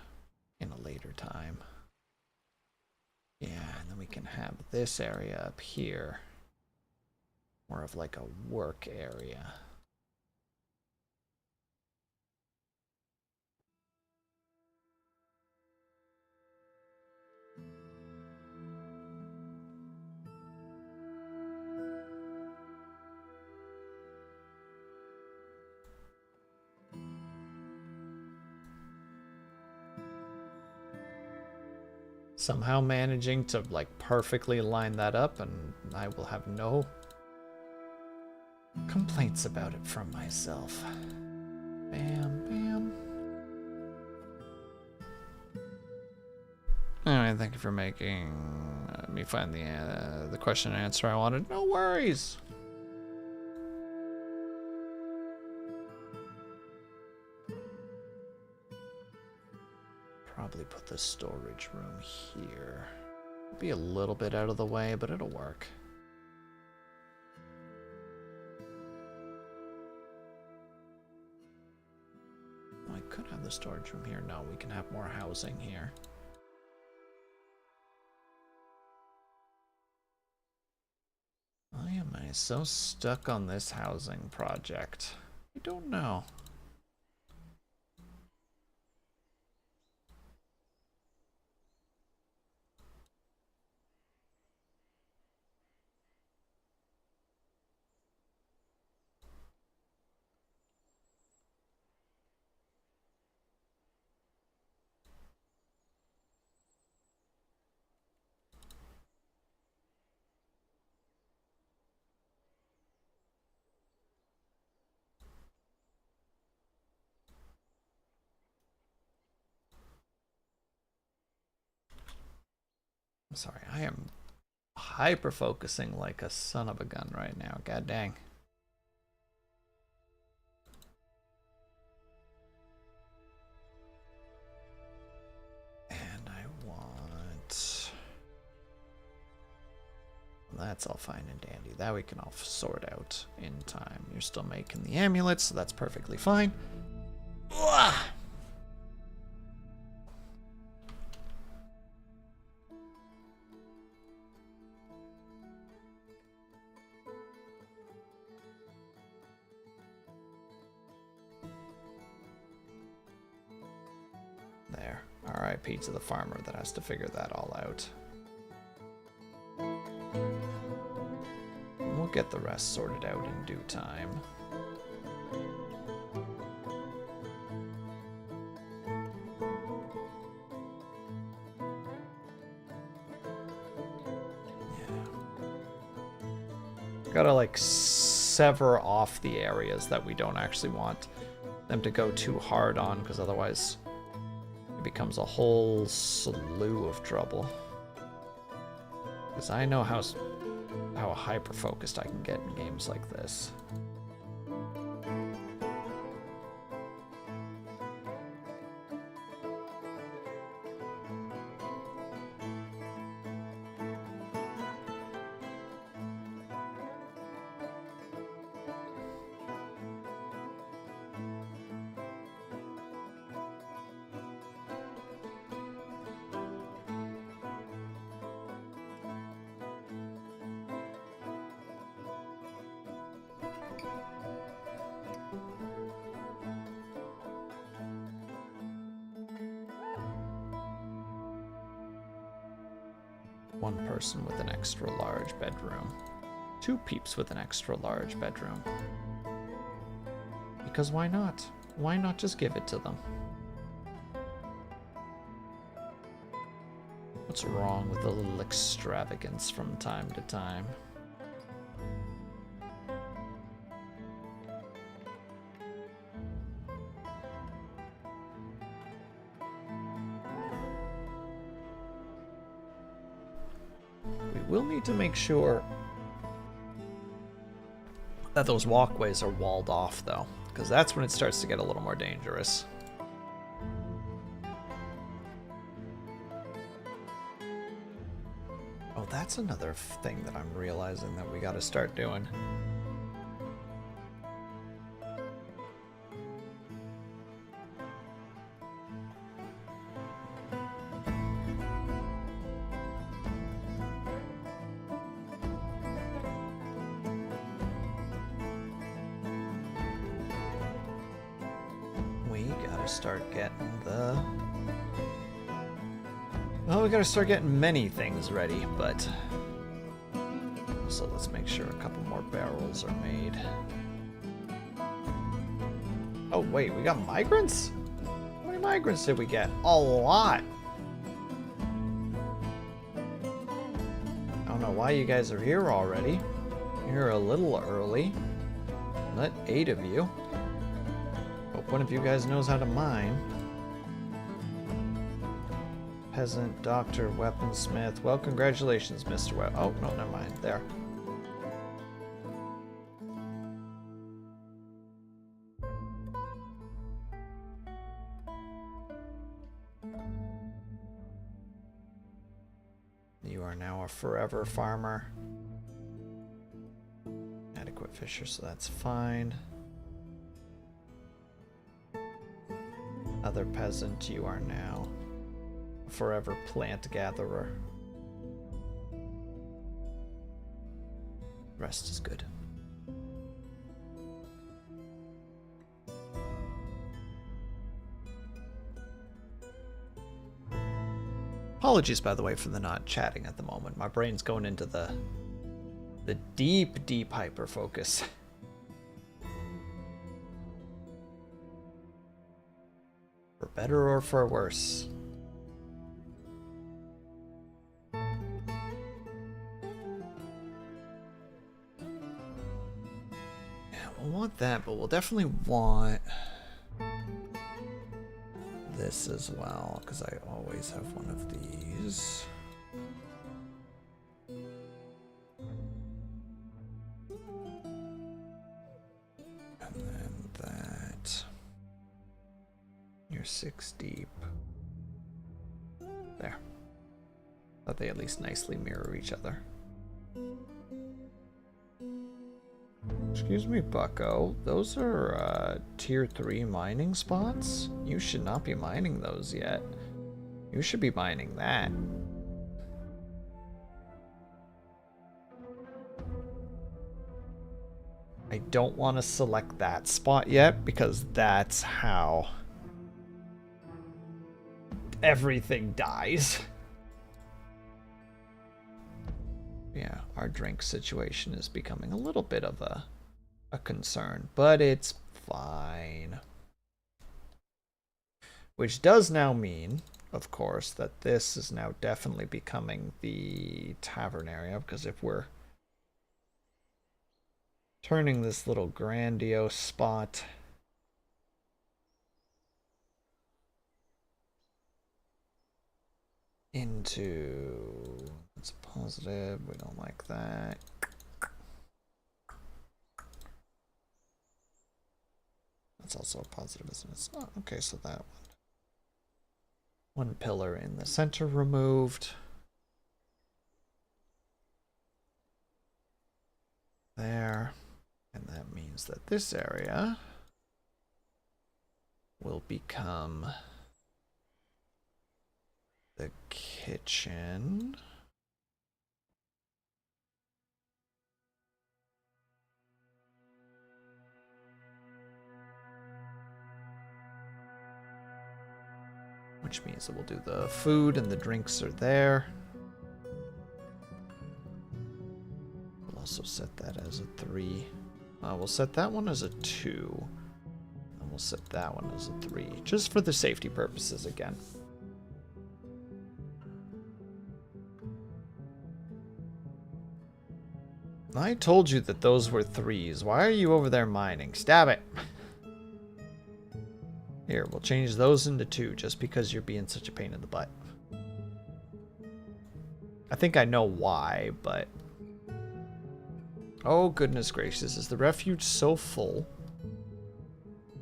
in a later time. Yeah, and then we can have this area up here. More of like a work area. Somehow managing to like perfectly line that up, and I will have no complaints about it from myself. Bam, bam. Alright, thank you for making me find the question and answer I wanted. No worries. Probably put the storage room here. Be a little bit out of the way, but it'll work. another storage room here? No, we can have more housing here. Why am I so stuck on this housing project? I don't know. I'm sorry, I am hyper focusing like a son of a gun right now. God dang. And I want... That's all fine and dandy. That we can all sort out in time. You're still making the amulets, so that's perfectly fine. Ugh! There. R.I.P. to the farmer that has to figure that all out. We'll get the rest sorted out in due time. Yeah. Gotta like sever off the areas that we don't actually want them to go too hard on, because otherwise it becomes a whole slew of trouble. Because I know how hyper-focused I can get in games like this. One person with an extra large bedroom. Two peeps with an extra large bedroom. Because why not? Why not just give it to them? What's wrong with a little extravagance from time to time? We'll need to make sure that those walkways are walled off, though, because that's when it starts to get a little more dangerous. Oh, that's another thing that I'm realizing that we gotta start doing. Start getting the... Well, we gotta start getting many things ready, but... So let's make sure a couple more barrels are made. Oh, wait, we got migrants? How many migrants did we get? A lot! I don't know why you guys are here already. You're a little early. Let 8 of you. Hope one of you guys knows how to mine. Peasant, doctor, weaponsmith. Well, congratulations, Mr. Oh, no, never mind. There. You are now a forever farmer. Adequate fisher, so that's fine. Other peasant, you are now a forever plant gatherer. Rest is good. Apologies, by the way, for the not chatting at the moment. My brain's going into the deep, deep hyper focus. For better or for worse. We'll want that, but we'll definitely want this as well, because I always have one of these. And then that. You're 6 deep. There. Thought they at least nicely mirror each other. Excuse me, bucko. Those are tier 3 mining spots? You should not be mining those yet. You should be mining that. I don't want to select that spot yet because that's how everything dies. Yeah, our drink situation is becoming a little bit of a concern, but it's fine. Which does now mean, of course, that this is now definitely becoming the tavern area, because if we're turning this little grandiose spot into, it's positive, we don't like that. That's also a positive, isn't it? Oh, okay, so that one pillar in the center removed. There. And that means that this area will become the kitchen. Which means that we'll do the food and the drinks are there. We'll also set that as a 3. We'll set that one as a 2. And we'll set that one as a 3. Just for the safety purposes again. I told you that those were 3s. Why are you over there mining? Stab it! Here, we'll change those into 2 just because you're being such a pain in the butt. I think I know why, but... Oh, goodness gracious. Is the refuge so full?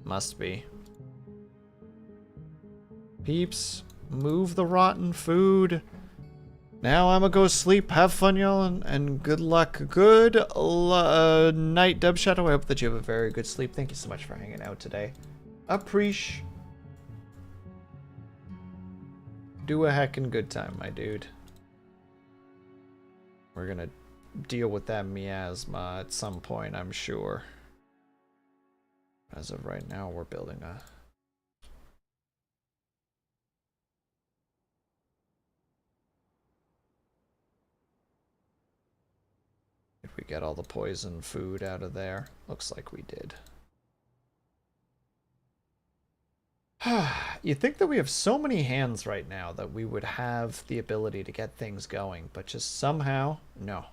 Must be. Peeps, move the rotten food. Now I'm gonna go sleep. Have fun, y'all, and good luck. Good night, Dub Shadow. I hope that you have a very good sleep. Thank you so much for hanging out today. Appreciate. Do a heckin' good time, my dude. We're gonna deal with that miasma at some point, I'm sure. As of right now, we're building a... If we get all the poison food out of there, looks like we did. You'd think that we have so many hands right now that we would have the ability to get things going, but just somehow, no.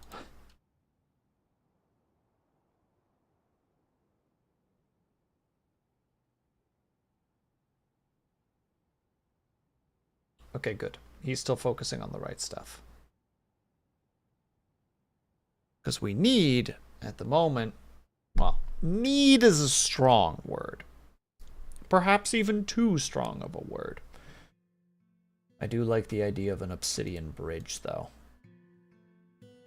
Okay, good. He's still focusing on the right stuff. Because we need, at the moment, well, need is a strong word. Perhaps even too strong of a word. I do like the idea of an obsidian bridge, though.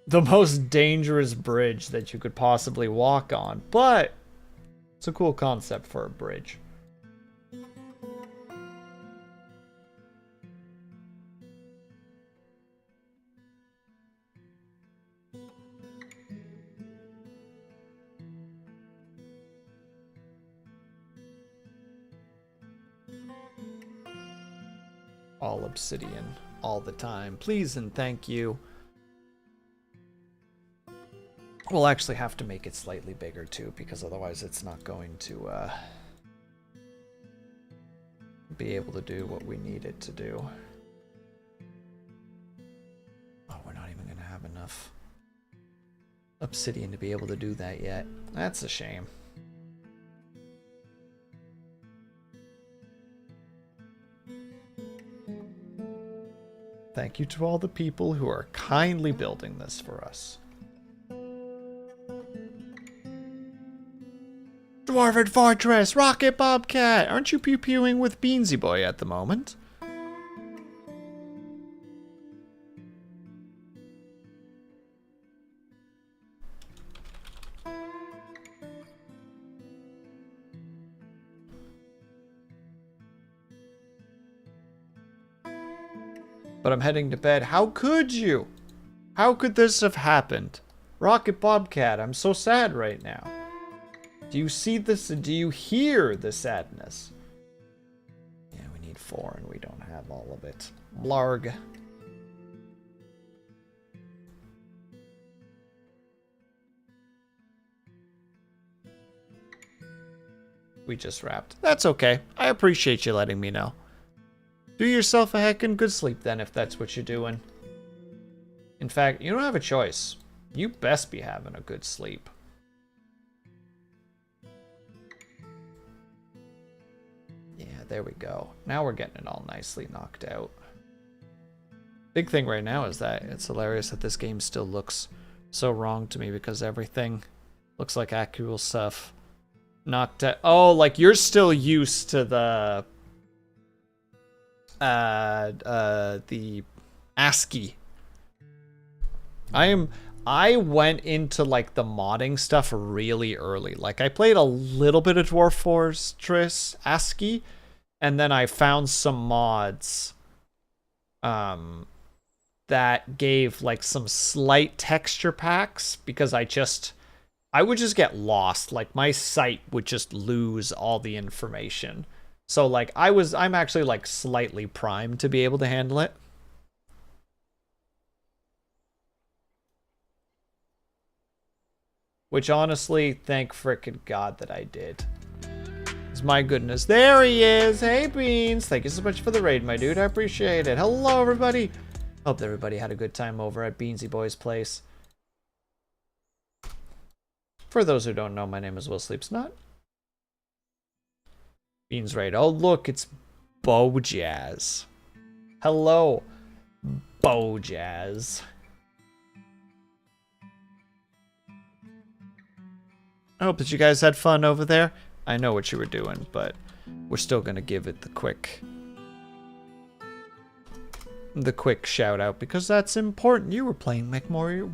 The most dangerous bridge that you could possibly walk on, but it's a cool concept for a bridge. all obsidian all the time. Please and thank you. We'll actually have to make it slightly bigger too, because otherwise it's not going to be able to do what we need it to do. Oh, we're not even going to have enough obsidian to be able to do that yet. That's a shame. Thank you to all the people who are kindly building this for us. Dwarven Fortress! Rocket Bobcat! Aren't you pew-pewing with Beansy Boy at the moment? But I'm heading to bed. How could you? How could this have happened? Rocket Bobcat, I'm so sad right now. Do you see this? Do you hear the sadness? Yeah, we need 4 and we don't have all of it. Blarg. We just wrapped. That's okay. I appreciate you letting me know. Do yourself a heckin' good sleep then, if that's what you're doing. In fact, you don't have a choice. You best be having a good sleep. Yeah, there we go. Now we're getting it all nicely knocked out. Big thing right now is that it's hilarious that this game still looks so wrong to me, because everything looks like actual stuff knocked out. Oh, like you're still used to the ASCII. I went into like the modding stuff really early. Like I played a little bit of Dwarf Fortress ASCII, and then I found some mods that gave like some slight texture packs, because I would just get lost. Like my site would just lose all the information. So like I'm actually like slightly primed to be able to handle it. Which honestly, thank frickin' God that I did. It's my goodness. There he is. Hey Beans. Thank you so much for the raid, my dude. I appreciate it. Hello everybody. Hope everybody had a good time over at Beansy Boy's place. For those who don't know, my name is Will Sleeps Not. Beans raid. Oh look, it's Bojazz. Hello, Bojazz. I hope that you guys had fun over there. I know what you were doing, but we're still gonna give it the quick shout out, because that's important. You were playing Mech Warrior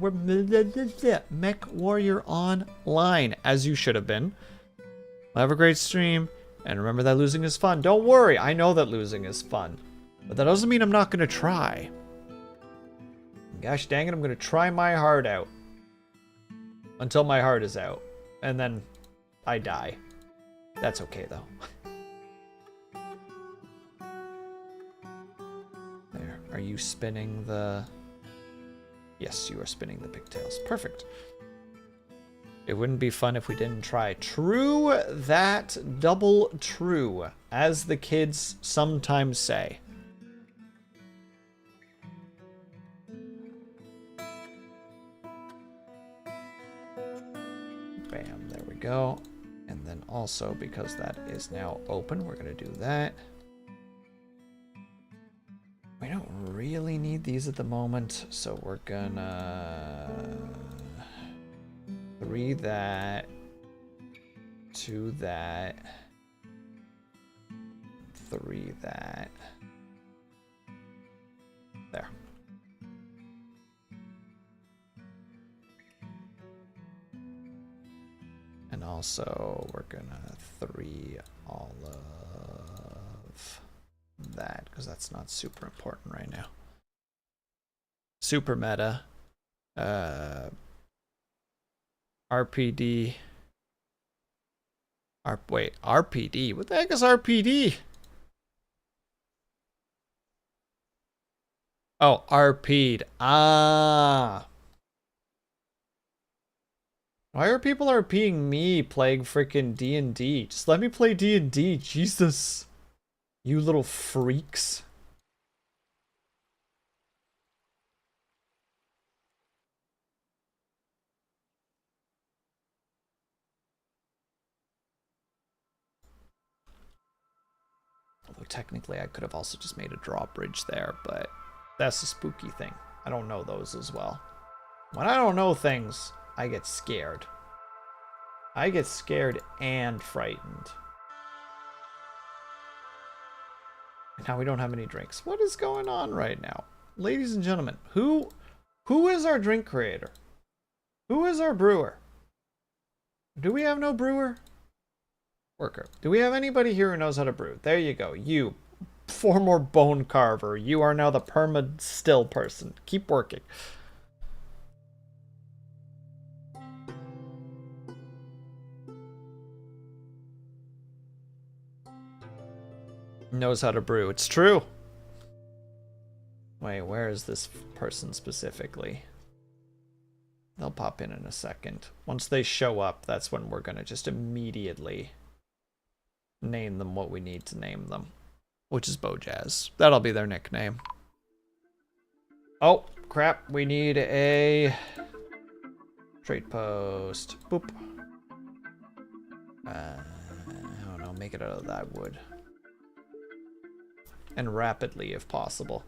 Online, as you should have been. Have a great stream. And remember that losing is fun. Don't worry, I know that losing is fun. But that doesn't mean I'm not going to try. Gosh dang it, I'm going to try my heart out. Until my heart is out. And then I die. That's okay, though. There. Are you spinning the... Yes, you are spinning the pigtails. Perfect. It wouldn't be fun if we didn't try. True that, double true, as the kids sometimes say. Bam, there we go. And then also, because that is now open, we're going to do that. We don't really need these at the moment, so we're gonna... 3 that, 2 that, 3 that. There. And also we're gonna 3 all of that, because that's not super important right now. Super meta. RPD. Wait, RPD? What the heck is RPD? Oh, RP'd. Ah. Why are people RPing me playing freaking D&D? Just let me play D&D. Jesus. You little freaks. Although technically I could have also just made a drawbridge there, but that's a spooky thing. I don't know those as well. When I don't know things, I get scared. I get scared and frightened. And now we don't have any drinks. What is going on right now? Ladies and gentlemen, who is our drink creator? Who is our brewer? Do we have no brewer? Worker. Do we have anybody here who knows how to brew? There you go. You, former bone carver. You are now the perma-still person. Keep working. Knows how to brew. It's true. Wait, where is this person specifically? They'll pop in a second. Once they show up, that's when we're going to just immediately name them what we need to name them, which is Bojazz. That'll be their nickname. Oh, crap. We need a trade post. Boop. I don't know. Make it out of that wood. And rapidly, if possible.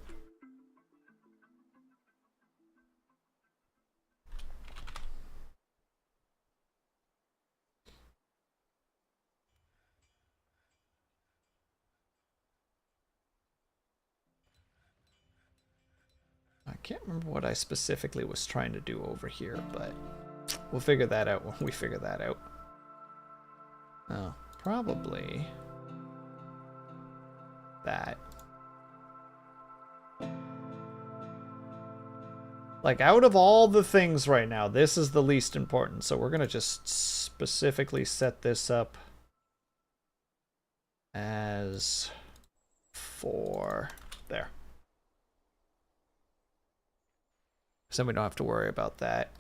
I can't remember what I specifically was trying to do over here, but we'll figure that out when we figure that out. Oh, probably that. Like, out of all the things right now, this is the least important. So we're going to just specifically set this up as 4. There. So we don't have to worry about that.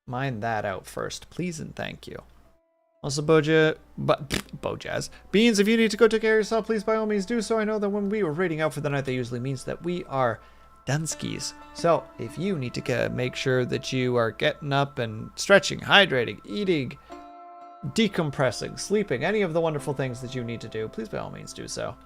Mine that out first, please and thank you. Also, Bojazz. Beans, if you need to go take care of yourself, please by all means do so. I know that when we were raiding out for the night, that usually means that we are Dunskies. So, if you need to make sure that you are getting up and stretching, hydrating, eating, decompressing, sleeping, any of the wonderful things that you need to do, please by all means do so.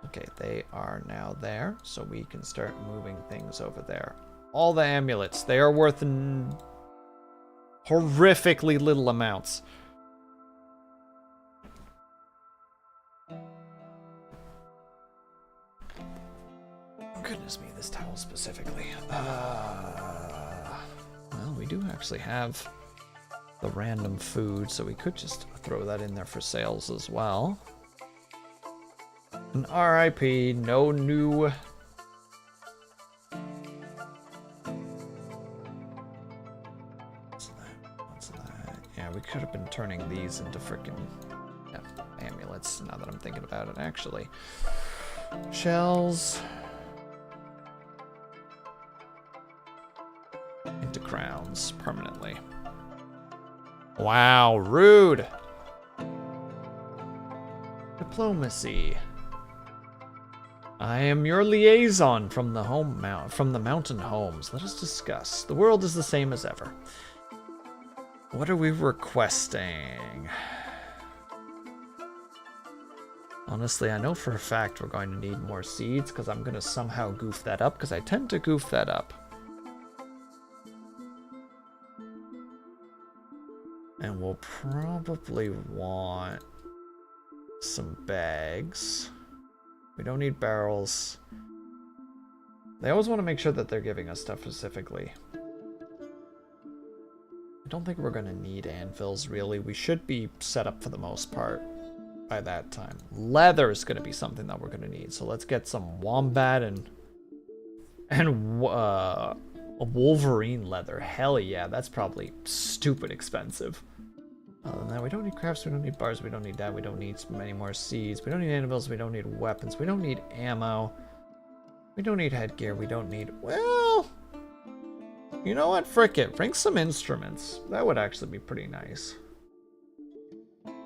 Okay, they are now there, so we can start moving things over there. All the amulets, they are worth horrifically little amounts. Oh, goodness me, this towel specifically. Well, we do actually have the random food, so we could just throw that in there for sales as well. An RIP, no new... What's that? Yeah, we could have been turning these into frickin' amulets, now that I'm thinking about it, actually. Shells. Into crowns, permanently. Wow, rude! Diplomacy. I am your liaison from the mountain homes. Let us discuss. The world is the same as ever. What are we requesting? Honestly, I know for a fact we're going to need more seeds because I'm going to somehow goof that up because I tend to goof that up. And we'll probably want some bags. We don't need barrels. They always want to make sure that they're giving us stuff specifically. I don't think we're going to need anvils, really. We should be set up for the most part by that time. Leather is going to be something that we're going to need. So let's get some wombat and a wolverine leather. Hell yeah, that's probably stupid expensive. Other than that, we don't need crafts, we don't need bars, we don't need that, we don't need many more seeds, we don't need animals, we don't need weapons, we don't need ammo, we don't need headgear, we don't need, well, you know what, frick it, bring some instruments. That would actually be pretty nice.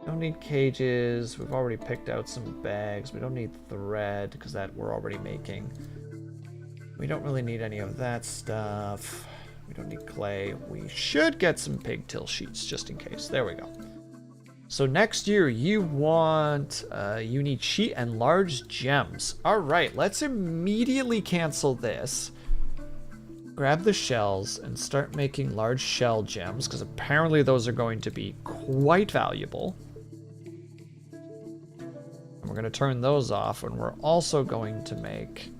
Don't need cages, we've already picked out some bags, we don't need thread, because that we're already making. We don't really need any of that stuff. We don't need clay. We should get some pigtail sheets just in case. There we go. So next year you want, you need sheet and large gems. All right, let's immediately cancel this. Grab the shells and start making large shell gems because apparently those are going to be quite valuable. And we're going to turn those off, and we're also going to make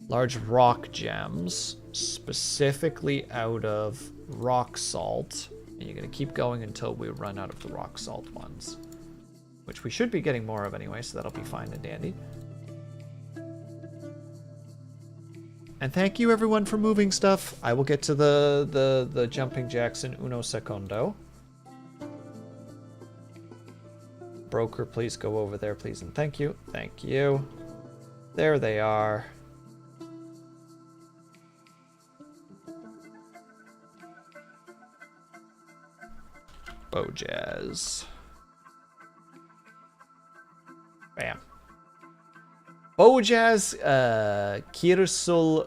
large rock gems, specifically out of rock salt. And you're going to keep going until we run out of the rock salt ones, which we should be getting more of anyway, so that'll be fine and dandy. And thank you everyone for moving stuff. I will get to the jumping jacks in uno secondo. Broker, please go over there, please, and thank you. Thank you. There they are. Bojazz. Bam. Bojazz Kirsodel.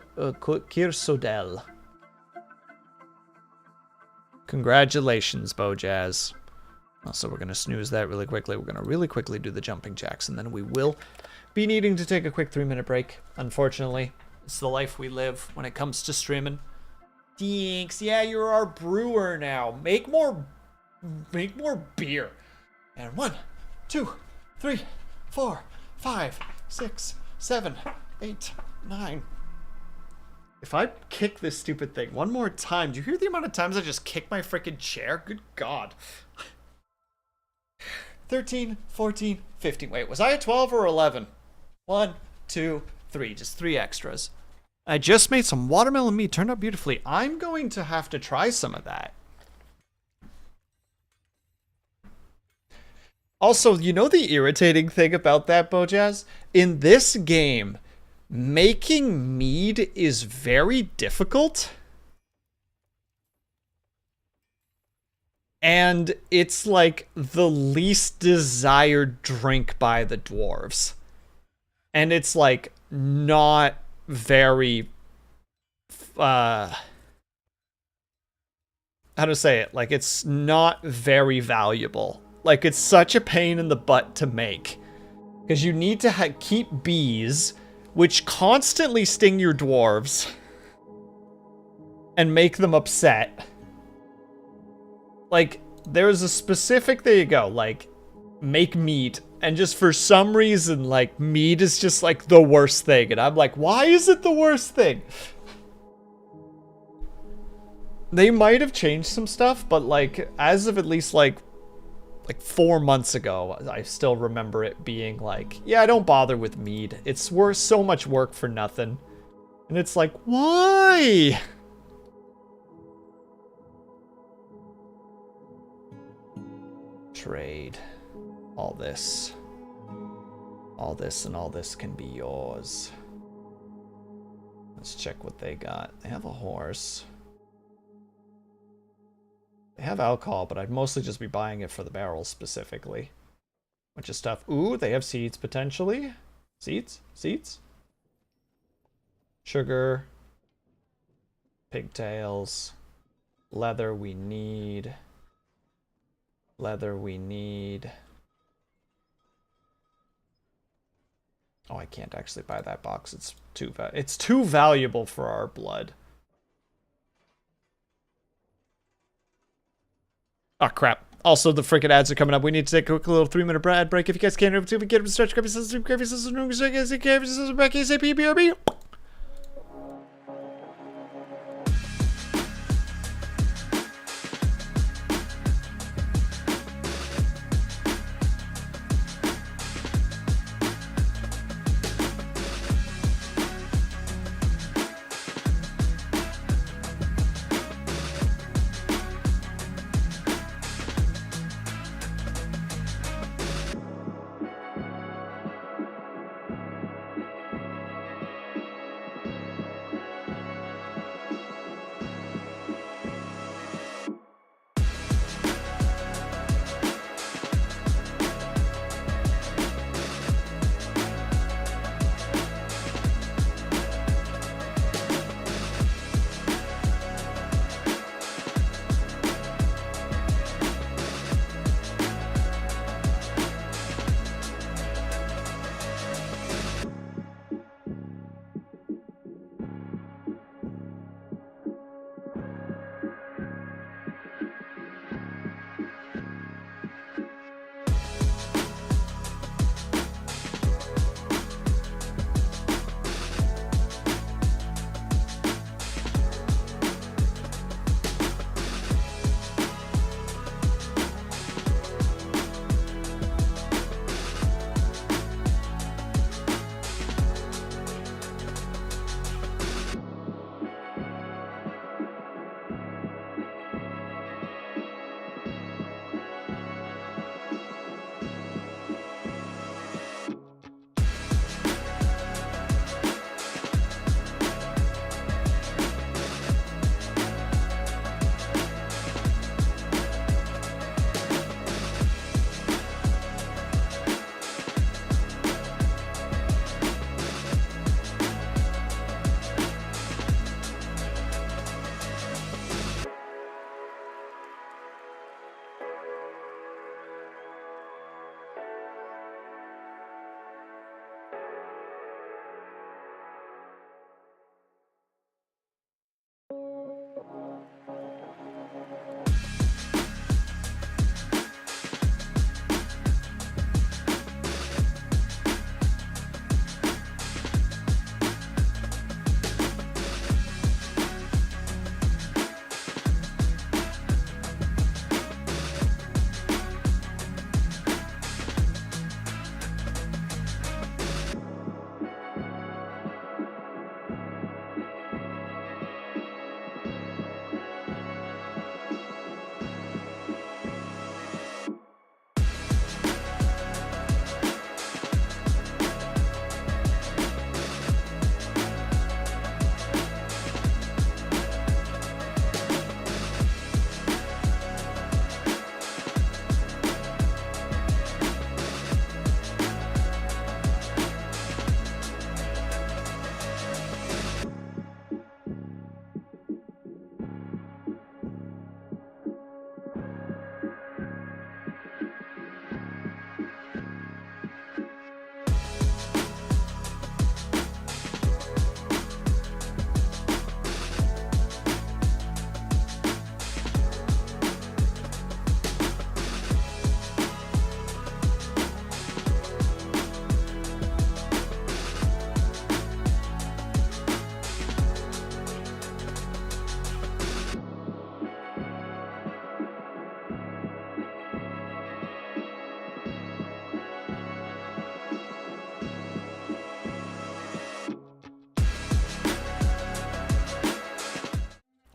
Congratulations, Bojazz. Also, we're going to snooze that really quickly. We're going to really quickly do the jumping jacks, and then we will be needing to take a quick 3-minute break. Unfortunately, it's the life we live when it comes to streaming. Thanks. Yeah, you're our brewer now. Make more beer. And 1, 2, 3, 4, 5, 6, 7, 8, 9. If I kick this stupid thing one more time, do you hear the amount of times I just kick my freaking chair? Good God. 13, 14, 15. Wait, was I at 12 or 11? 1, 2, 3. Just 3 extras. I just made some watermelon meat. Turned out beautifully. I'm going to have to try some of that. Also, you know the irritating thing about that, Bojazz? In this game, making mead is very difficult. And it's like the least desired drink by the dwarves. And it's like not very how to say it? Like it's not very valuable. Like, it's such a pain in the butt to make. Because you need to keep bees, which constantly sting your dwarves. And make them upset. Like, there's a specific, there you go, like, make meat. And just for some reason, like, meat is just, like, the worst thing. And I'm like, why is it the worst thing? They might have changed some stuff, but, like, as of at least, like 4 months ago, I still remember it being like, yeah, don't bother with mead. It's worth so much work for nothing. And it's like, why? Trade. All this. All this and all this can be yours. Let's check what they got. They have a horse. They have alcohol, but I'd mostly just be buying it for the barrels specifically. Bunch of stuff. Ooh, they have seeds potentially. Seeds? Seeds? Sugar. Pigtails. Leather we need. Leather we need. Oh, I can't actually buy that box. It's too valuable for our blood. Oh, crap. Also, the freaking ads are coming up. We need to take a quick little 3-minute ad break. If you guys can't, we get them stretch, grab your system, grab your system, back, BRB.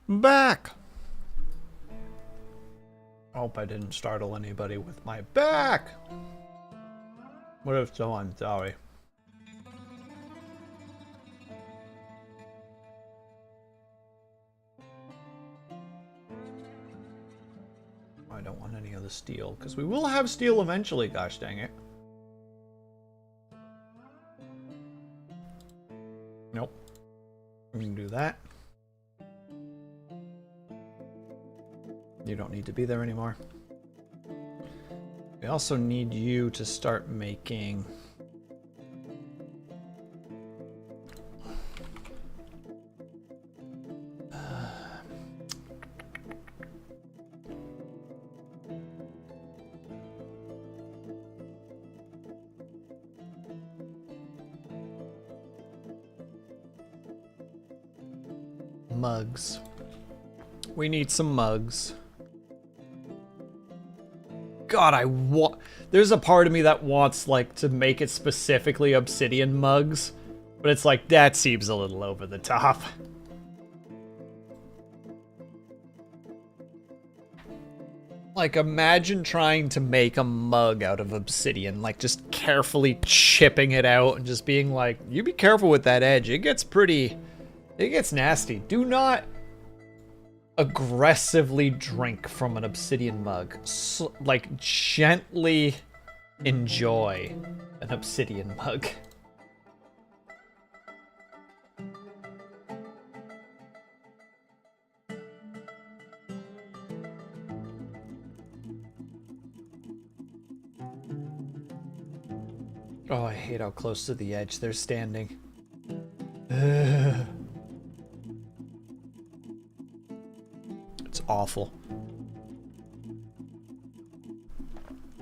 Back! Hope I didn't startle anybody with my back! What if so? I'm sorry. I don't want any of the steel, because we will have steel eventually, gosh dang it. Nope. We can do that. You don't need to be there anymore. We also need you to start making... mugs. We need some mugs. God, there's a part of me that wants, like, to make it specifically obsidian mugs, but it's like, that seems a little over the top. Like, imagine trying to make a mug out of obsidian, like, just carefully chipping it out and just being like, you be careful with that edge, it gets nasty. Do not aggressively drink from an obsidian mug. Like, gently enjoy an obsidian mug. Oh, I hate how close to the edge they're standing. Ugh. It's awful.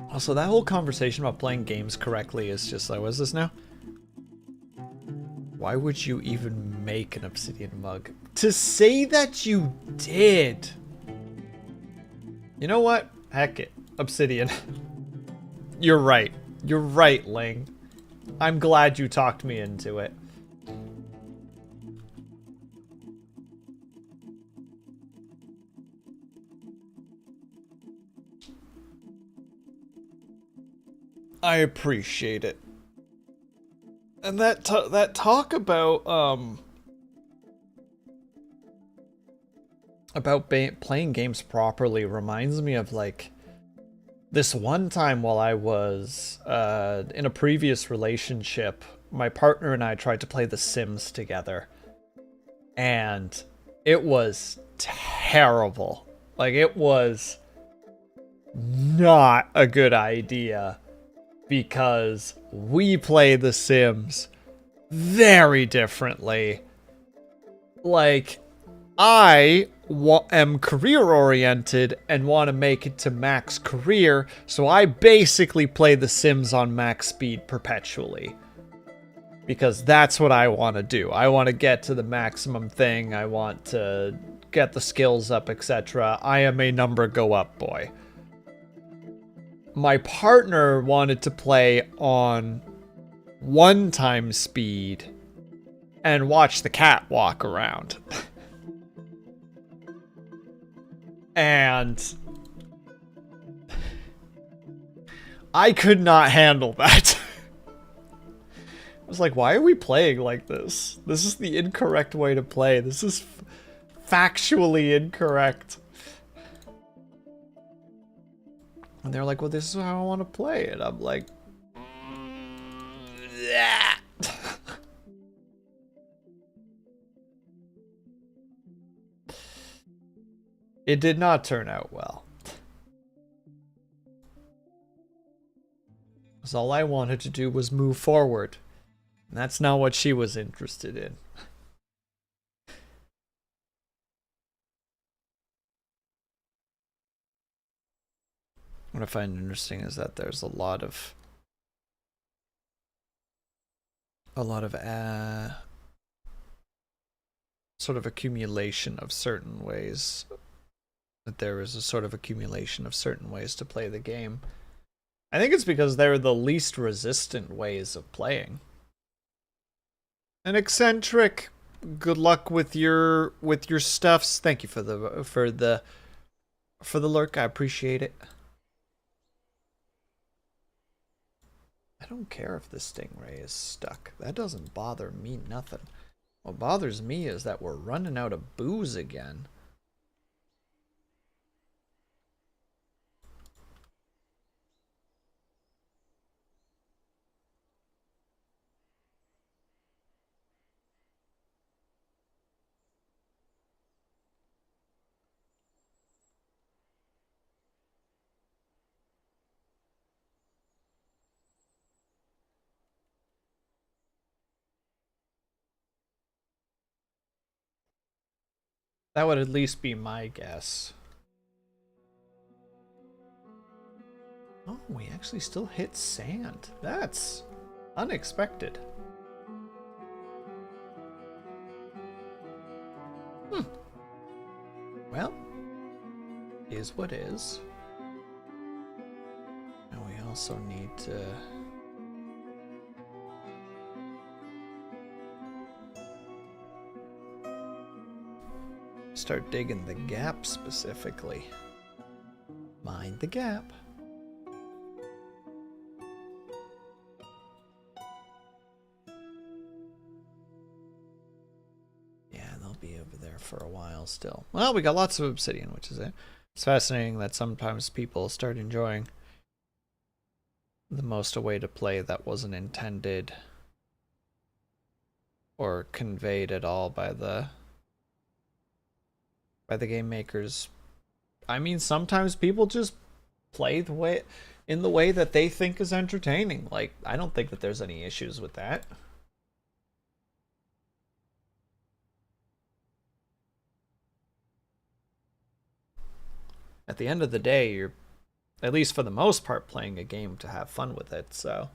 Also, that whole conversation about playing games correctly is just like, what's this now? Why would you even make an obsidian mug? To say that you did! You know what? Heck it. Obsidian. You're right. You're right, Ling. I'm glad you talked me into it. I appreciate it. And that talk about playing games properly reminds me of, like, this one time while I was in a previous relationship. My partner and I tried to play The Sims together, and it was terrible. Like, it was not a good idea. because we play The Sims very differently. Like, I am career oriented and want to make it to max career, so I basically play The Sims on max speed perpetually. Because that's what I want to do. I want to get to the maximum thing, I want to get the skills up, etc. I am a number go up boy. My partner wanted to play on 1x speed and watch the cat walk around. And I could not handle that. I was like, why are we playing like this? This is the incorrect way to play. This is factually incorrect. And they're like, well, this is how I want to play it. I'm like, yeah. It did not turn out well. Because all I wanted to do was move forward. And that's not what she was interested in. What I find interesting is that there's a lot of sort of accumulation of certain ways. That there is a sort of accumulation of certain ways to play the game. I think it's because they're the least resistant ways of playing. An eccentric, good luck with your stuffs. Thank you for the lurk. I appreciate it. I don't care if the stingray is stuck. That doesn't bother me nothing. What bothers me is that we're running out of booze again. That would at least be my guess. Oh, we actually still hit sand. That's unexpected. Well, is what is. And we also need to... start digging the gap specifically. Mind the gap. Yeah, they'll be over there for a while still. Well, we got lots of obsidian, which is it. It's fascinating that sometimes people start enjoying the most a way to play that wasn't intended or conveyed at all by the game makers. I mean, sometimes people just play the way in the way that they think is entertaining. Like, I don't think that there's any issues with that. At the end of the day, you're, at least for the most part, playing a game to have fun with it, so...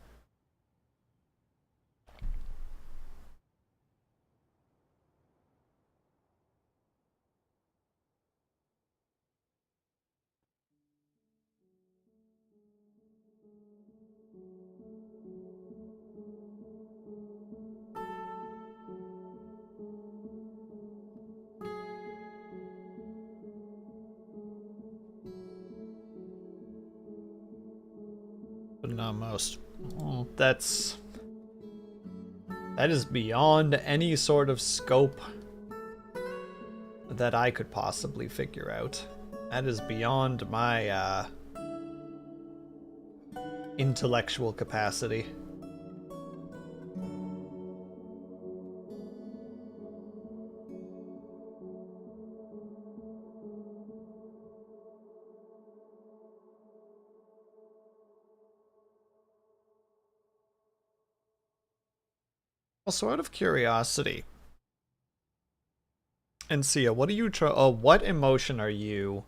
But not most. Well, that is beyond any sort of scope that I could possibly figure out. That is beyond my intellectual capacity. Also, out of curiosity, and Sia, what are you what emotion are you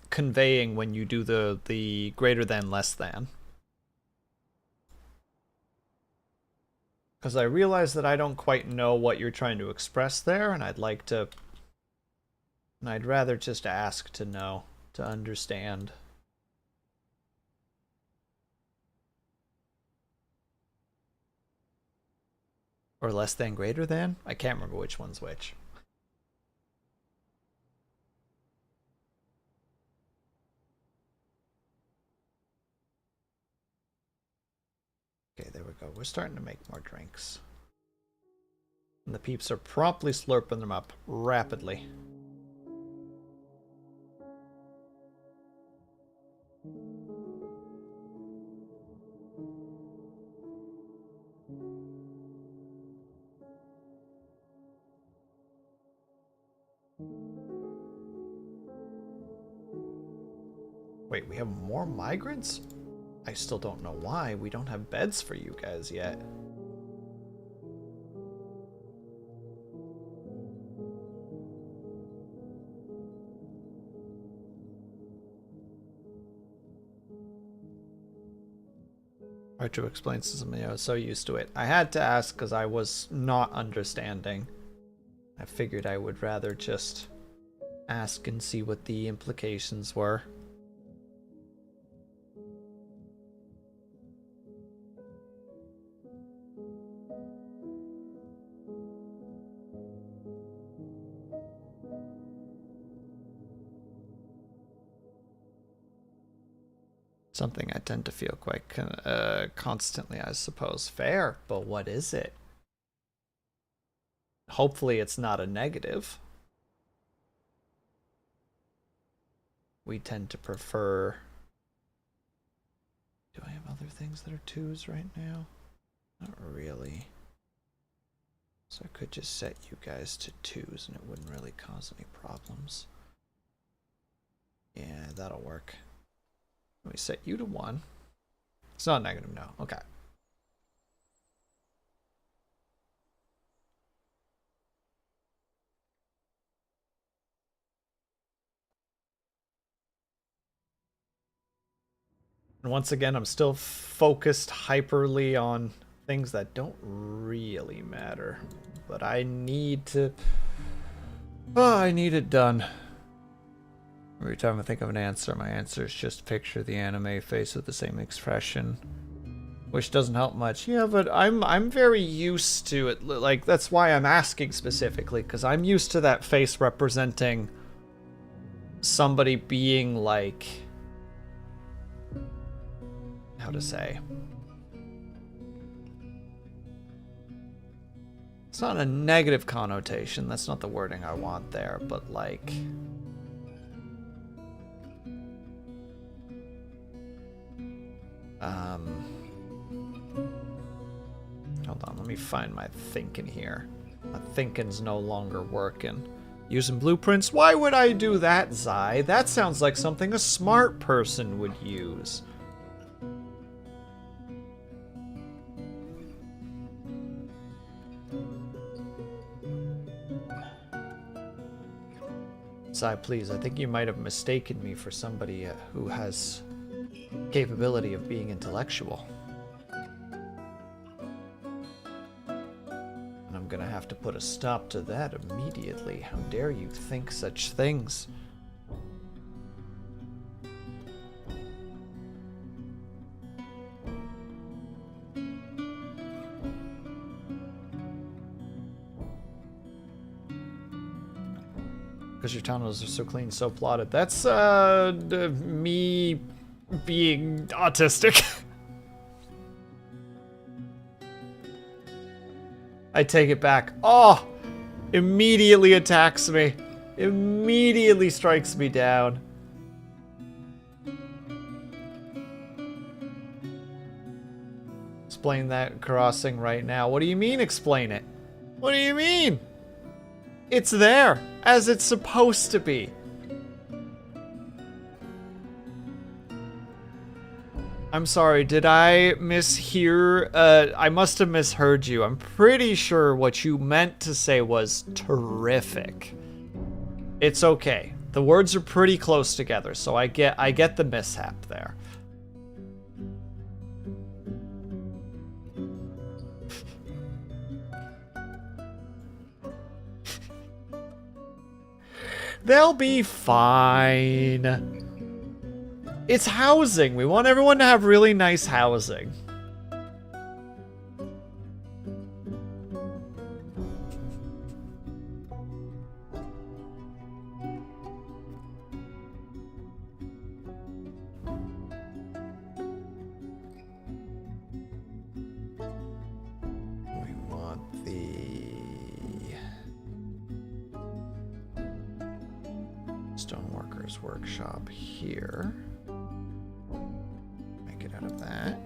conveying when you do the greater than less than? Because I realize that I don't quite know what you're trying to express there, and I'd rather just ask to know, to understand. Or less than, greater than? I can't remember which one's which. Okay, there we go. We're starting to make more drinks. And the peeps are promptly slurping them up rapidly. Wait, we have more migrants? I still don't know why. We don't have beds for you guys yet. Hard to explain to somebody I was so used to it. I had to ask because I was not understanding. I figured I would rather just ask and see what the implications were. Something I tend to feel quite constantly, I suppose. Fair, but what is it? Hopefully it's not a negative. We tend to prefer... Do I have other things that are 2s right now? Not really. So I could just set you guys to 2s and it wouldn't really cause any problems. Yeah, that'll work. Let me set you to 1. It's not negative, no. Okay. And once again, I'm still focused hyperly on things that don't really matter. But I need to... Oh, I need it done. Every time I think of an answer, my answer is just picture the anime face with the same expression, which doesn't help much. Yeah, but I'm very used to it. Like, that's why I'm asking specifically, because I'm used to that face representing somebody being like, how to say? It's not a negative connotation. That's not the wording I want there, but like... Hold on, let me find my thinking here. My thinking's no longer working. Using blueprints? Why would I do that, Zai? That sounds like something a smart person would use. Zai, please, I think you might have mistaken me for somebody who has capability of being intellectual. And I'm gonna have to put a stop to that immediately. How dare you think such things? Because your tunnels are so clean, so plotted. That's me being autistic. I take it back. Oh! Immediately attacks me. Immediately strikes me down. Explain that crossing right now. What do you mean explain it? What do you mean? It's there, as it's supposed to be. I'm sorry, did I mishear? I must have misheard you. I'm pretty sure what you meant to say was terrific. It's okay. The words are pretty close together, so I get the mishap there. They'll be fine. It's housing. We want everyone to have really nice housing. We want the Stoneworkers Workshop here. Out of that.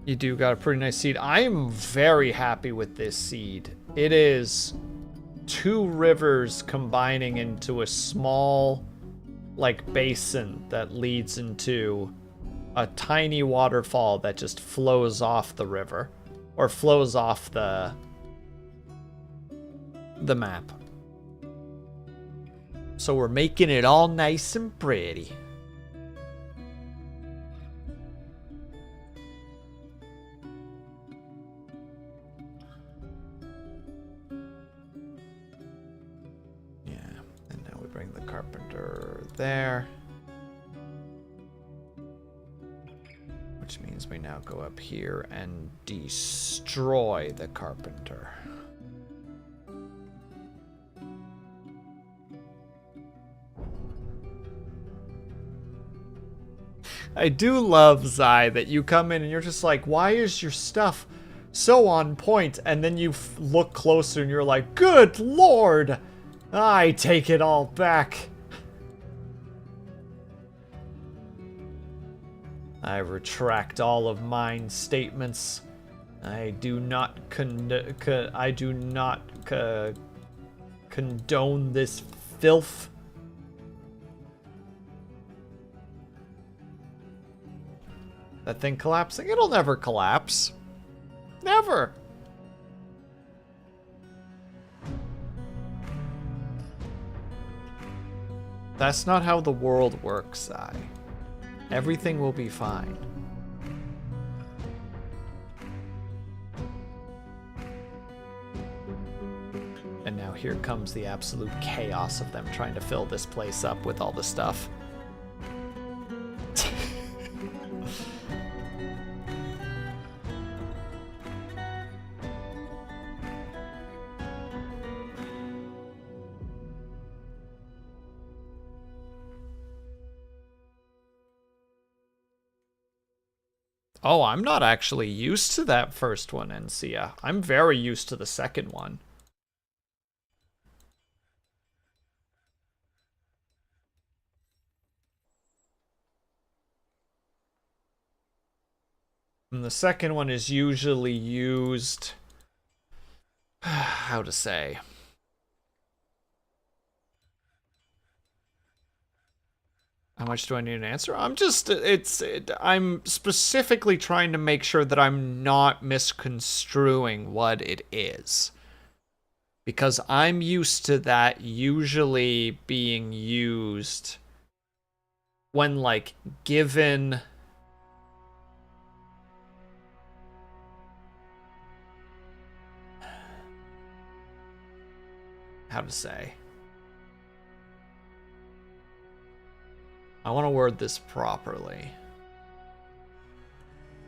You do got a pretty nice seed. I am very happy with this seed. It is 2 rivers combining into a small, like, basin that leads into a tiny waterfall that just flows off the river, or flows off the map. So we're making it all nice and pretty. Carpenter there. Which means we now go up here and destroy the carpenter. I do love, Zai, that you come in and you're just like, why is your stuff so on point? And then you look closer and you're like, good lord! I take it all back. I retract all of mine statements. I do not condone this filth. That thing collapsing? It'll never collapse. Never. That's not how the world works, Zai. Everything will be fine. And now here comes the absolute chaos of them trying to fill this place up with all the stuff. Oh, I'm not actually used to that first one, Encia. I'm very used to the second one. And the second one is usually used... how to say... How much do I need an answer? I'm specifically trying to make sure that I'm not misconstruing what it is. Because I'm used to that usually being used when, like, given... how to say... I want to word this properly.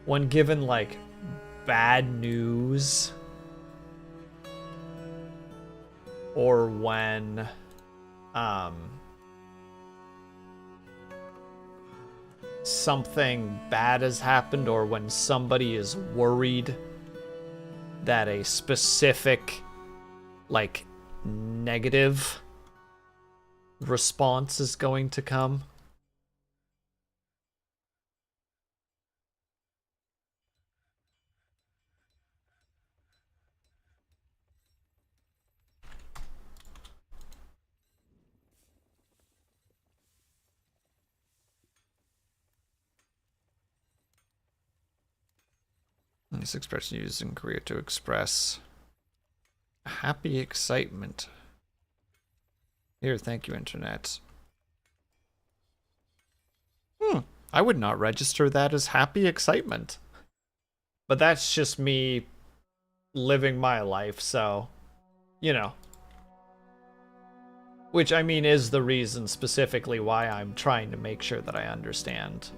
When given, like, bad news, or when, something bad has happened, or when somebody is worried that a specific, like, negative response is going to come. This expression used in Korea to express happy excitement. Here, thank you, internet. I would not register that as happy excitement. But that's just me living my life, so, you know. Which, I mean, is the reason specifically why I'm trying to make sure that I understand.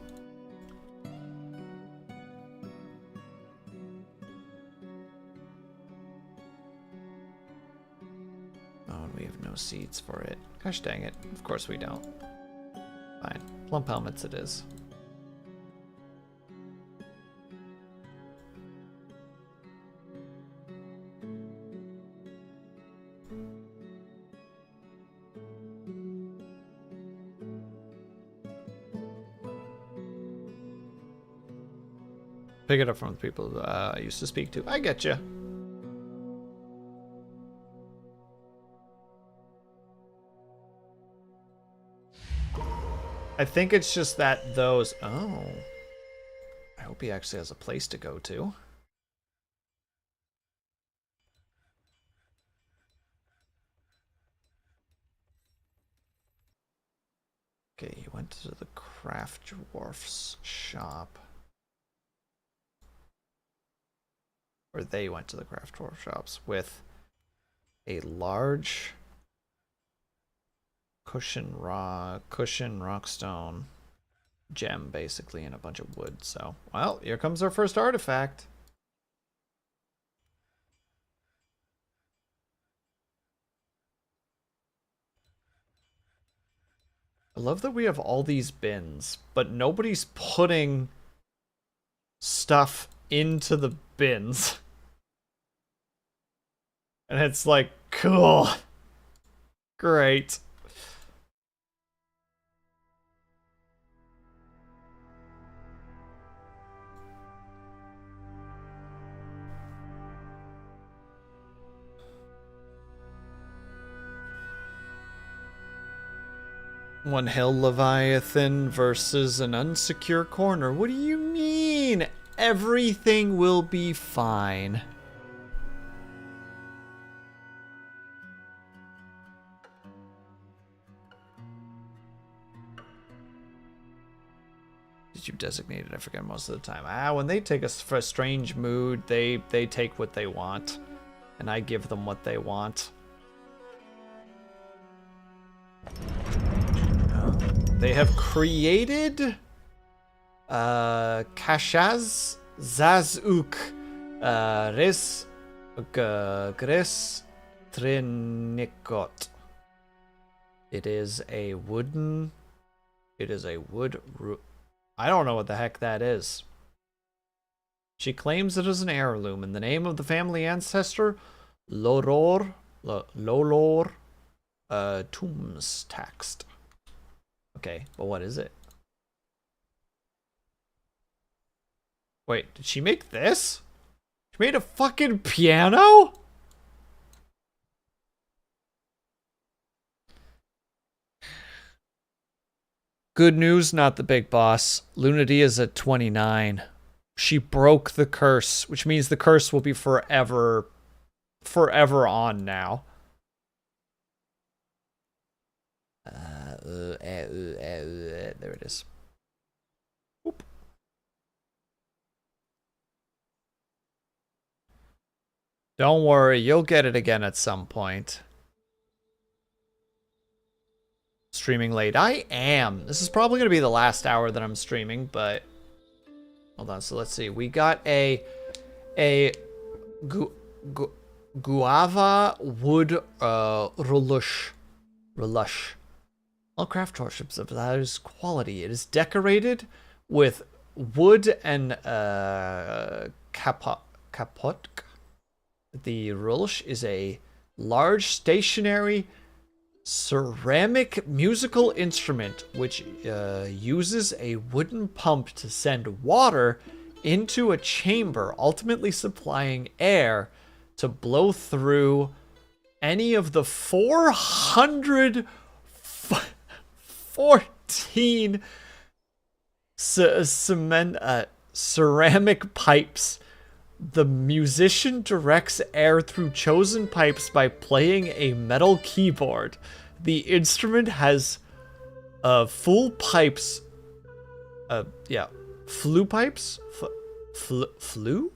Oh, and we have no seeds for it. Gosh dang it. Of course we don't. Fine. Plump helmets it is. Pick it up from the people I used to speak to. I get you. I think it's just that those... Oh. I hope he actually has a place to go to. Okay, he went to the craft dwarf's shop. Or they went to the craft dwarf shops with a large cushion rockstone gem, basically, and a bunch of wood. So, well, here comes our first artifact. I love that we have all these bins, but nobody's putting stuff into the bins. And it's like, cool. Great. One Hell Leviathan versus an unsecure corner. What do you mean? Everything will be fine. Did you designate it? I forget most of the time. When they take us for a strange mood, they take what they want. And I give them what they want. They have created Kashaz Zazuk Gres Trinikot. It is a wood. I don't know what the heck that is. She claims it is an heirloom in the name of the family ancestor Lolor Tombs taxed. Okay, but what is it? Wait, did she make this? She made a fucking piano? Good news, not the big boss. Lunity is at 29. She broke the curse, which means the curse will be forever on now. There it is. Oop. Don't worry, you'll get it again at some point. Streaming late. I am. This is probably going to be the last hour that I'm streaming, but... Hold on, so let's see. We got a guava wood relush. All craft warships of that is quality. It is decorated with wood and kapot. The relush is a large stationary ceramic musical instrument which uses a wooden pump to send water into a chamber, ultimately supplying air to blow through any of the 414 ceramic pipes The musician directs air through chosen pipes by playing a metal keyboard. The instrument has full pipes. Yeah, flue pipes? Flue?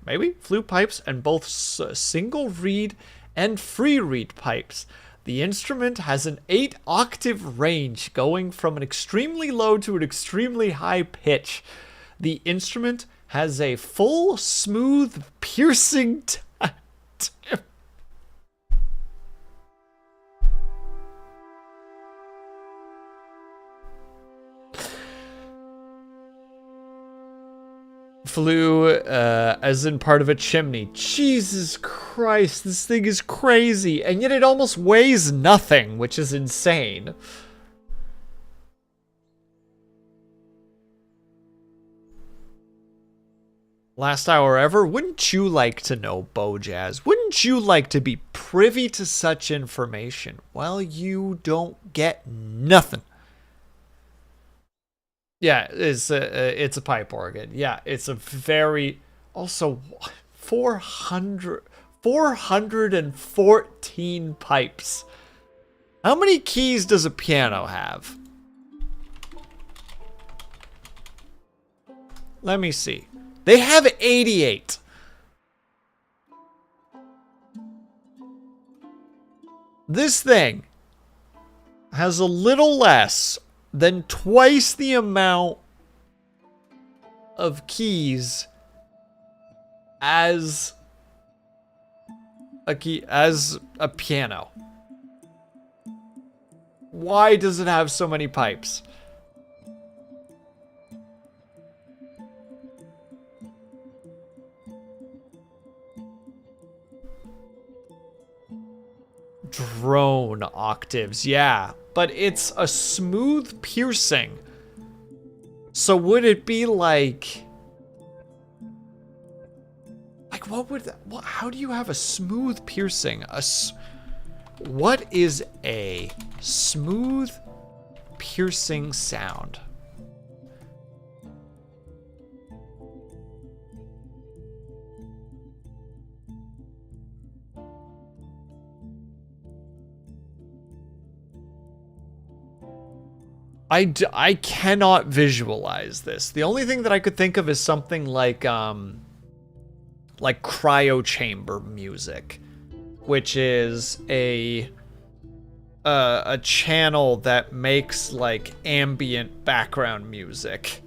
Maybe? Flue pipes and both single reed and free reed pipes. The instrument has an 8-octave range going from an extremely low to an extremely high pitch. The instrument has a full, smooth, piercing tip. Flue, as in part of a chimney. Jesus Christ, this thing is crazy. And yet it almost weighs nothing, which is insane. Last hour ever? Wouldn't you like to know, Bojazz? Wouldn't you like to be privy to such information? Well, you don't get nothing. Yeah, it's a pipe organ. Yeah, it's a very... Also, 414 pipes. How many keys does a piano have? Let me see. They have 88. This thing has a little less than twice the amount of keys as a piano. Why does it have so many pipes? Drone octaves, yeah. But it's a smooth piercing. So would it be like... Like, what would that... How do you have a smooth piercing? What is a smooth piercing sound? I cannot visualize this. The only thing that I could think of is something like cryo chamber music, which is a channel that makes like ambient background music.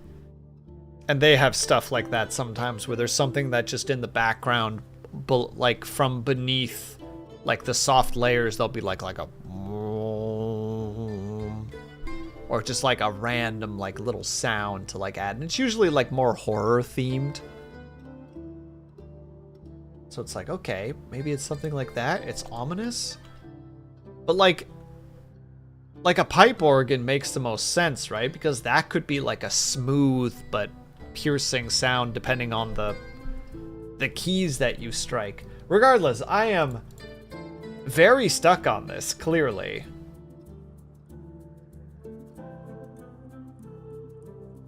And they have stuff like that sometimes where there's something that just in the background, like from beneath like the soft layers, there'll be like a or just like a random like little sound to like add. And it's usually like more horror themed. So it's like, okay, maybe it's something like that. It's ominous. But like a pipe organ makes the most sense, right? Because that could be like a smooth but piercing sound depending on the keys that you strike. Regardless, I am very stuck on this, clearly.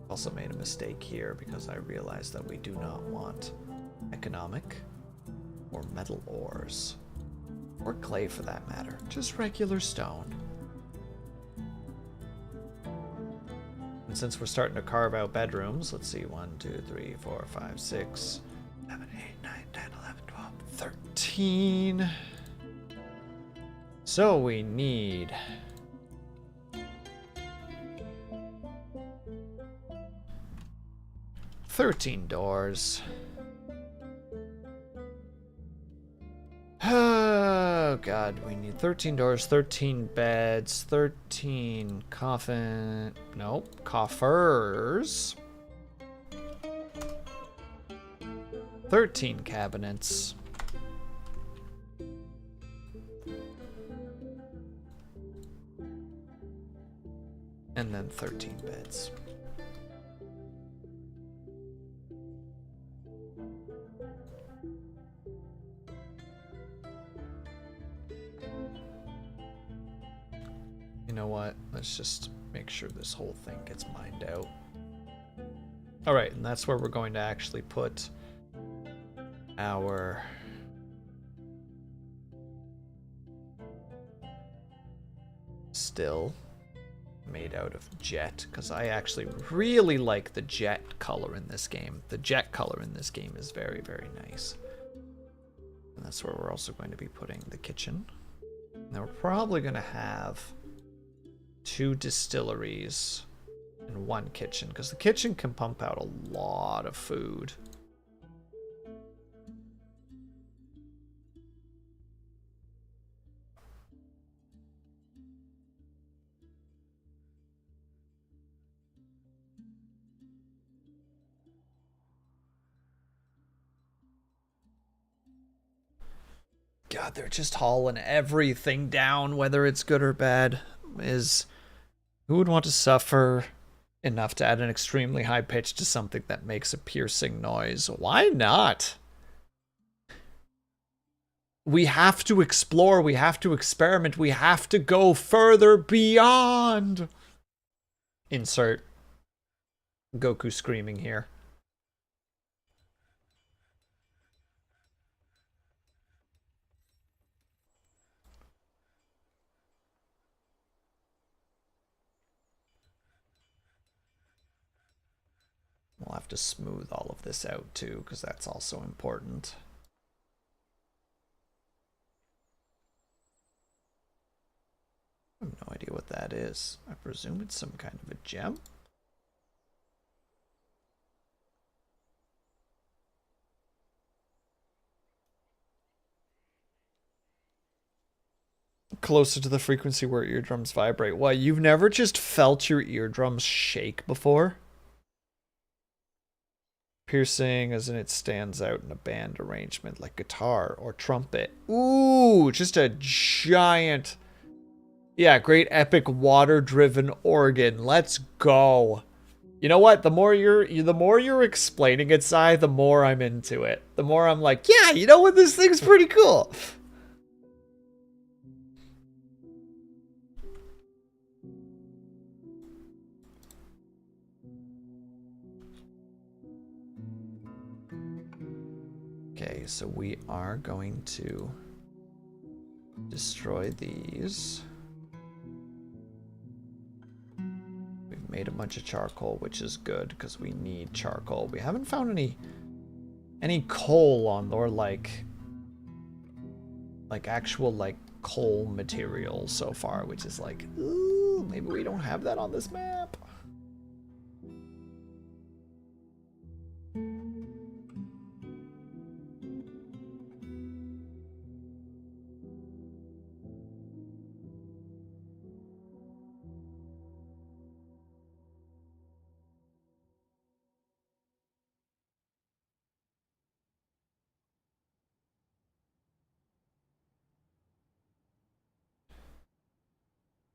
Also made a mistake here because I realized that we do not want economic or metal ores, or clay for that matter, just regular stone. And since we're starting to carve out bedrooms, let's see, 1, 2, 3, 4, 5, 6, 7, 8, 9, 10, 11, 12, 13. So we need 13 doors. Oh god, we need 13 doors, 13 beds, 13 coffers. 13 cabinets. And then 13 beds. You know what? Let's just make sure this whole thing gets mined out. Alright, and that's where we're going to actually put our still made out of jet, because I actually really like the jet color in this game. The jet color in this game is very, very nice. And that's where we're also going to be putting the kitchen. And then we're probably going to have 2 distilleries and 1 kitchen, because the kitchen can pump out a lot of food. God, they're just hauling everything down, whether it's good or bad. Who would want to suffer enough to add an extremely high pitch to something that makes a piercing noise? Why not? We have to explore, we have to experiment, we have to go further beyond. Insert Goku screaming here. We'll have to smooth all of this out too, because that's also important. I have no idea what that is. I presume it's some kind of a gem. Closer to the frequency where eardrums vibrate. Why, you've never just felt your eardrums shake before? Piercing as in it stands out in a band arrangement like guitar or trumpet. Ooh, just a giant... Yeah, great epic water-driven organ. Let's go. You know what? The more you're explaining it, Sai, the more I'm into it. The more I'm like, yeah, you know what? This thing's pretty cool. Okay, so we are going to destroy these. We've made a bunch of charcoal, which is good because we need charcoal. We haven't found any coal on, or like actual like coal material so far, which is like, ooh, maybe we don't have that on this map.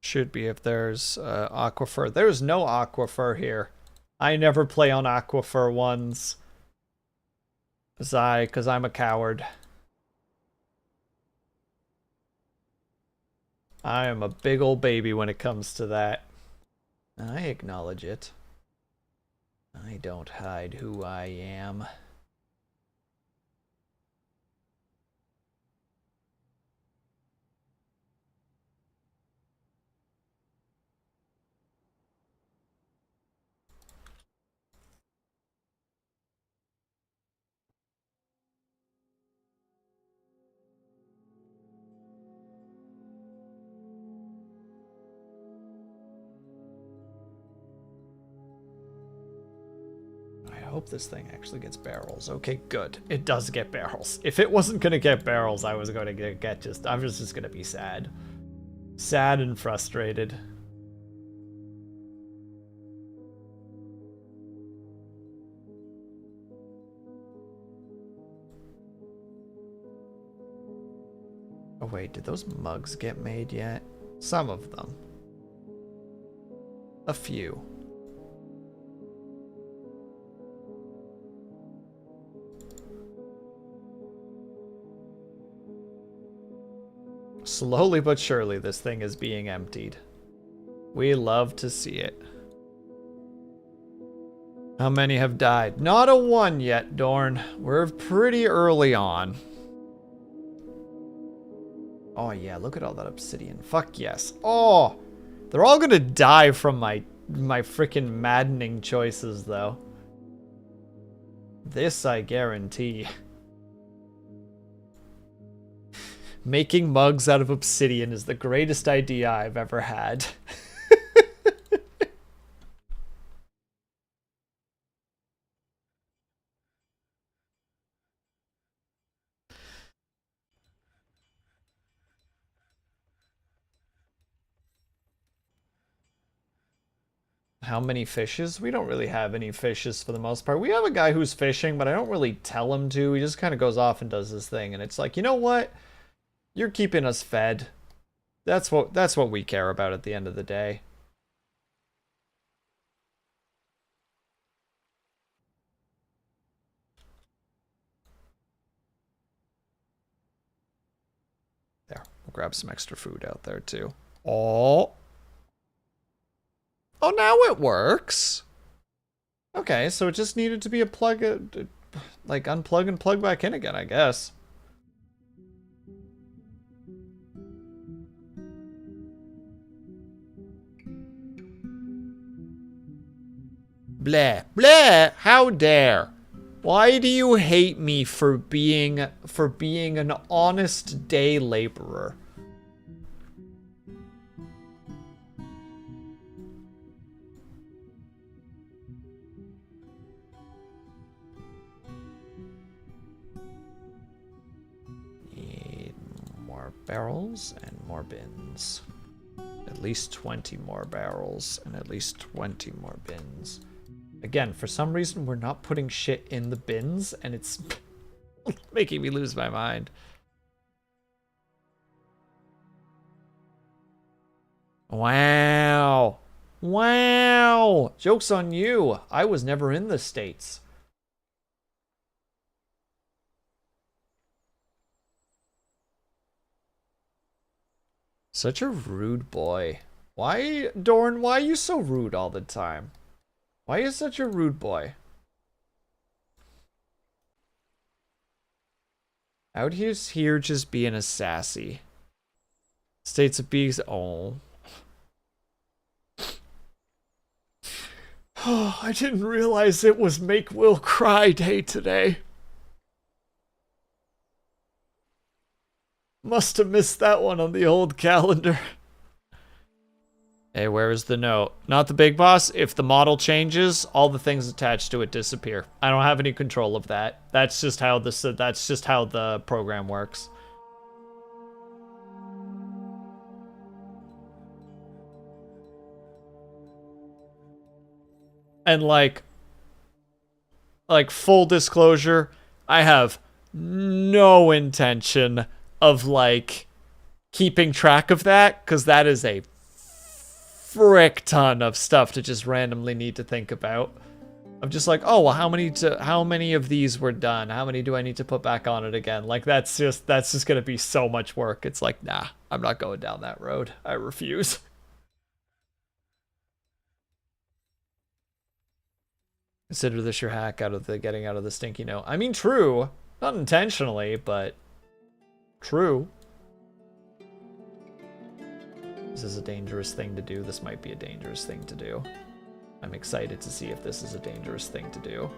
Should be if there's aquifer. There's no aquifer here. I never play on aquifer ones. Because I'm a coward. I am a big old baby when it comes to that. I acknowledge it. I don't hide who I am. I hope this thing actually gets barrels. Okay, good. It does get barrels. If it wasn't gonna get barrels, I was gonna get I was just gonna be sad. Sad and frustrated. Oh wait, did those mugs get made yet? Some of them. A few. Slowly but surely, this thing is being emptied. We love to see it. How many have died? Not a one yet, Dorn. We're pretty early on. Oh yeah, look at all that obsidian. Fuck yes. Oh, they're all gonna die from my freaking maddening choices, though. This I guarantee. Making mugs out of obsidian is the greatest idea I've ever had. How many fishes? We don't really have any fishes for the most part. We have a guy who's fishing, but I don't really tell him to. He just kind of goes off and does his thing. And it's like, you know what? You're keeping us fed. That's what we care about at the end of the day. There, we'll grab some extra food out there too. Oh. Oh, now it works. Okay, so it just needed to be a plug, like unplug and plug back in again, I guess. Bleh, bleh, how dare. Why do you hate me for being an honest day laborer? Need more barrels and more bins. At least 20 more barrels and at least 20 more bins. Again, for some reason, we're not putting shit in the bins, and it's making me lose my mind. Wow. Wow. Joke's on you. I was never in the States. Such a rude boy. Why, Dorn, why are you so rude all the time? Why are you such a rude boy? Out here just being a sassy. States of Bees. Oh. Oh, I didn't realize it was Make Will Cry Day today. Must have missed that one on the old calendar. Hey, where is the note? Not the big boss. If the model changes, all the things attached to it disappear. I don't have any control of that. That's just how the program works. And like full disclosure, I have no intention of like keeping track of that, because that is a frick ton of stuff to just randomly need to think about. I'm just like, oh well, how many of these were done? How many do I need to put back on it again? Like that's just gonna be so much work. It's like, nah, I'm not going down that road. I refuse. Consider this your hack out of the getting out of the stinky note. I mean, true. Not intentionally, but true. This is a dangerous thing to do. This might be a dangerous thing to do. I'm excited to see if this is a dangerous thing to do.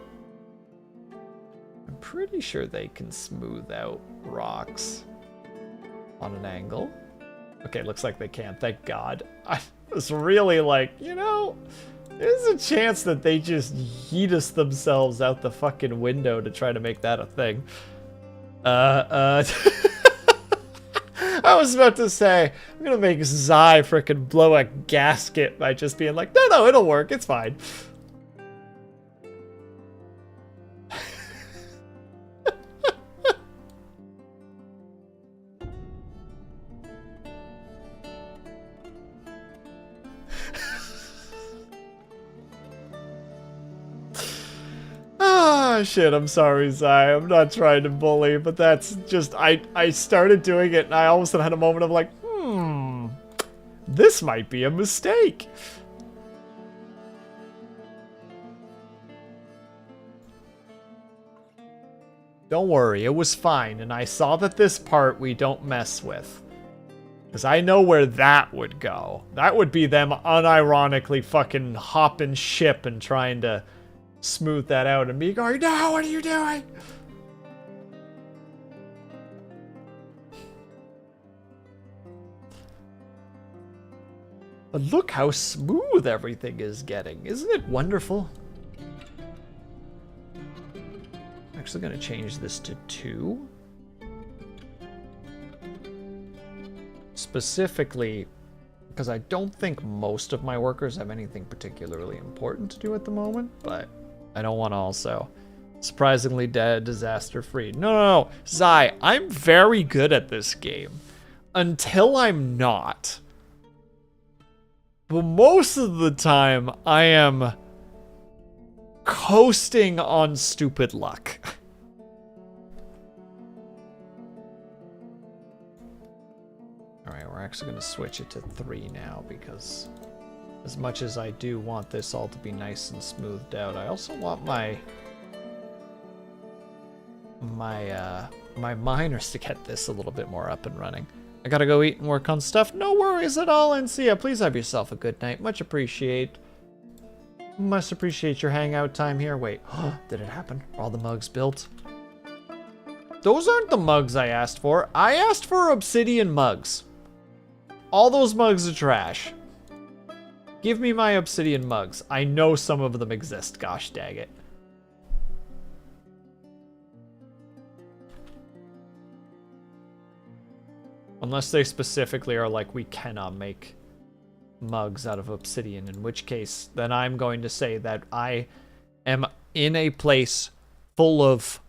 I'm pretty sure they can smooth out rocks on an angle. Okay, looks like they can. Thank God. I was really like, you know, there's a chance that they just yeetus themselves out the fucking window to try to make that a thing. I was about to say, I'm gonna make Zai frickin' blow a gasket by just being like, no, it'll work, it's fine. Ah, shit, I'm sorry, Zai. I'm not trying to bully, but that's just, I started doing it and I all of a sudden had a moment of like, this might be a mistake. Don't worry, it was fine, and I saw that this part we don't mess with. Because I know where that would go. That would be them unironically fucking hopping ship and trying to smooth that out and me going, no, what are you doing? But look how smooth everything is getting. Isn't it wonderful? I'm actually going to change this to 2. Specifically, because I don't think most of my workers have anything particularly important to do at the moment, but I don't want to also surprisingly disaster-free. No. Zai, I'm very good at this game. Until I'm not. But most of the time, I am coasting on stupid luck. Alright, we're actually going to switch it to 3 now, because as much as I do want this all to be nice and smoothed out, I also want my miners to get this a little bit more up and running. I gotta go eat and work on stuff. No worries at all, Encia. Please have yourself a good night. Much appreciate your hangout time here. Wait, did it happen? Are all the mugs built? Those aren't the mugs I asked for. I asked for obsidian mugs. All those mugs are trash. Give me my obsidian mugs. I know some of them exist. Gosh dang it. Unless they specifically are like, we cannot make mugs out of obsidian, in which case, then I'm going to say that I am in a place full of...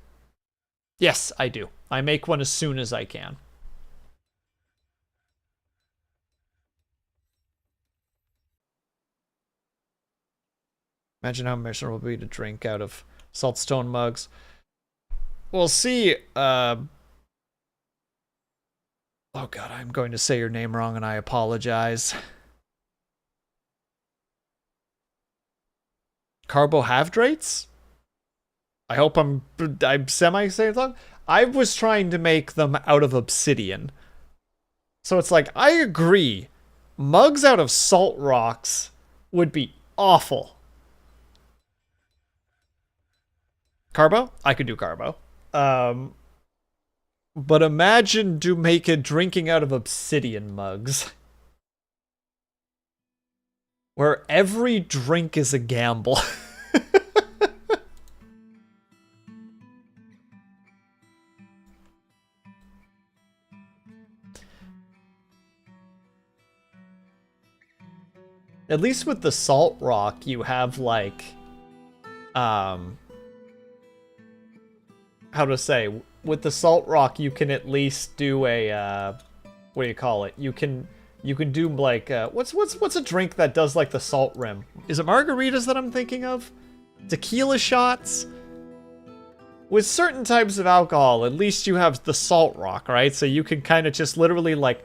Yes, I do. I make one as soon as I can. Imagine how miserable it would be to drink out of saltstone mugs. We'll see, Oh god, I'm going to say your name wrong and I apologize. Carbohydrates? I hope I'm semi-saying it wrong. I was trying to make them out of obsidian. So it's like, I agree. Mugs out of salt rocks would be awful. Carbo? I could do carbo. But imagine drinking out of obsidian mugs. Where every drink is a gamble. At least with the salt rock, you have like, how to say, with the salt rock, you can at least do a, what do you call it? You can do like, what's a drink that does like the salt rim? Is it margaritas that I'm thinking of? Tequila shots? With certain types of alcohol, at least you have the salt rock, right? So you can kind of just literally like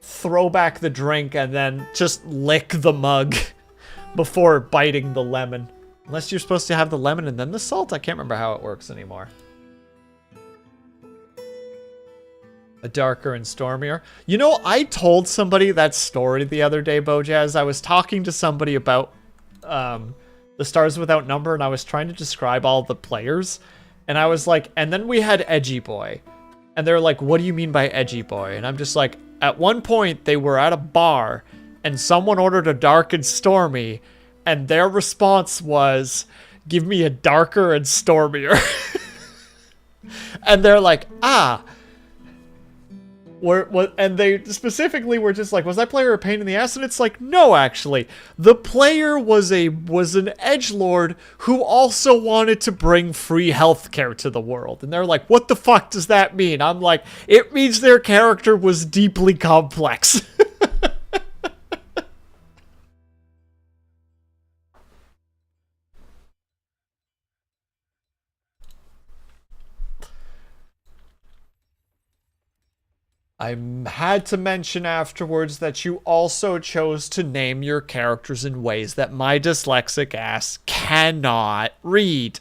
throw back the drink and then just lick the mug before biting the lemon. Unless you're supposed to have the lemon and then the salt. I can't remember how it works anymore. A darker and stormier. You know, I told somebody that story the other day, Bojaz. I was talking to somebody about the Stars Without Number, and I was trying to describe all the players. And I was like, and then we had Edgy Boy. And they're like, what do you mean by Edgy Boy? And I'm just like, at one point, they were at a bar, and someone ordered a dark and stormy, and their response was, give me a darker and stormier. And they're like, ah. And they specifically were just like, was that player a pain in the ass? And it's like, no, actually. The player was an edgelord who also wanted to bring free healthcare to the world. And they're like, what the fuck does that mean? I'm like, it means their character was deeply complex. I had to mention afterwards that you also chose to name your characters in ways that my dyslexic ass cannot read.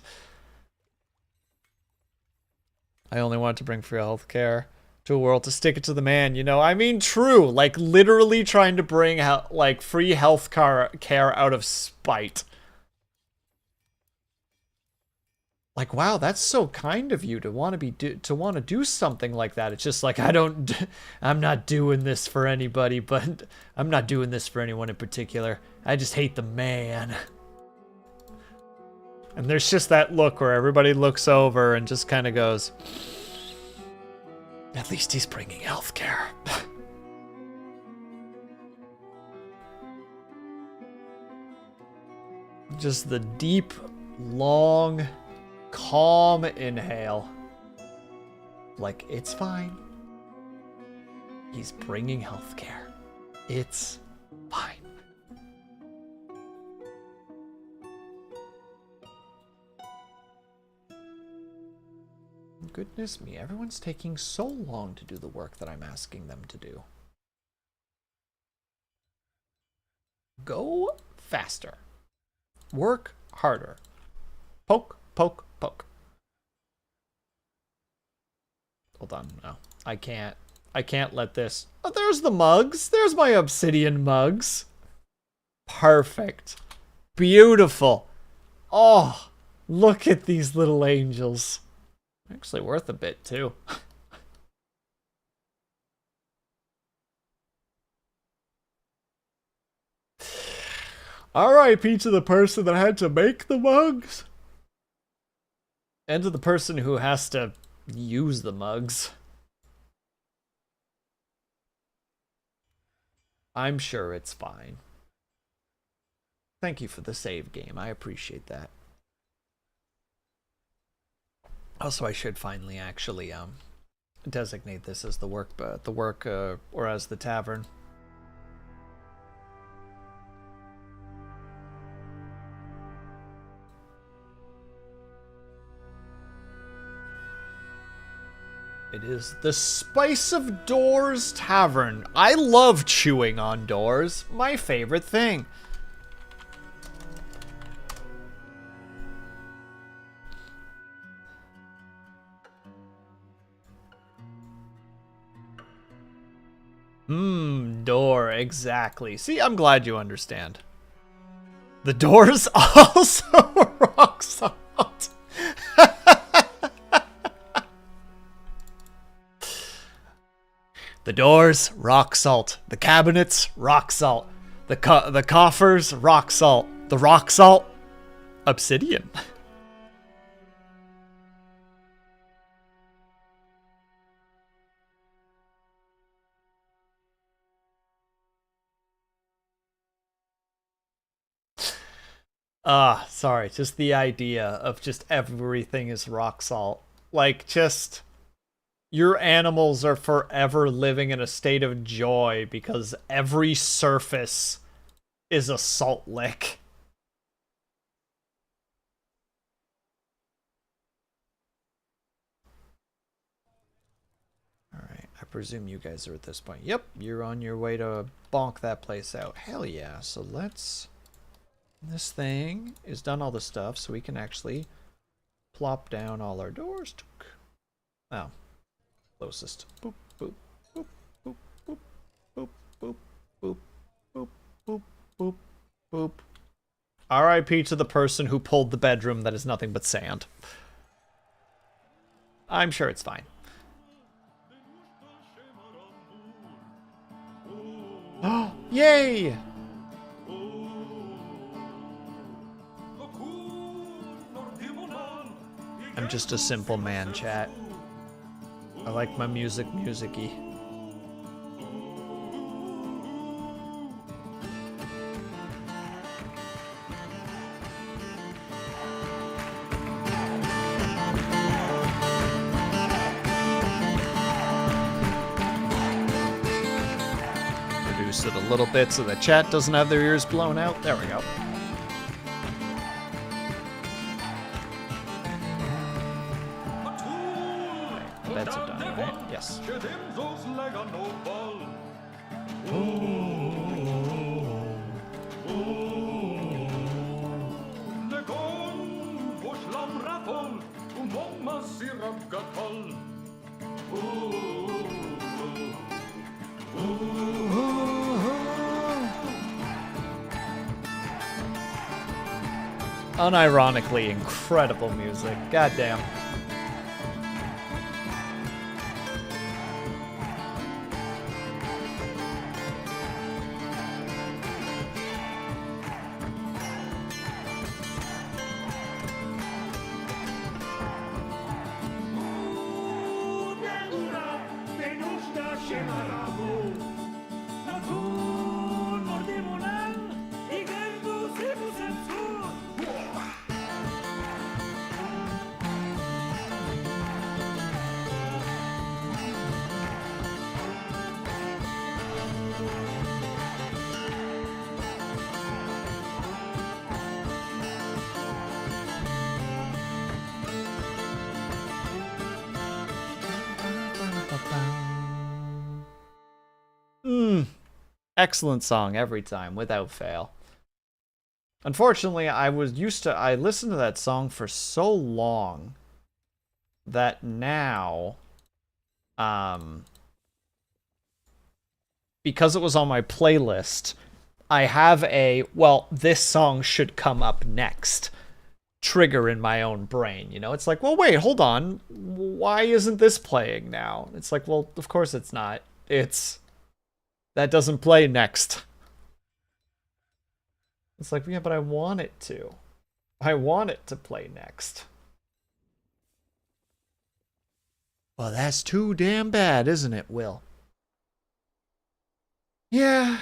I only want to bring free healthcare to a world to stick it to the man, you know? I mean, true. Like, literally trying to bring, like, free health care out of spite. Like, wow, that's so kind of you to want to do something like that. It's just like, I'm not doing this for anybody, but I'm not doing this for anyone in particular. I just hate the man. And there's just that look where everybody looks over and just kind of goes, at least he's bringing healthcare. Just the deep, long, calm inhale. Like, it's fine. He's bringing healthcare. It's fine. Goodness me, everyone's taking so long to do the work that I'm asking them to do. Go faster. Work harder. Poke, poke, poke. Hold on, no. I can't let this... Oh, there's the mugs. There's my obsidian mugs. Perfect. Beautiful. Oh, look at these little angels. Actually worth a bit, too. R.I.P. to the person that had to make the mugs. And to the person who has to use the mugs. I'm sure it's fine. Thank you for the save game. I appreciate that. Also, I should finally actually designate this as the work or as the tavern. It is the Spice of Doors Tavern. I love chewing on doors. My favorite thing. Door, exactly. See, I'm glad you understand. The doors also rock salt. The doors, rock salt. The cabinets, rock salt. The coffers, rock salt. The rock salt, obsidian. Sorry, just the idea of just everything is rock salt. Like, just... Your animals are forever living in a state of joy because every surface is a salt lick. Alright, I presume you guys are at this point. Yep, you're on your way to bonk that place out. Hell yeah, so let's... This thing is done all the stuff, so we can actually plop down all our doors. Oh. Closest. Boop, boop, boop, boop, boop, boop, boop, boop, boop, boop, boop, boop. R.I.P. to the person who pulled the bedroom that is nothing but sand. I'm sure it's fine. Oh, yay! I'm just a simple man, chat. I like my music music-y. Reduce it a little bit so the chat doesn't have their ears blown out. There we go. Beds are done, right? Yes. Unironically incredible music. Goddamn. Excellent song every time, without fail. Unfortunately, I listened to that song for so long that now, because it was on my playlist, I have well, this song should come up next trigger in my own brain. You know, it's like, well, wait, hold on. Why isn't this playing now? It's like, well, of course it's not. That doesn't play next. It's like, yeah, but I want it to. I want it to play next. Well, that's too damn bad, isn't it, Will? Yeah,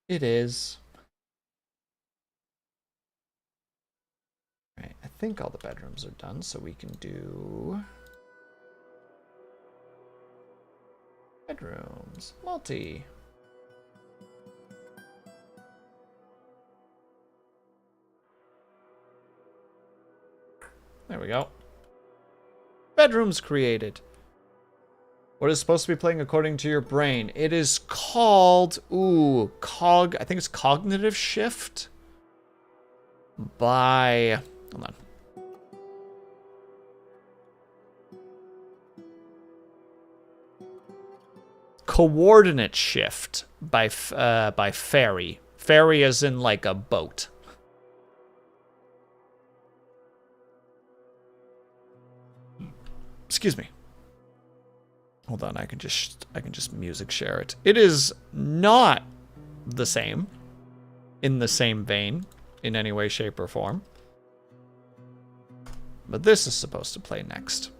it is. Alright, I think all the bedrooms are done, so we can do... bedrooms. Multi. There we go. Bedrooms created. What is supposed to be playing according to your brain? It is called, I think it's Cognitive Shift by, hold on. Coordinate Shift by Ferry. Ferry as in like a boat. Excuse me. Hold on, I can just music share it. It is not the same, in the same vein, in any way, shape, or form. But this is supposed to play next.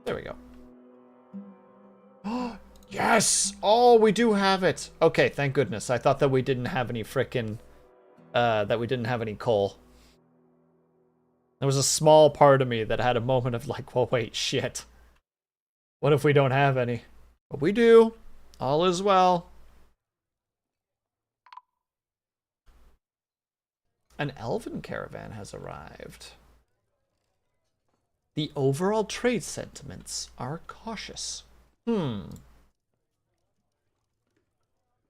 There we go. Yes! Oh, we do have it. Okay, thank goodness. I thought that we didn't have any frickin', that we didn't have any coal. There was a small part of me that had a moment of like, well, wait, shit. What if we don't have any? But we do. All is well. An elven caravan has arrived. The overall trade sentiments are cautious.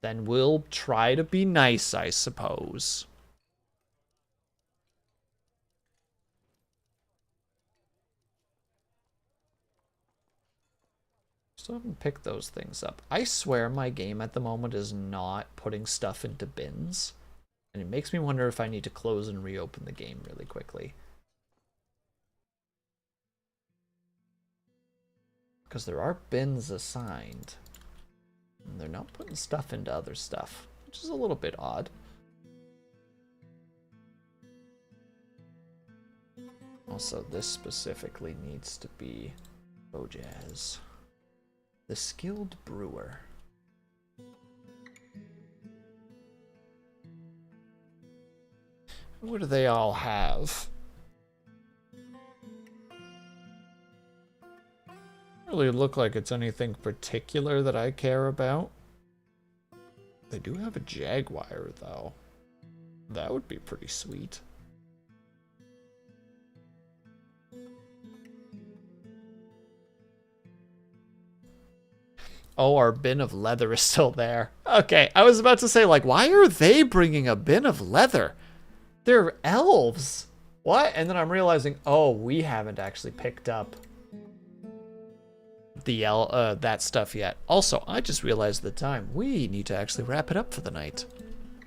Then we'll try to be nice, I suppose. Still haven't picked those things up. I swear my game at the moment is not putting stuff into bins. And it makes me wonder if I need to close and reopen the game really quickly. Because there are bins assigned. And they're not putting stuff into other stuff, which is a little bit odd. Also, this specifically needs to be Bojazz. The Skilled Brewer. What do they all have? Really look like it's anything particular that I care about. They do have a Jaguar, though. That would be pretty sweet. Oh, our bin of leather is still there. Okay, I was about to say, like, why are they bringing a bin of leather? They're elves. What? And then I'm realizing, oh, we haven't actually picked up the that stuff yet. Also, I just realized the time. We need to actually wrap it up for the night.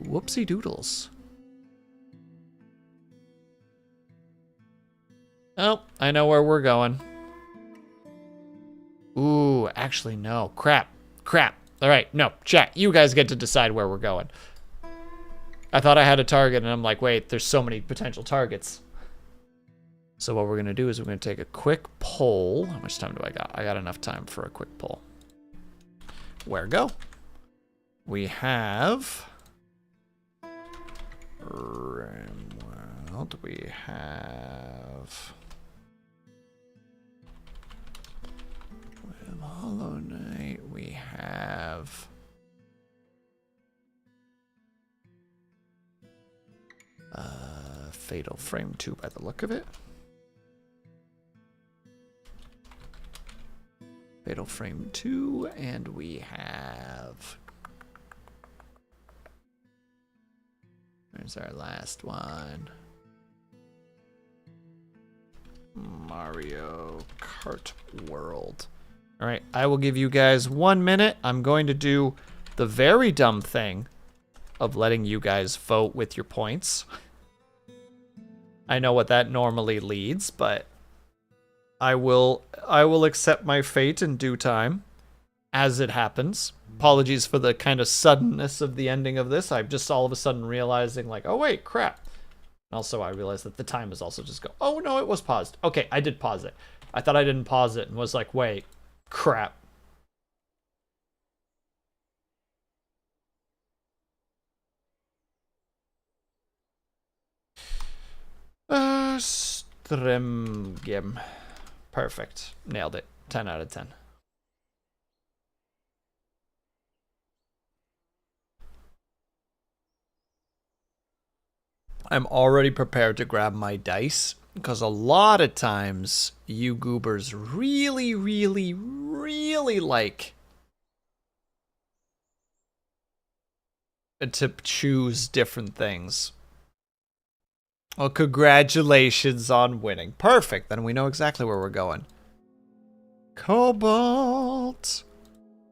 Whoopsie doodles. Oh, I know where we're going. Ooh, actually, no. Crap. All right, no, chat. You guys get to decide where we're going. I thought I had a target, and I'm like, wait, there's so many potential targets. So what we're going to do is we're going to take a quick poll. How much time do I got? I got enough time for a quick poll. Where go? We have... Rimworld. We have... Hollow Knight. We have... Fatal Frame 2 by the look of it. Fatal Frame 2, and we have... There's our last one. Mario Kart World. All right, I will give you guys 1 minute. I'm going to do the very dumb thing of letting you guys vote with your points. I know what that normally leads, but I will accept my fate in due time as it happens. Apologies for the kind of suddenness of the ending of this. I'm just all of a sudden realizing, like, oh wait, crap. Also, I realized that the time is also just go, oh no, it was paused. Okay, I did pause it. I thought I didn't pause it and was like, wait, crap. Stream game. Perfect. Nailed it. 10 out of 10. I'm already prepared to grab my dice because a lot of times you goobers really, really, really like to choose different things. Well, congratulations on winning. Perfect. Then we know exactly where we're going. Cobalt.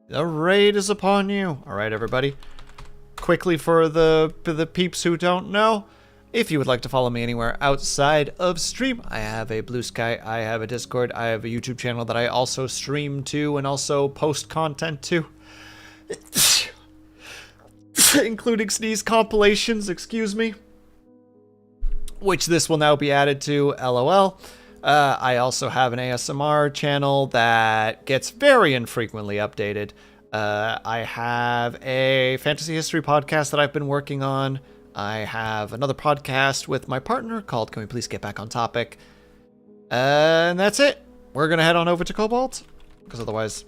The raid is upon you. All right, everybody. Quickly for the peeps who don't know, if you would like to follow me anywhere outside of stream, I have a Bluesky, I have a Discord, I have a YouTube channel that I also stream to and also post content to. Including sneeze compilations, excuse me. Which this will now be added to, LOL. I also have an ASMR channel that gets very infrequently updated. I have a fantasy history podcast that I've been working on. I have another podcast with my partner called Can We Please Get Back on Topic? And that's it. We're going to head on over to Cobalt, because otherwise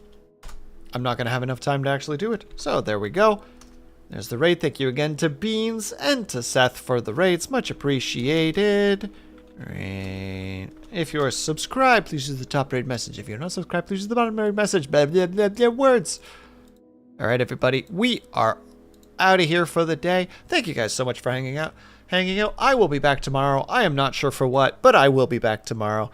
I'm not going to have enough time to actually do it. So there we go. There's the raid. Thank you again to Beans and to Seth for the raids. Much appreciated. Right. If you're subscribed, please use the top raid message. If you're not subscribed, please use the bottom raid message. Blah, blah, blah, blah, words. All right, everybody. We are out of here for the day. Thank you guys so much for hanging out. I will be back tomorrow. I am not sure for what, but I will be back tomorrow.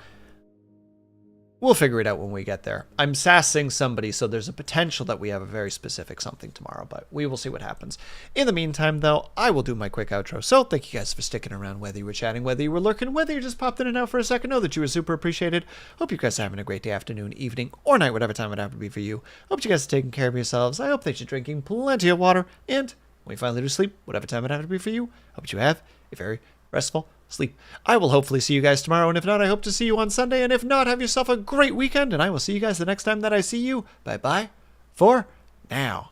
We'll figure it out when we get there. I'm sassing somebody, so there's a potential that we have a very specific something tomorrow, but we will see what happens. In the meantime, though, I will do my quick outro. So thank you guys for sticking around, whether you were chatting, whether you were lurking, whether you just popped in and out for a second. Know that you were super appreciated. Hope you guys are having a great day, afternoon, evening, or night, whatever time it happens to be for you. Hope you guys are taking care of yourselves. I hope that you're drinking plenty of water, and when you finally do sleep, whatever time it happens to be for you, hope you have a very restful sleep. I will hopefully see you guys tomorrow, and if not, I hope to see you on Sunday, and if not, have yourself a great weekend, and I will see you guys the next time that I see you. Bye-bye for now.